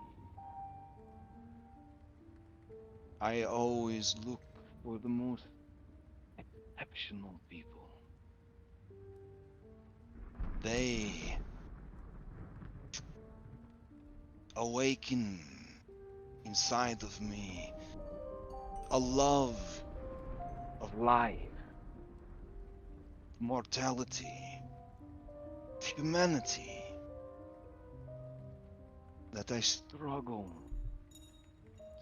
I always look for the most exceptional people. They awaken inside of me a love of life, mortality, humanity that I struggle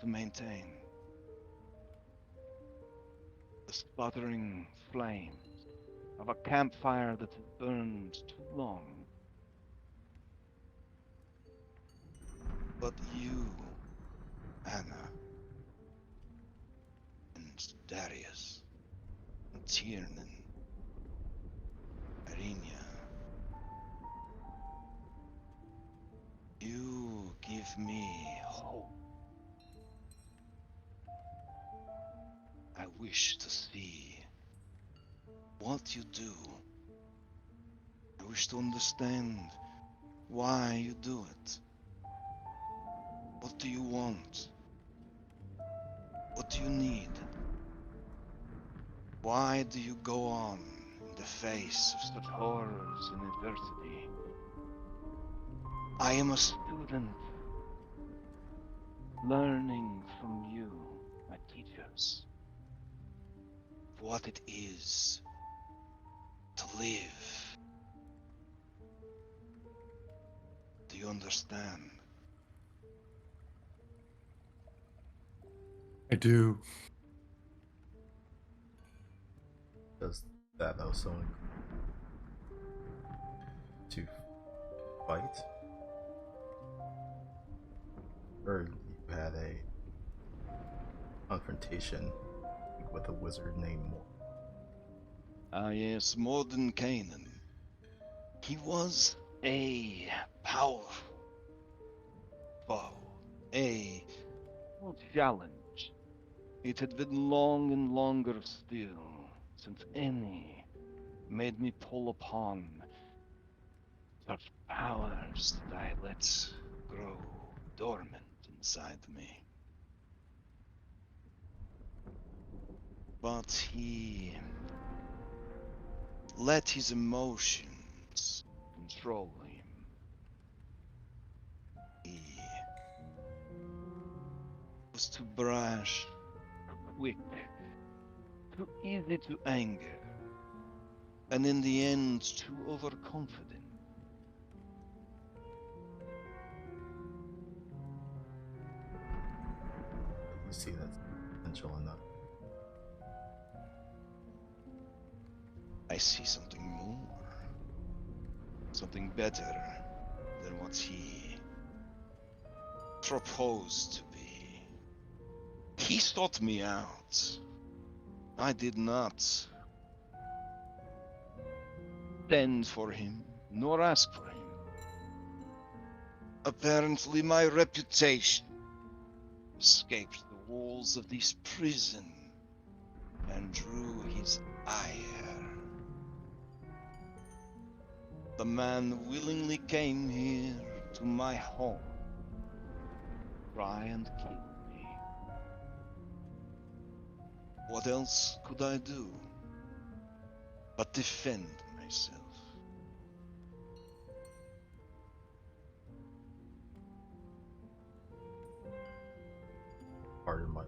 to maintain. The sputtering flames of a campfire that has burned too long. But you, Anna, and Darius, and Tiernan, Arinia, you give me hope. I wish to see what you do. I wish to understand why you do it. What do you want? What do you need? Why do you go on in the face of such horrors and adversity? I am a student, learning from you, my teachers, what it is to live. Do you understand? I do. Does that also to fight? Or you had a confrontation with a wizard named Morgan? Ah, yes, Morden Kanan. He was a powerful foe, a challenge. It had been long and longer still since any made me pull upon such powers that I let grow dormant inside me. But he let his emotions control him. He was too brash, too quick, too easy to anger, and in the end, too overconfident. You see that's potential enough. I see something more. Something better than what he proposed to be. He sought me out. I did not send for him, nor ask for him. Apparently, my reputation escaped the walls of this prison and drew his ire. The man willingly came here to my home, try and kill me. What else could I do but defend myself? Pardon my.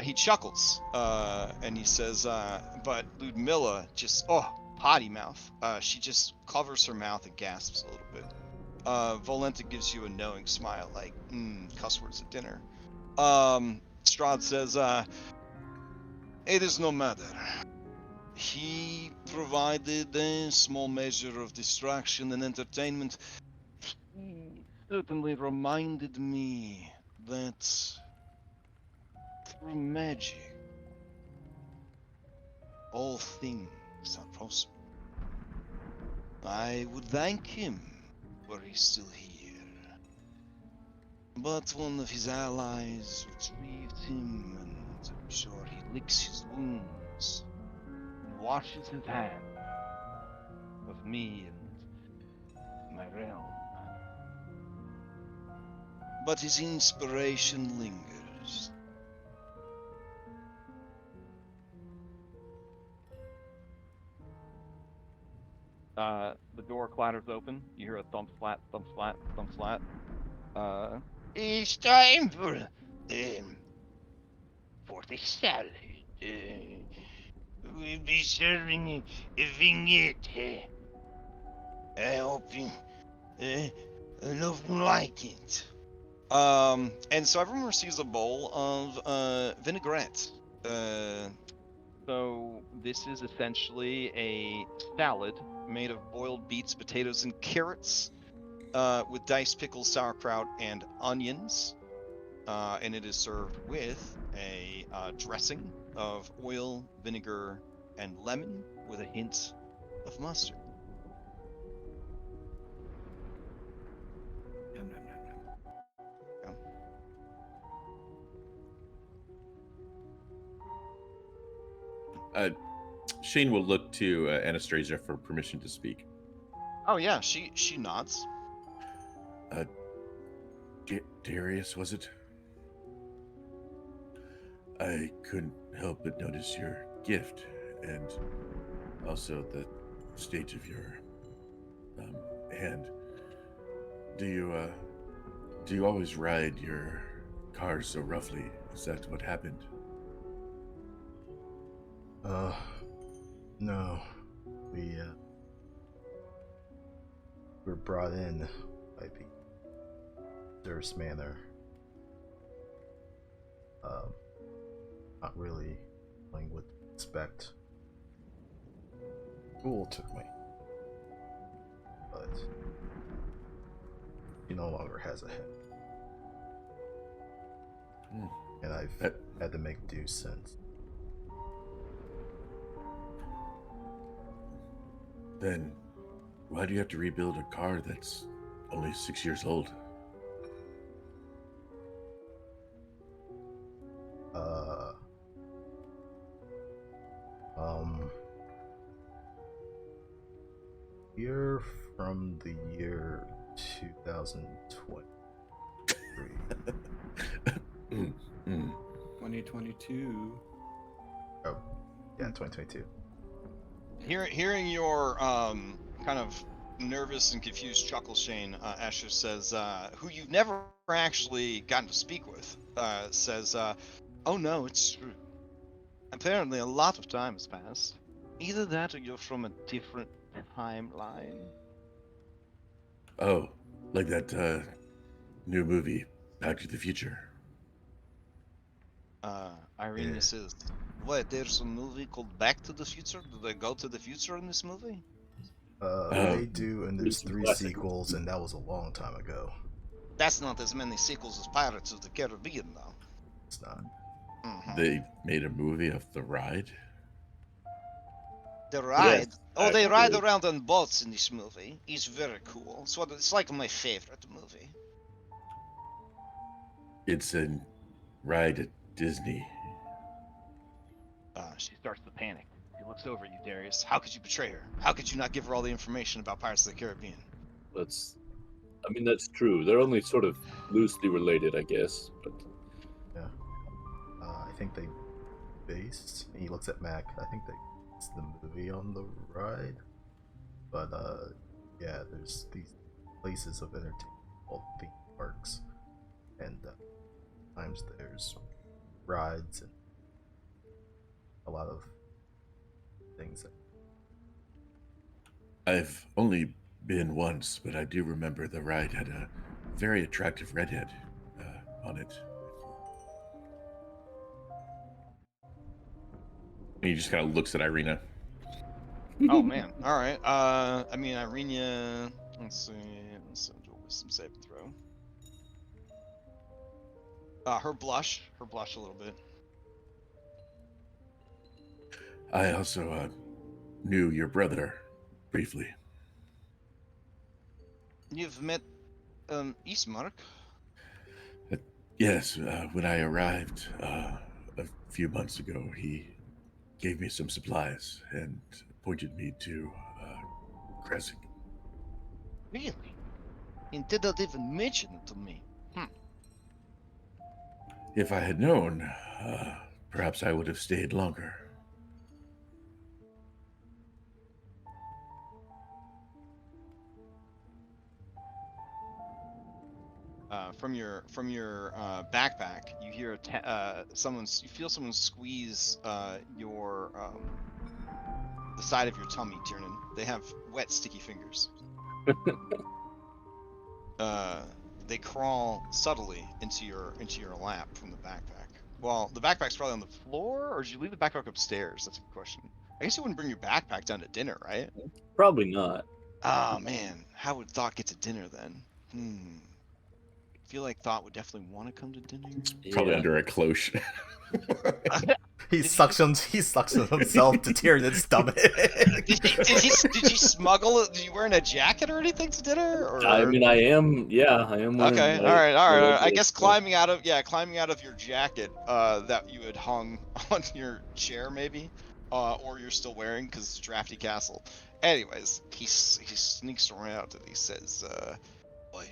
He chuckles, and he says, but Ludmilla just, potty mouth. She just covers her mouth and gasps a little bit. Volenta gives you a knowing smile, like, cuss words at dinner. Strahd says, it is no matter. He provided a small measure of distraction and entertainment. He certainly reminded me that through magic, all things are possible. I would thank him were he still here. But one of his allies retrieved him, and I'm sure he licks his wounds and washes his hands of me and my realm. But his inspiration lingers. The door clatters open. You hear a thump flat, thump flat, thump flat. It's time for the salad. We'll be serving a vignette. I hope you love like it. And so everyone receives a bowl of vinaigrette. So this is essentially a salad made of boiled beets, potatoes, and carrots, with diced pickles, sauerkraut, and onions. And it is served with a dressing of oil, vinegar, and lemon with a hint of mustard. Yum, yum, yum, yum. Shane will look to Anastasia for permission to speak. Oh yeah, she nods. Darius, was it? I couldn't help but notice your gift and also the state of your hand. Do you always ride your cars so roughly? Is that what happened? No. We were brought in by the Durst Manor. Not really knowing what to expect. Ghoul took me. But he no longer has a head. And I've had to make do since. Then why do you have to rebuild a car that's only 6 years old? Year from the year 2023. When 2022. Oh, yeah, 2022. Hearing your kind of nervous and confused chuckle, Shane, Asher says, who you've never actually gotten to speak with, says, oh no, it's true. Apparently a lot of time has passed. Either that or you're from a different timeline. Oh, like that new movie, Back to the Future. Irene Yeah. says, what, there's a movie called Back to the Future? Do they go to the future in this movie? They do, and there's Recent 3 classic. sequels, and that was a long time ago. That's not as many sequels as Pirates of the Caribbean, though. It's not. Mhm. They made a movie of the ride. The ride. Yes, Oh, they ride actually. around on boats in this movie. It's very cool. It's like my favorite movie. It's a ride at Disney. She starts to panic. She looks over at you, Darius. How could you betray her? How could you not give her all the information about Pirates of the Caribbean? That's true. They're only sort of loosely related, I guess. But Yeah. I think they based. He looks at Mac. I think they based the movie on the ride. But yeah, there's these places of entertainment called theme parks, and sometimes there's rides and a lot of things. I've only been once, but I do remember the ride had a very attractive redhead on it. And he just kind of looks at Irina. Oh man. All right. I mean, Irina. Let's see. Let's do a wisdom saving throw. Her blush a little bit. I also knew your brother briefly. You've met Ismark. Yes, when I arrived a few months ago, he gave me some supplies and pointed me to Kresik. Really? And did not even mention it to me. If I had known, perhaps I would have stayed longer. From your backpack, you hear you feel someone squeeze your the side of your tummy, Tiernan. They have wet, sticky fingers. They crawl subtly into your lap from the backpack. Well, the backpack's probably on the floor, or did you leave the backpack upstairs? That's a good question. I guess you wouldn't bring your backpack down to dinner, right? probably not. Oh man, how would Thought get to dinner then? I feel like Thought would definitely want to come to dinner. Probably Yeah. under a cloche. He suctions himself to Tyrion's stomach. Did you smuggle it? Did you wearing a jacket or anything to dinner? Or? I mean, I am wearing Okay, my- all right. my I regular guess stuff. climbing out of your jacket that you had hung on your chair maybe, or you're still wearing because it's a drafty castle. Anyways, he sneaks around and he says, "Boy,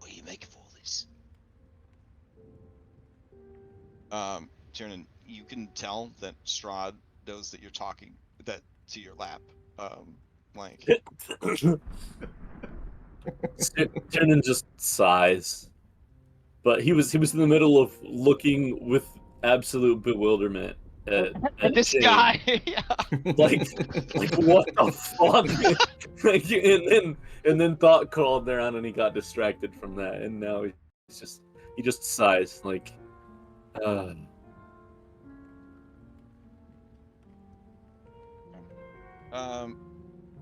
what are you making for all this?" Tiernan, you can tell that Strahd knows that you're talking that to your lap. Like. Tiernan just sighs, but he was in the middle of looking with absolute bewilderment at This Shane. guy. Yeah. like what the fuck? Like, and then Thought called there on, and he got distracted from that, and now he just sighs like.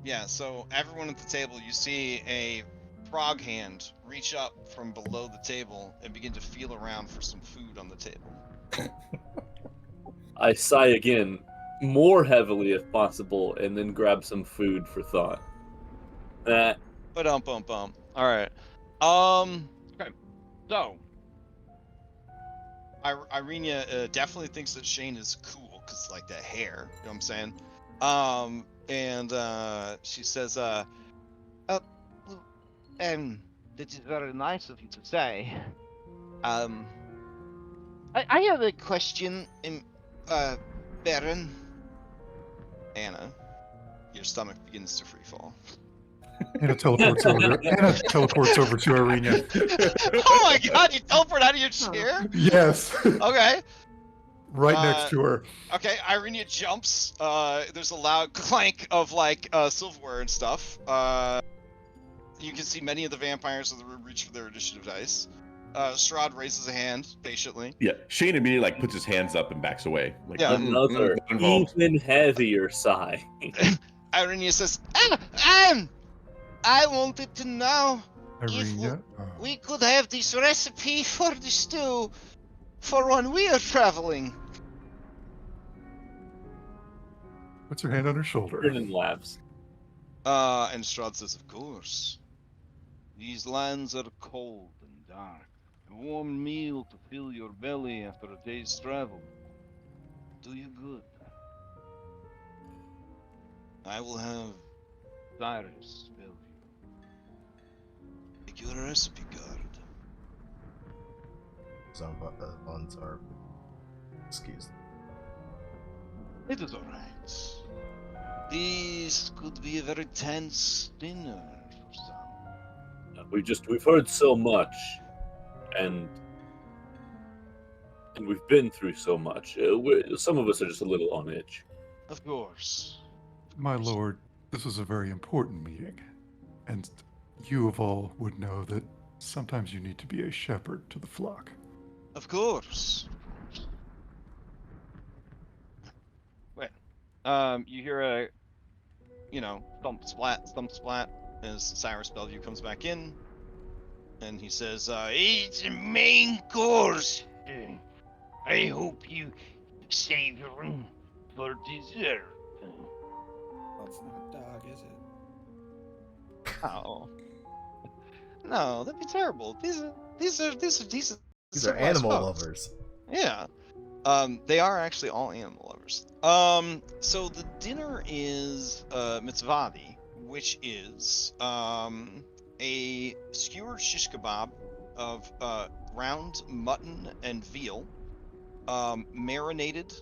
Yeah, so everyone at the table, you see a frog hand reach up from below the table and begin to feel around for some food on the table. I sigh again, more heavily if possible, and then grab some food for Thought. But All right. Okay. So, Irina definitely thinks that Shane is cool because like that hair. You know what I'm saying? And she says, That is very nice of you to say. Um, I have a question, Baron. Anna, your stomach begins to free fall. Anna teleports over. Anna teleports over to Arena. Oh my god, you teleport out of your chair? Yes. Okay. Right next to her. Okay, Irenia jumps. There's a loud clank of like silverware and stuff. You can see many of the vampires in the room reach for their initiative dice. Strahd raises a hand patiently. Yeah, Shane immediately like puts his hands up and backs away. Like, Yeah. Another not involved. even heavier sigh. Irenia says, I wanted to know if Arena. we could have this recipe for the stew for when we are traveling. Puts her hand on her shoulder. Tiernan laughs. And Strahd says, of course. These lands are cold and dark. A warm meal to fill your belly after a day's travel. Do you good. I will have Cyrus fill you. Make you a recipe card. Some buns are. Excuse me. It is alright. This could be a very tense dinner for some. We've heard so much, and we've been through so much. Some of us are just a little on edge. Of course. My lord, this was a very important meeting. And you of all would know that sometimes you need to be a shepherd to the flock. Of course. You hear a, thump splat, as Cyrus Bellevue comes back in, and he says, It's a main course. I hope you save room for dessert. Well, it's not dog, is it? "Oh, no, that'd be terrible. These are decent, These are civilized animal folks." lovers. Yeah. They are actually all animal lovers. So the dinner is mitzvadi, which is a skewered shish kebab of ground mutton and veal, marinated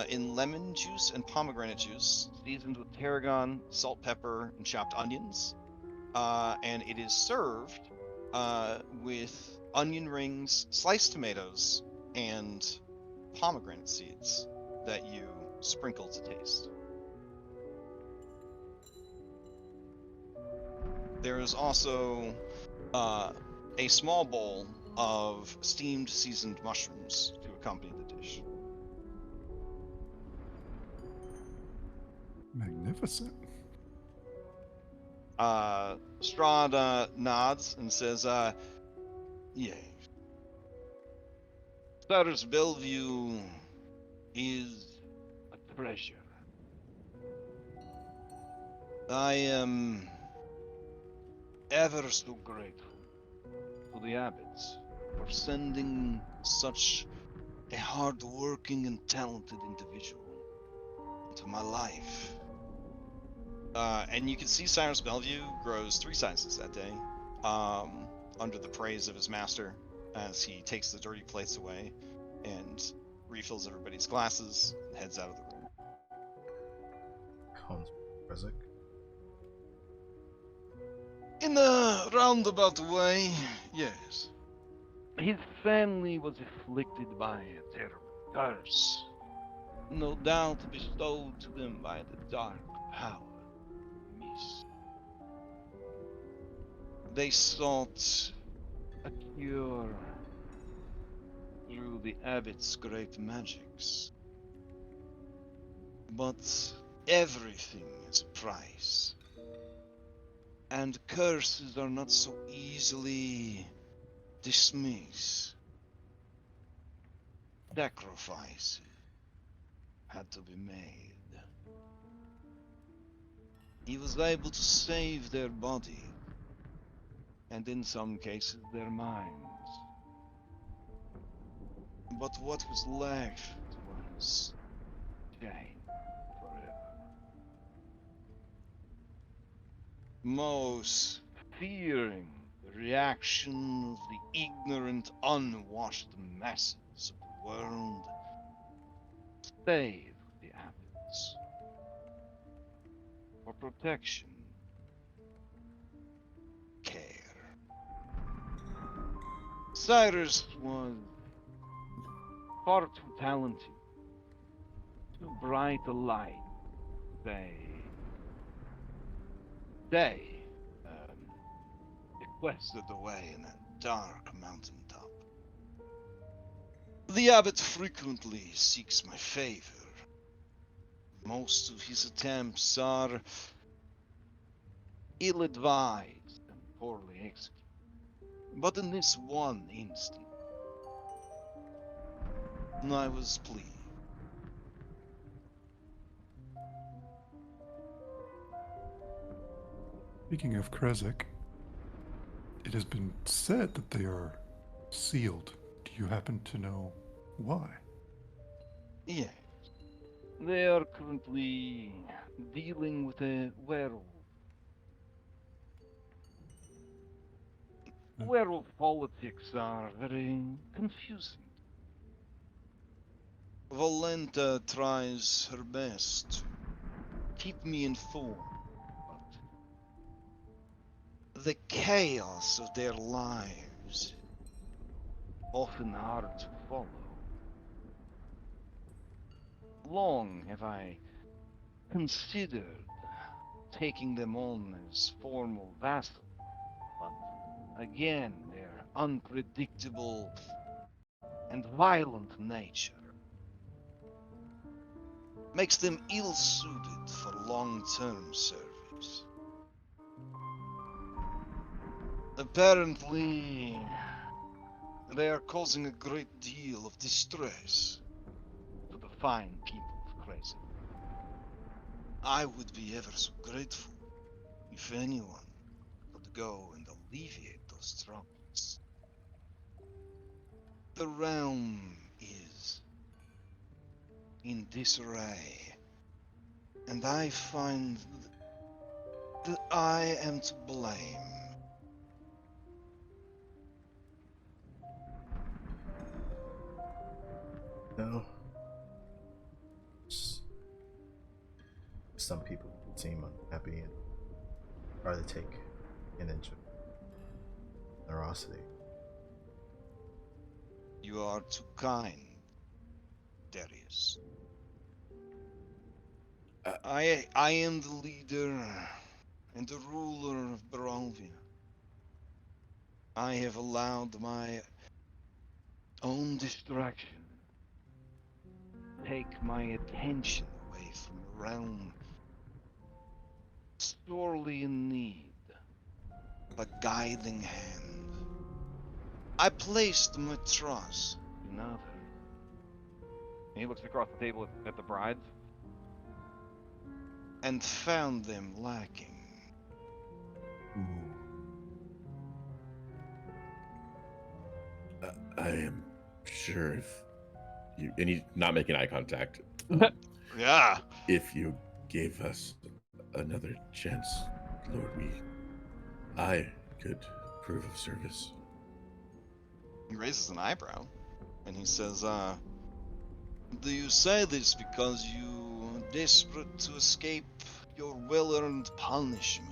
in lemon juice and pomegranate juice, seasoned with tarragon, salt, pepper, and chopped onions. And it is served with onion rings, sliced tomatoes, and pomegranate seeds that you sprinkle to taste. There is also a small bowl of steamed seasoned mushrooms to accompany the dish. Magnificent. Strahd nods and says, "Yes. Cyrus Bellevue is a treasure. I am ever so grateful to the abbots for sending such a hard-working and talented individual into my life." And you can see Cyrus Bellevue grows 3 sizes that day, under the praise of his master, as he takes the dirty plates away and refills everybody's glasses and heads out of the room. Hans Rezek. In a roundabout way, yes. His family was afflicted by a terrible curse, no doubt bestowed to them by the dark power, Mist. They sought a cure through the abbot's great magics. But everything has a price. And curses are not so easily dismissed. Sacrifices had to be made. He was able to save their body, and in some cases their minds. But what was left was shame forever. Most fearing the reaction of the ignorant, unwashed masses of the world. Save the Abbats. For protection. Care. Cyrus was far too talented, too bright a light. They sequestered away in a dark mountaintop. The abbot frequently seeks my favor. Most of his attempts are ill-advised and poorly executed. But in this one instance, I was pleased. Speaking of Krezek, it has been said that they are sealed. Do you happen to know why? Yes, they are currently dealing with a werewolf. Werewolf politics are very confusing. Valenta tries her best to keep me informed, but the chaos of their lives often hard to follow. Long have I considered taking them on as formal vassals, but again, their unpredictable and violent nature makes them ill-suited for long-term service. Apparently, they are causing a great deal of distress to the fine people of Crescent. I would be ever so grateful if anyone could go and alleviate those troubles. The realm is in disarray, and I find that I am to blame. No. Some people seem unhappy and rather take an inch of generosity. You are too kind, Darius. I am the leader and the ruler of Barovia. I have allowed my own distraction take my attention away from a realm sorely in need of a guiding hand. I placed my trust in others. He looks across the table at the brides. And found them lacking. I am sure if you, and he's not making eye contact. Yeah. If you gave us another chance, Lord, I could prove of service. He raises an eyebrow and he says, do you say this because you are desperate to escape your well-earned punishment?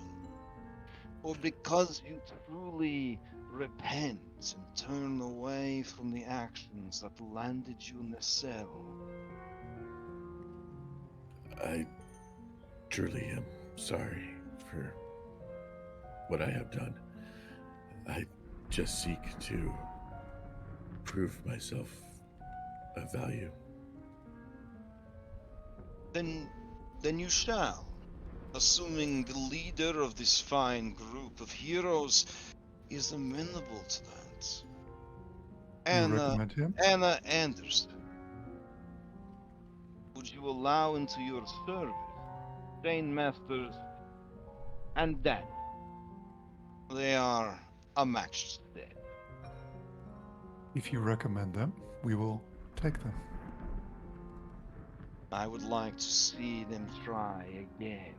Or because you truly repent and turn away from the actions that landed you in the cell? I truly am sorry for what I have done. I just seek to prove myself of value. Then you shall, assuming the leader of this fine group of heroes is amenable to that. You recommend him? Anna Anderson. Would you allow into your service Jane Masters and Danny? They are a match today. If you recommend them, we will take them. I would like to see them try again.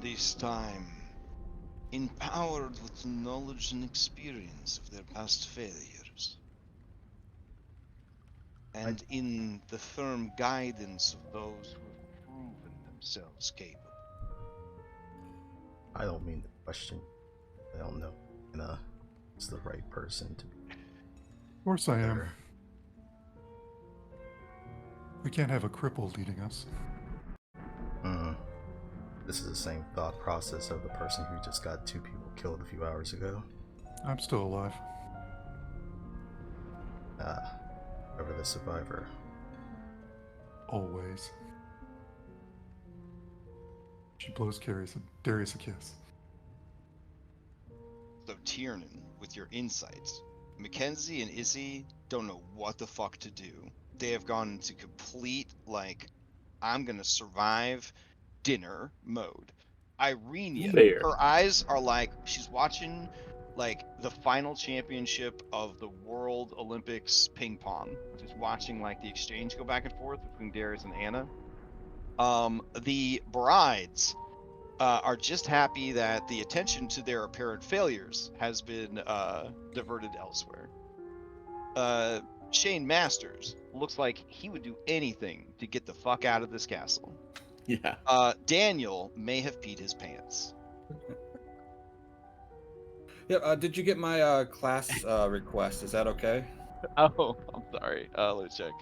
This time, empowered with knowledge and experience of their past failures, and in the firm guidance of those who have proven themselves capable. I don't mean to question. I don't know. It's the right person to be. Of course I am. There. We can't have a cripple leading us. This is the same thought process of the person who just got 2 people killed a few hours ago. I'm still alive. Whoever the survivor. Always. She blows Darius a kiss. So Tiernan, with your insights, Mackenzie and Izzy don't know what the fuck to do. They have gone into complete, like, I'm gonna survive dinner mode. Irenia, Fair. her eyes are like she's watching like the final championship of the World Olympics ping pong, just watching like the exchange go back and forth between Darius and Anna. The brides are just happy that the attention to their apparent failures has been diverted elsewhere. Shane Masters looks like he would do anything to get the fuck out of this castle. Yeah. Daniel may have peed his pants. Yeah. Did you get my class request? Is that okay? Oh, I'm sorry. Let me check.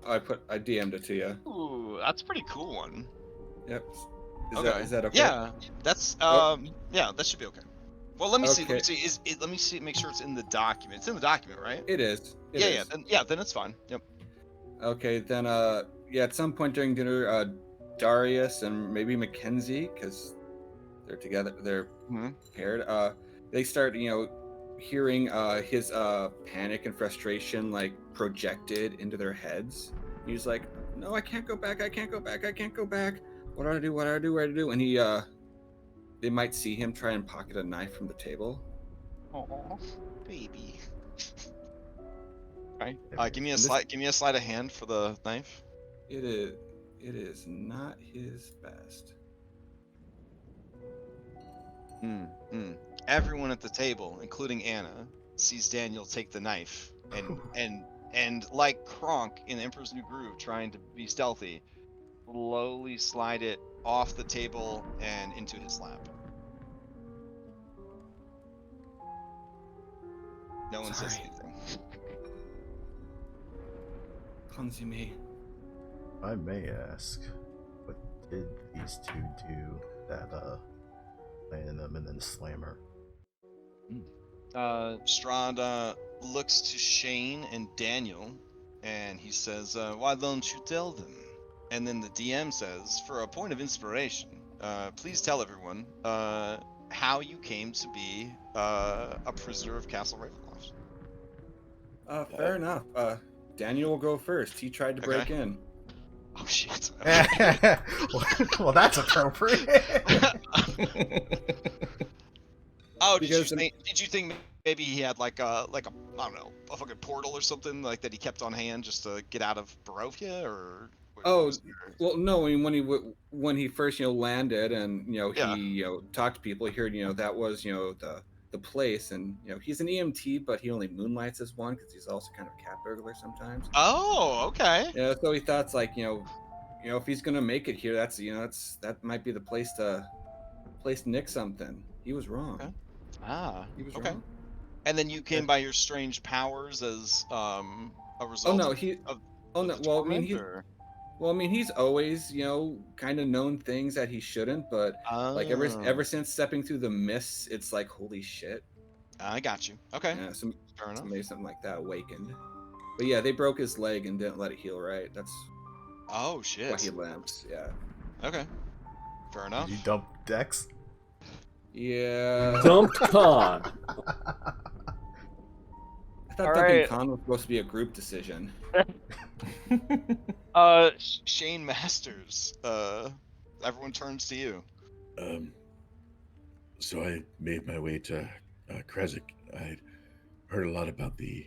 I DM'd it to you. Ooh, that's a pretty cool one. Yep. Okay. Is that okay? Yeah, that's yeah, that should be okay. Well, let me see. Let me Okay. see. Let me see. Make sure it's in the document. It's in the document, right? It is. It Yeah, is. then it's fine. Yep. Okay, then yeah, at some point during dinner, Darius and maybe Mackenzie, because they're together, they're Mhm. paired. They start, hearing his panic and frustration like projected into their heads. He's like, "No, I can't go back. I can't go back. I can't go back. What do I do? What do I do? What do I do?" And they might see him try and pocket a knife from the table. Oh, baby. Right. Give me a And this- slide. Give me a sleight of hand for the knife. It is not his best. Everyone at the table, including Anna, sees Daniel take the knife and like Kronk in Emperor's New Groove, trying to be stealthy, slowly slide it off the table and into his lap. No one says Sorry. anything. Clumsy me. I may ask, what did these 2 do that landed them and then slammer? Strahd looks to Shane and Daniel, and he says, "Why don't you tell them?" And then the DM says, "For a point of inspiration, please tell everyone how you came to be a prisoner of Castle Ravenloft." Fair enough. Daniel will go first. He tried to Okay. break in. Oh shit. Well, that's appropriate. Oh, Because- did you think maybe he had like a I don't know, a fucking portal or something like that he kept on hand just to get out of Barovia, or? what Oh, was your- well, no. I mean, when he first landed and Yeah. he talked to people, he heard that was the place, and he's an EMT, but he only moonlights as one because he's also kind of a cat burglar sometimes. Oh, okay. Yeah, so he thought like if he's gonna make it here, that might be the place to nick something. He was wrong. Okay. Ah, He was okay. wrong. And then you came Yeah. by your strange powers as a Oh result no, of, of Oh no. the Well, I mean, torment, or? he's always, kind of known things that he shouldn't, but like Oh, ever since stepping through the mists, it's like holy shit. I got you. Okay, Yeah, so fair enough. maybe something like that awakened. But yeah, they broke his leg and didn't let it heal right. That's Oh why shit. he limps. Yeah. Okay, fair enough. Did you dump Dex? Yeah. Dumped Khan. I thought All dumping right. con was supposed to be a group decision. Shane Masters. Everyone turns to you. So I made my way to Kresik. I'd heard a lot about the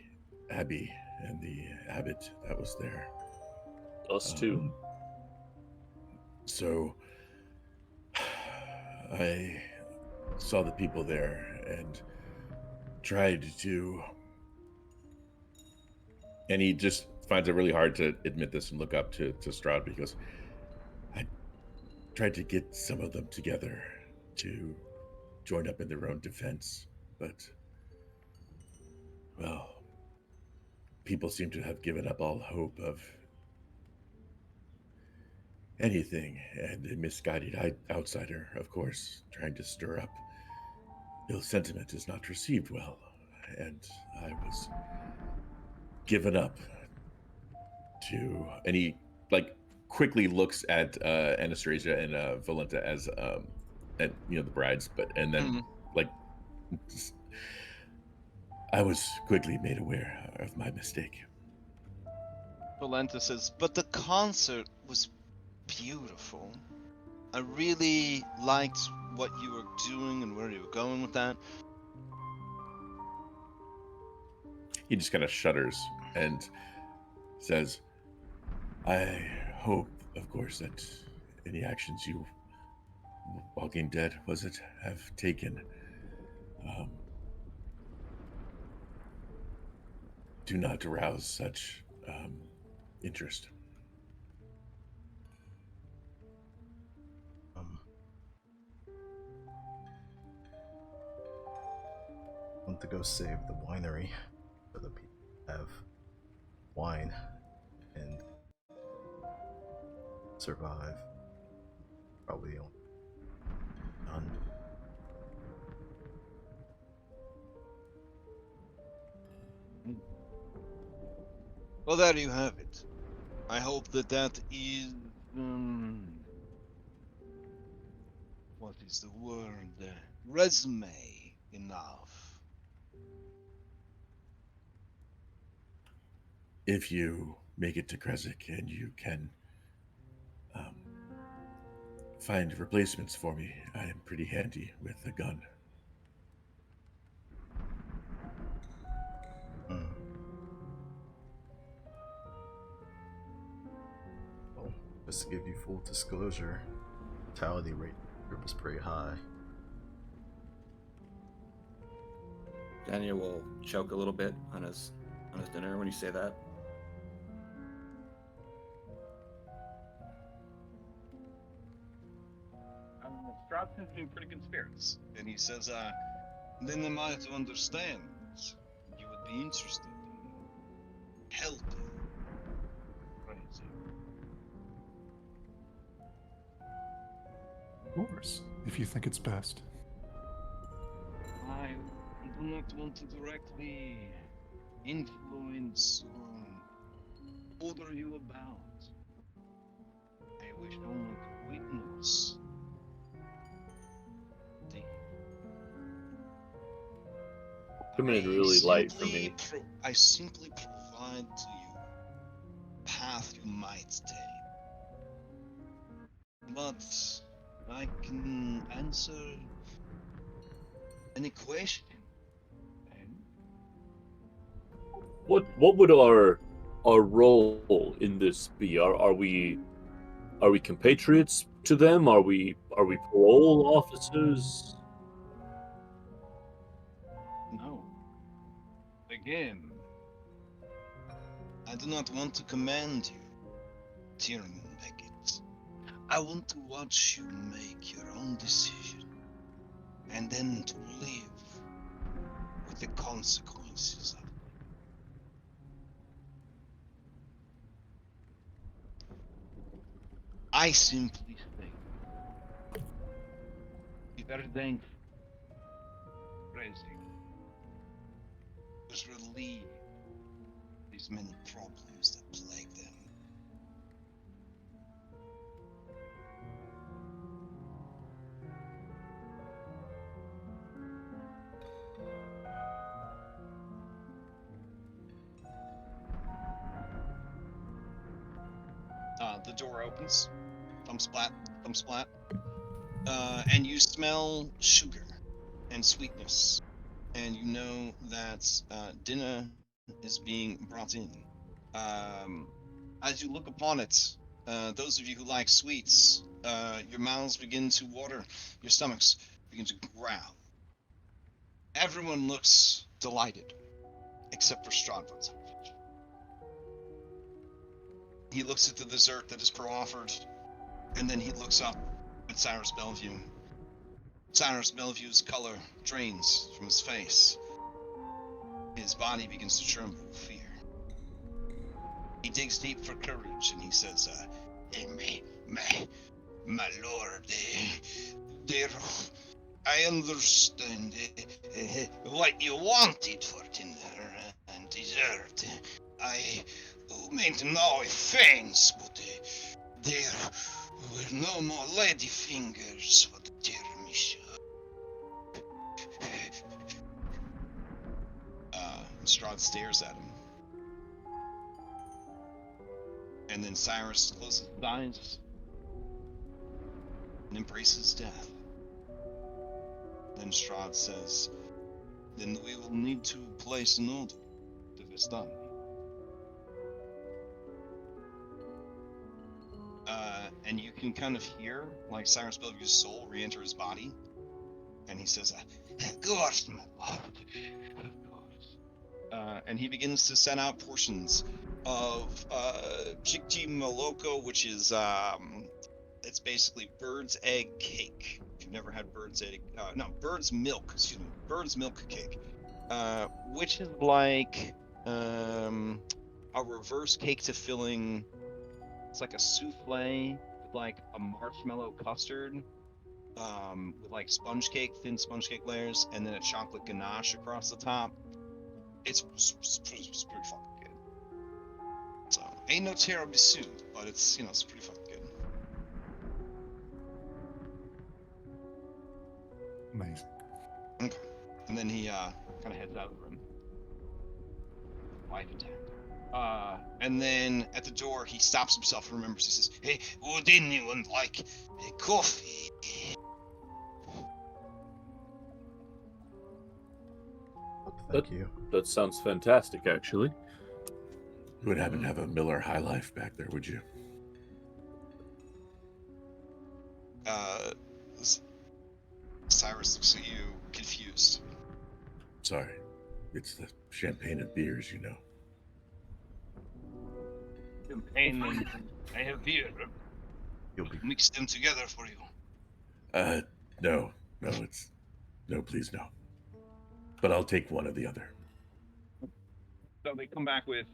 abbey and the abbot that was there. Us too. So I saw the people there and tried to. And he just finds it really hard to admit this and look up to Strahd because I tried to get some of them together to join up in their own defense, but, well, people seem to have given up all hope of anything, and a misguided outsider, of course, trying to stir up ill sentiment is not received well, and I was given up to. And he like quickly looks at Anastasia and Valenta as at the brides, but and then like I was quickly made aware of my mistake. Valenta says, but the concert was beautiful. I really liked what you were doing and where you were going with that. He just kind of shudders and says, I hope, of course, that any actions you, Walking Dead, was it, have taken, do not arouse such interest. I want to go save the winery so the people have wine and survive. Probably the only done. Well, there you have it. I hope that is what is the word? Resume enough. If you make it to Kresik and you can find replacements for me, I am pretty handy with a gun. Well, just to give you full disclosure, mortality rate here was pretty high. Daniel will choke a little bit on his dinner when you say that. Strahd seems to be in pretty good spirits. And he says, then am I to understand you would be interested in helping Crazy? Of course, if you think it's best. I do not want to directly influence or order you about. I wish only to witness the Coming in really light for me. I simply provide to you a path you might take. But I can answer any question. What would our role in this be? Are we compatriots to them? Are we parole officers? No. Again, I do not want to command you, Tyrion Beckett. I want to watch you make your own decision, and then to live with the consequences of it. I simply think, be very thankful, praising, was relieve these many problems that plague them. The door opens. Thumb splat, thumb splat. And you smell sugar and sweetness. And you know that dinner is being brought in. As you look upon it, those of you who like sweets, your mouths begin to water, your stomachs. begins to growl. Everyone looks delighted, except for Strahd. He looks at the dessert that is proffered, and then he looks up at Cyrus Bellevue. Cyrus Bellevue's color drains from his face. His body begins to tremble with fear. He digs deep for courage, and he says, my lord, I understand what you wanted for dinner and dessert. I meant no offense, but there were no more lady fingers for the tiramisu. Strahd stares at him. And then Cyrus closes his eyes and embraces death. Then Strahd says, then we will need to place an order to this done. And you can kind of hear, like, Cyrus Bellevue's soul re-enter his body. And he says, of course, my lord. Of course. And he begins to set out portions of Jikji Moloko, which is, it's basically bird's egg cake. If you've never had bird's milk cake. Which is like a reverse cake to filling. It's like a souffle with like a marshmallow custard, with like thin sponge cake layers, and then a chocolate ganache across the top. It's pretty fucking good. So ain't no tiramisu, but it's it's pretty fucking good. Amazing. Okay. And then he kind of heads out of the room. Wife attack. And then at the door, he stops himself and remembers. He says, hey, would anyone like a coffee? Thank you. That sounds fantastic, actually. You would happen to have a Miller High Life back there, would you? Cyrus looks at you, confused. Sorry. It's the champagne and beers, you know. Champagne and I have beer. You'll be Mix them together for you. No, please, no. But I'll take one or the other. So they come back with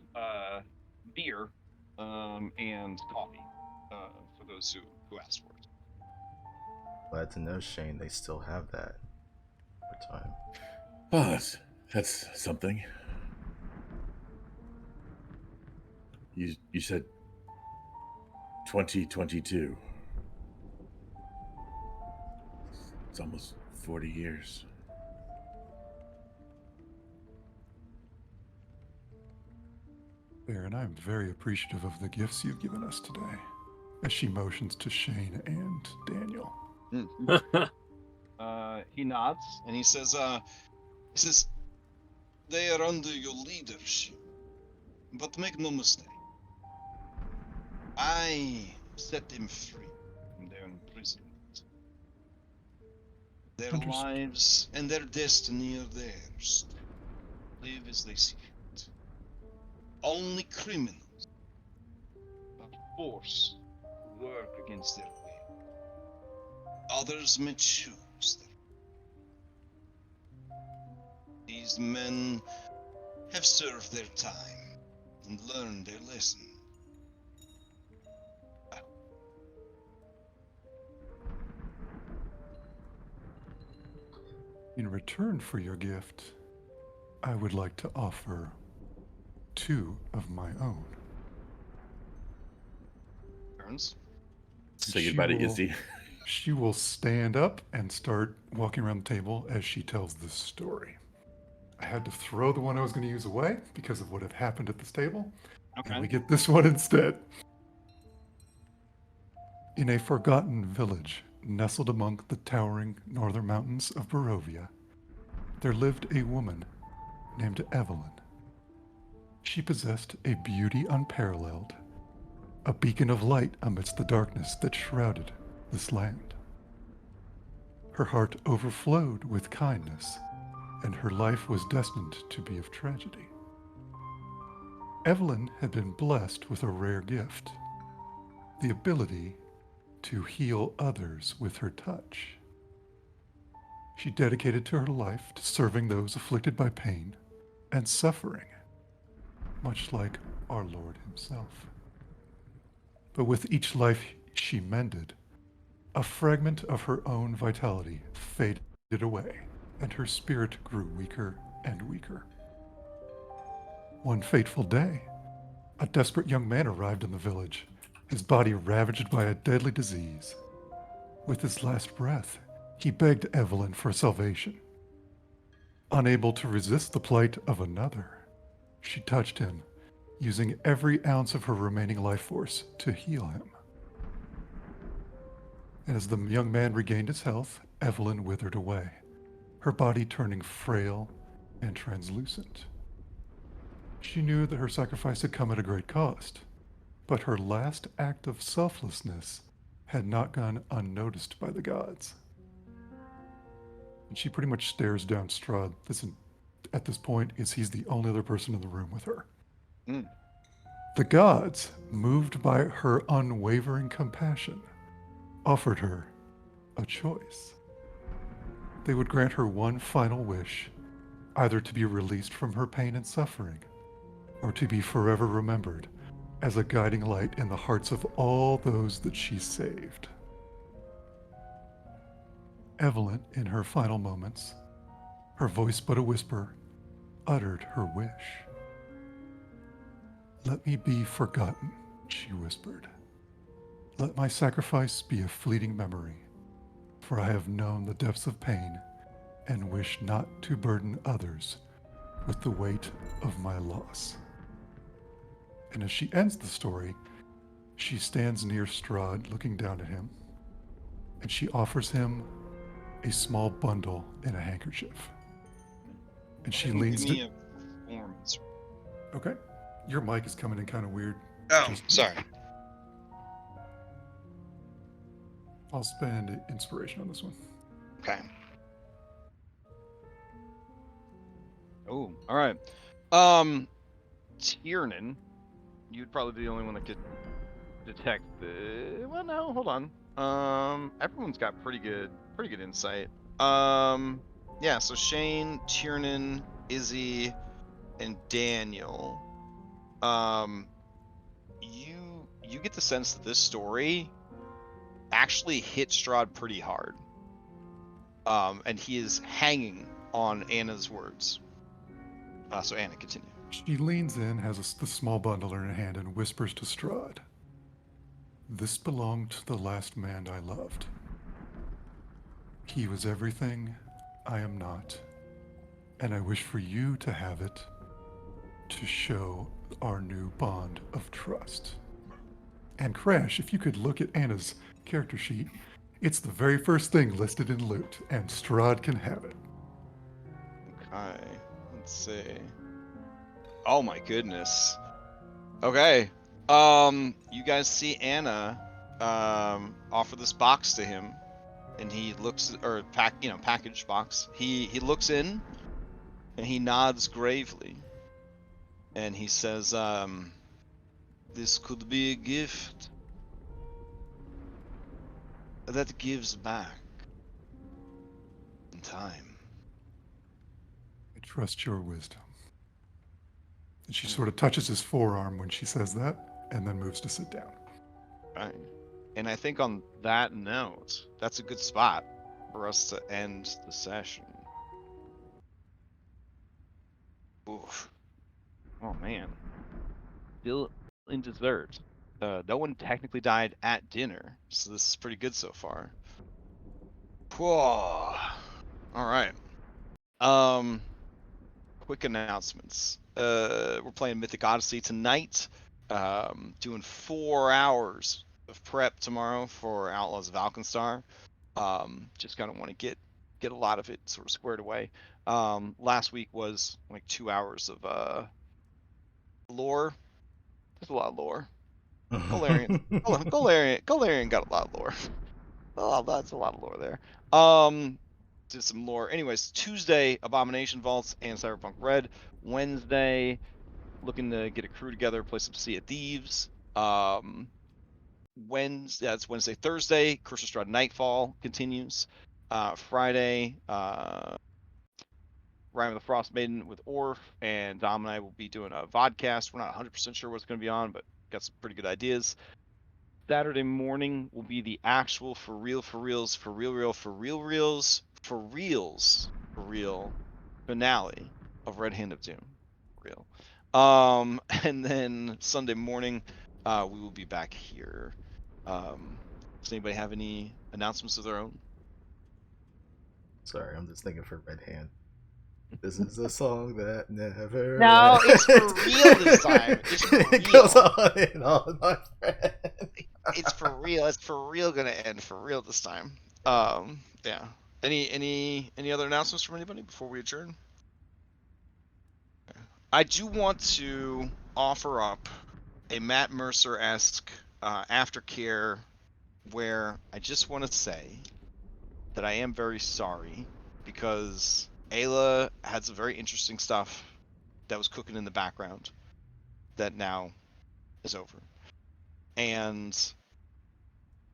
beer and coffee for those who asked for it. glad to know, Shane, they still have that for time. Oh, that's something. You said 2022. It's almost 40 years. Baron, I'm very appreciative of the gifts you've given us today. As she motions to Shane and Daniel. He nods. And he says, they are under your leadership. But make no mistake. I set them free from their imprisonment. Their Understood. lives and their destiny are theirs. Live as they see fit. Only criminals are forced to work against their will. Others may choose their will. These men have served their time and learned their lesson. In return for your gift, I would like to offer 2 of my own. Burns. Say goodbye to Izzy. She will stand up and start walking around the table as she tells this story. I had to throw the one I was going to use away because of what had happened at this table. Okay. And we get this one instead. In a forgotten village nestled among the towering northern mountains of Barovia, there lived a woman named Evelyn. She possessed a beauty unparalleled, a beacon of light amidst the darkness that shrouded this land. Her heart overflowed with kindness, and her life was destined to be of tragedy. Evelyn had been blessed with a rare gift, the ability to heal others with her touch. She dedicated to her life to serving those afflicted by pain and suffering, much like our Lord himself. But with each life she mended, a fragment of her own vitality faded away, and her spirit grew weaker and weaker. One fateful day, a desperate young man arrived in the village, his body ravaged by a deadly disease. With his last breath, he begged Evelyn for salvation. Unable to resist the plight of another, she touched him, using every ounce of her remaining life force to heal him. As the young man regained his health, Evelyn withered away, her body turning frail and translucent. She knew that her sacrifice had come at a great cost, but her last act of selflessness had not gone unnoticed by the gods. And she pretty much stares down Strahd. At this point, he's the only other person in the room with her. Mm. The gods, moved by her unwavering compassion, offered her a choice. They would grant her one final wish, either to be released from her pain and suffering, or to be forever remembered as a guiding light in the hearts of all those that she saved. Evelyn, in her final moments, her voice but a whisper, uttered her wish. "Let me be forgotten," she whispered. "Let my sacrifice be a fleeting memory, for I have known the depths of pain and wish not to burden others with the weight of my loss." And as she ends the story, she stands near Strahd looking down at him, and she offers him a small bundle in a handkerchief. And she leans Give me to... a performance. Okay. Your mic is coming in kind of weird. Oh, sorry. I'll spend inspiration on this one. Okay. Oh, all right. Tiernan, you'd probably be the only one that could detect the. Well, no, hold on. Everyone's got pretty good insight. Yeah. So Shane, Tiernan, Izzy, and Daniel. You get the sense that this story actually hit Strahd pretty hard. And he is hanging on Anna's words. So Anna, continue. She leans in, has the small bundle in her hand, and whispers to Strahd, "This belonged to the last man I loved. He was everything I am not, and I wish for you to have it to show our new bond of trust." And Crash, if you could look at Anna's character sheet, it's the very first thing listed in loot, and Strahd can have it. Okay. Let's see. Oh my goodness. Okay. You guys see Anna offer this box to him, and he looks, or package box. He looks in, and he nods gravely, and he says, "This could be a gift that gives back in time." I trust your wisdom. And she sort of touches his forearm when she says that, and then moves to sit down. Right. And I think on that note, that's a good spot for us to end the session. Oof. Oh man. Still in dessert. No one technically died at dinner, So this is pretty good so far. Whoa. All right. Quick announcements. We're playing Mythic Odyssey tonight. Doing 4 hours of prep tomorrow for Outlaws of Alkenstar. Just kind of want to get a lot of it sort of squared away. Last week was like 2 hours of lore. There's a lot of lore. Galarian got a lot of lore. Oh, that's a lot of lore there. Did some lore. Anyways, Tuesday, Abomination Vaults and Cyberpunk Red. Wednesday, looking to get a crew together, play some Sea of Thieves. That's Wednesday. Thursday, Curse of Strahd Nightfall continues. Friday, Rhyme of the Frost Maiden with Orf, and Dom and I will be doing a vodcast. We're not 100% sure what's going to be on, but got some pretty good ideas. Saturday morning will be the actual for real finale of Red Hand of Doom. Real. And then Sunday morning, we will be back here. Does anybody have any announcements of their own? Sorry, I'm just thinking for Red Hand. This is a song that never. No, it's for ends. real this time. It's for It real. goes on and on, my friend. It's for real. It's for real gonna end for real this time. Yeah. Any other announcements from anybody before we adjourn? I do want to offer up a Matt Mercer-esque aftercare where I just want to say that I am very sorry because Ayla had some very interesting stuff that was cooking in the background that now is over. And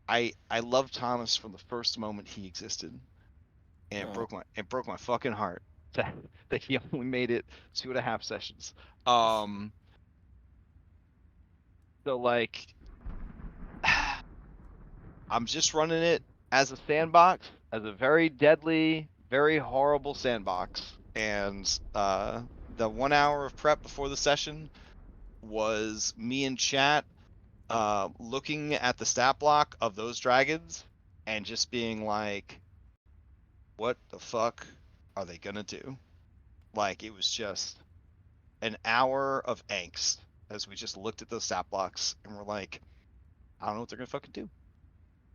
I love Thomas from the first moment he existed. And it broke my fucking heart that he only made it 2.5 sessions. So like I'm just running it as a sandbox, as a very deadly, very horrible sandbox. And the 1 hour of prep before the session was me and chat looking at the stat block of those dragons and just being like, what the fuck are they gonna do? Like, it was just an hour of angst as we just looked at those stat blocks and we're like, I don't know what they're gonna fucking do.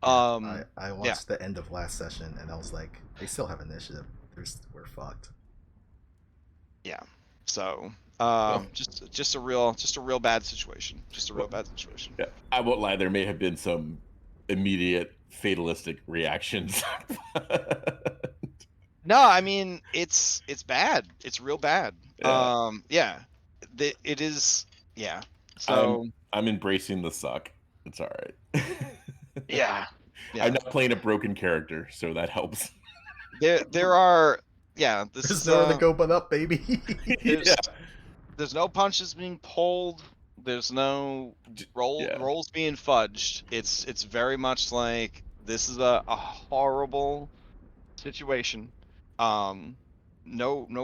I Yeah. watched the end of last session and I was like, they still have initiative. We're fucked. Yeah. So just a real bad situation. Just a real bad situation. Yeah, I won't lie. There may have been some immediate fatalistic reactions. No, I mean it's bad. It's real bad. Yeah. Yeah. It is. Yeah. So I'm embracing the suck. It's all right. yeah. I'm not playing a broken character, so that helps. There are. Yeah. This There's is nowhere to go but up, baby. There's no punches being pulled. There's no rolls being fudged. It's very much like this is a horrible situation. No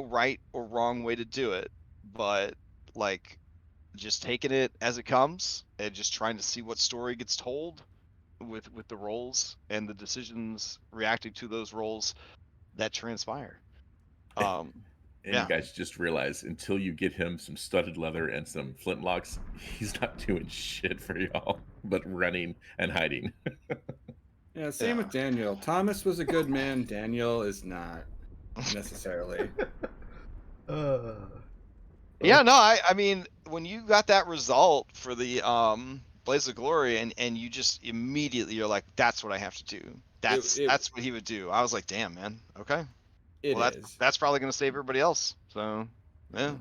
right or wrong way to do it, but like just taking it as it comes and just trying to see what story gets told with the roles and the decisions reacting to those roles that transpire. And Yeah. you guys just realize until you get him some studded leather and some flintlocks, he's not doing shit for y'all but running and hiding. Yeah, same with Daniel. Thomas was a good man. Daniel is not necessarily. Yeah, no, I mean, when you got that result for the Blaze of Glory and you just immediately you're like, that's what I have to do. That's what he would do. I was like, damn, man. Okay. That's probably gonna save everybody else. So yeah.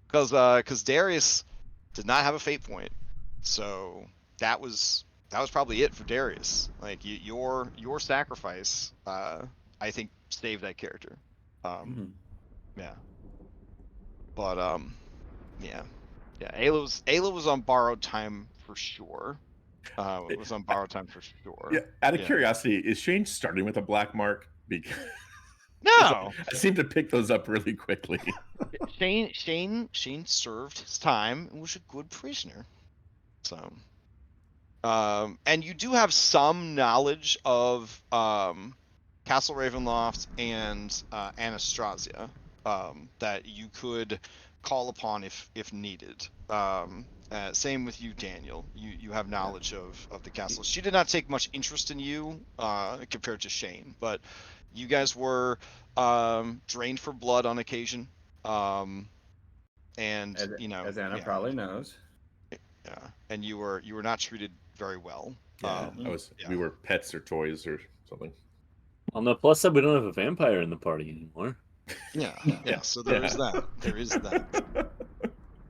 Because Darius did not have a fate point. So that was probably it for Darius. Like your sacrifice, I think saved that character. Yeah. But yeah. Ayla was on borrowed time for sure. It was on borrowed time for sure. Yeah. Out of curiosity, is Shane starting with a black mark? Because no, I seem to pick those up really quickly. Shane served his time and was a good prisoner. So, and you do have some knowledge of Castle Ravenloft and Anastasia that you could call upon if needed. Same with you, Daniel. You have knowledge of the castle. She did not take much interest in you compared to Shane, but you guys were drained for blood on occasion. And as Anna probably knows. Yeah, and you were not treated very well. Yeah, we were pets or toys or something. On the plus side, we don't have a vampire in the party anymore. Yeah. So there is that. There is that.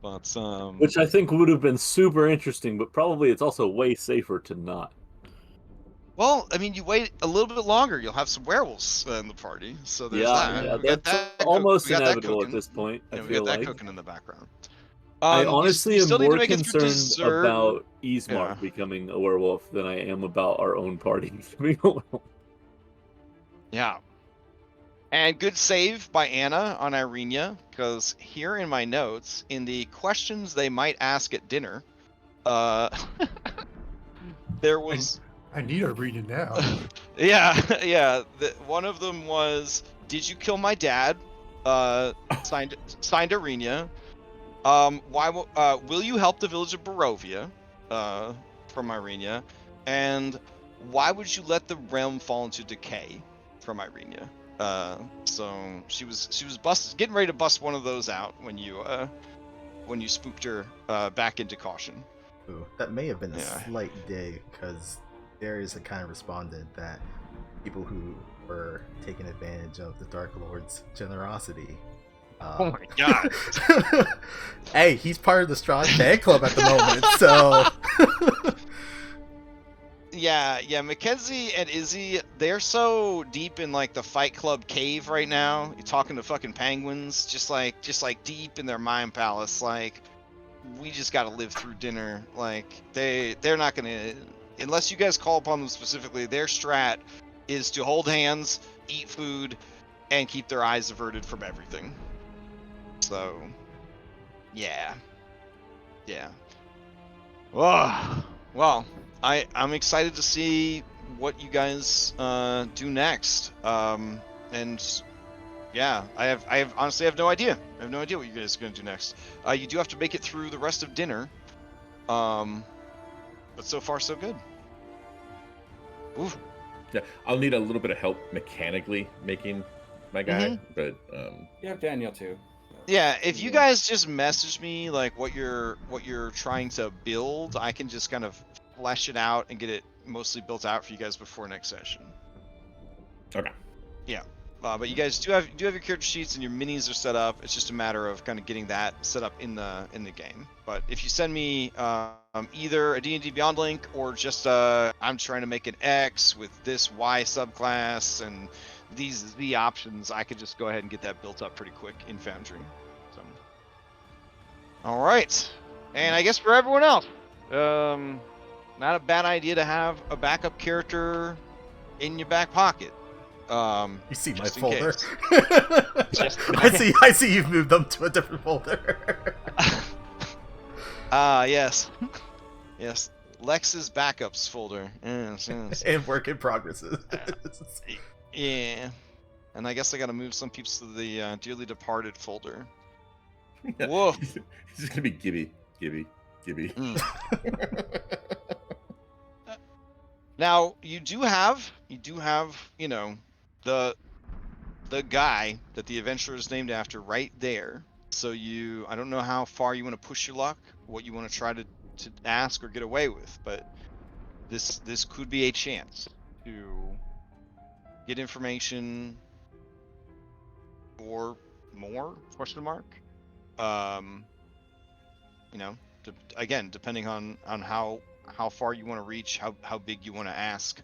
But which I think would have been super interesting, but probably it's also way safer to not. well, I mean, you wait a little bit longer, you'll have some werewolves in the party. So there's that. Yeah, We got that's that almost we got that inevitable at cooking. this point. I Yeah, we feel got that like. cooking in the background. I honestly you am still need to more make it through concerned dessert. about Ismark Yeah. becoming a werewolf than I am about our own party becoming a werewolf. Yeah. And good save by Anna on Irenia, because here in my notes, in the questions they might ask at dinner, there was I need a reading now. yeah. One of them was, "Did you kill my dad?" Signed Irenia. Will you help the village of Barovia? From Irenia. And why would you let the realm fall into decay? From Irenia. So she was getting ready to bust one of those out when you spooked her back into caution. Ooh, that may have been a Yeah. slight dig, because Darius had kind of responded that people who were taking advantage of the Dark Lord's generosity. Oh my god! Hey, he's part of the Strahd fan club at the moment, so. Yeah, Mackenzie and Izzy, they're so deep in like the Fight Club cave right now. You're talking to fucking penguins, just like deep in their mind palace. Like, we just got to live through dinner. Like, they're not gonna, unless you guys call upon them specifically. Their strat is to hold hands, eat food, and keep their eyes averted from everything. So, yeah. Well, I'm excited to see what you guys do next. And yeah, I honestly have no idea. I have no idea what you guys are gonna do next. You do have to make it through the rest of dinner. But so far so good. Ooh. Yeah, I'll need a little bit of help mechanically making my guy, but You have Daniel too. Yeah, if you guys just message me like what you're trying to build, I can just kind of flesh it out and get it mostly built out for you guys before next session. okay. Yeah, but you guys do have your character sheets and your minis are set up. It's just a matter of kind of getting that set up in the game. But if you send me either a D&D Beyond link or just I'm trying to make an X with this Y subclass and these Z options, I could just go ahead and get that built up pretty quick in Foundry. So, all right, and I guess for everyone else, not a bad idea to have a backup character in your back pocket. You see my just in folder. case. I see you've moved them to a different folder. Yes. Yes. Lex's backups folder. Yes. And work in progresses. Yeah. And I guess I gotta move some peeps to the dearly departed folder. Yeah. Whoa. He's just gonna be Gibby. Now you do have, you know, the guy that the adventurer is named after right there. So I don't know how far you want to push your luck, what you want to try to ask or get away with, but this could be a chance to get information or more ? You know, again, depending on how far you want to reach, how big you want to ask,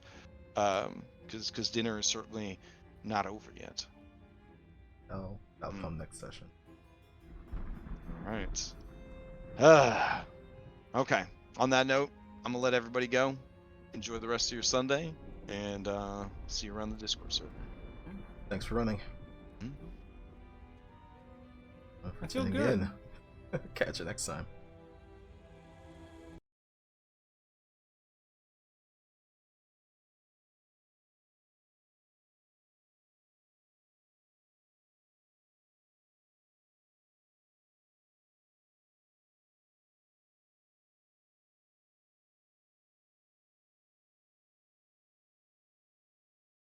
because dinner is certainly not over yet. Oh, that'll come next session. All right. Okay. On that note, I'm gonna let everybody go. Enjoy the rest of your Sunday, and see you around the Discord server. Thanks for running. I feel good. Catch you next time.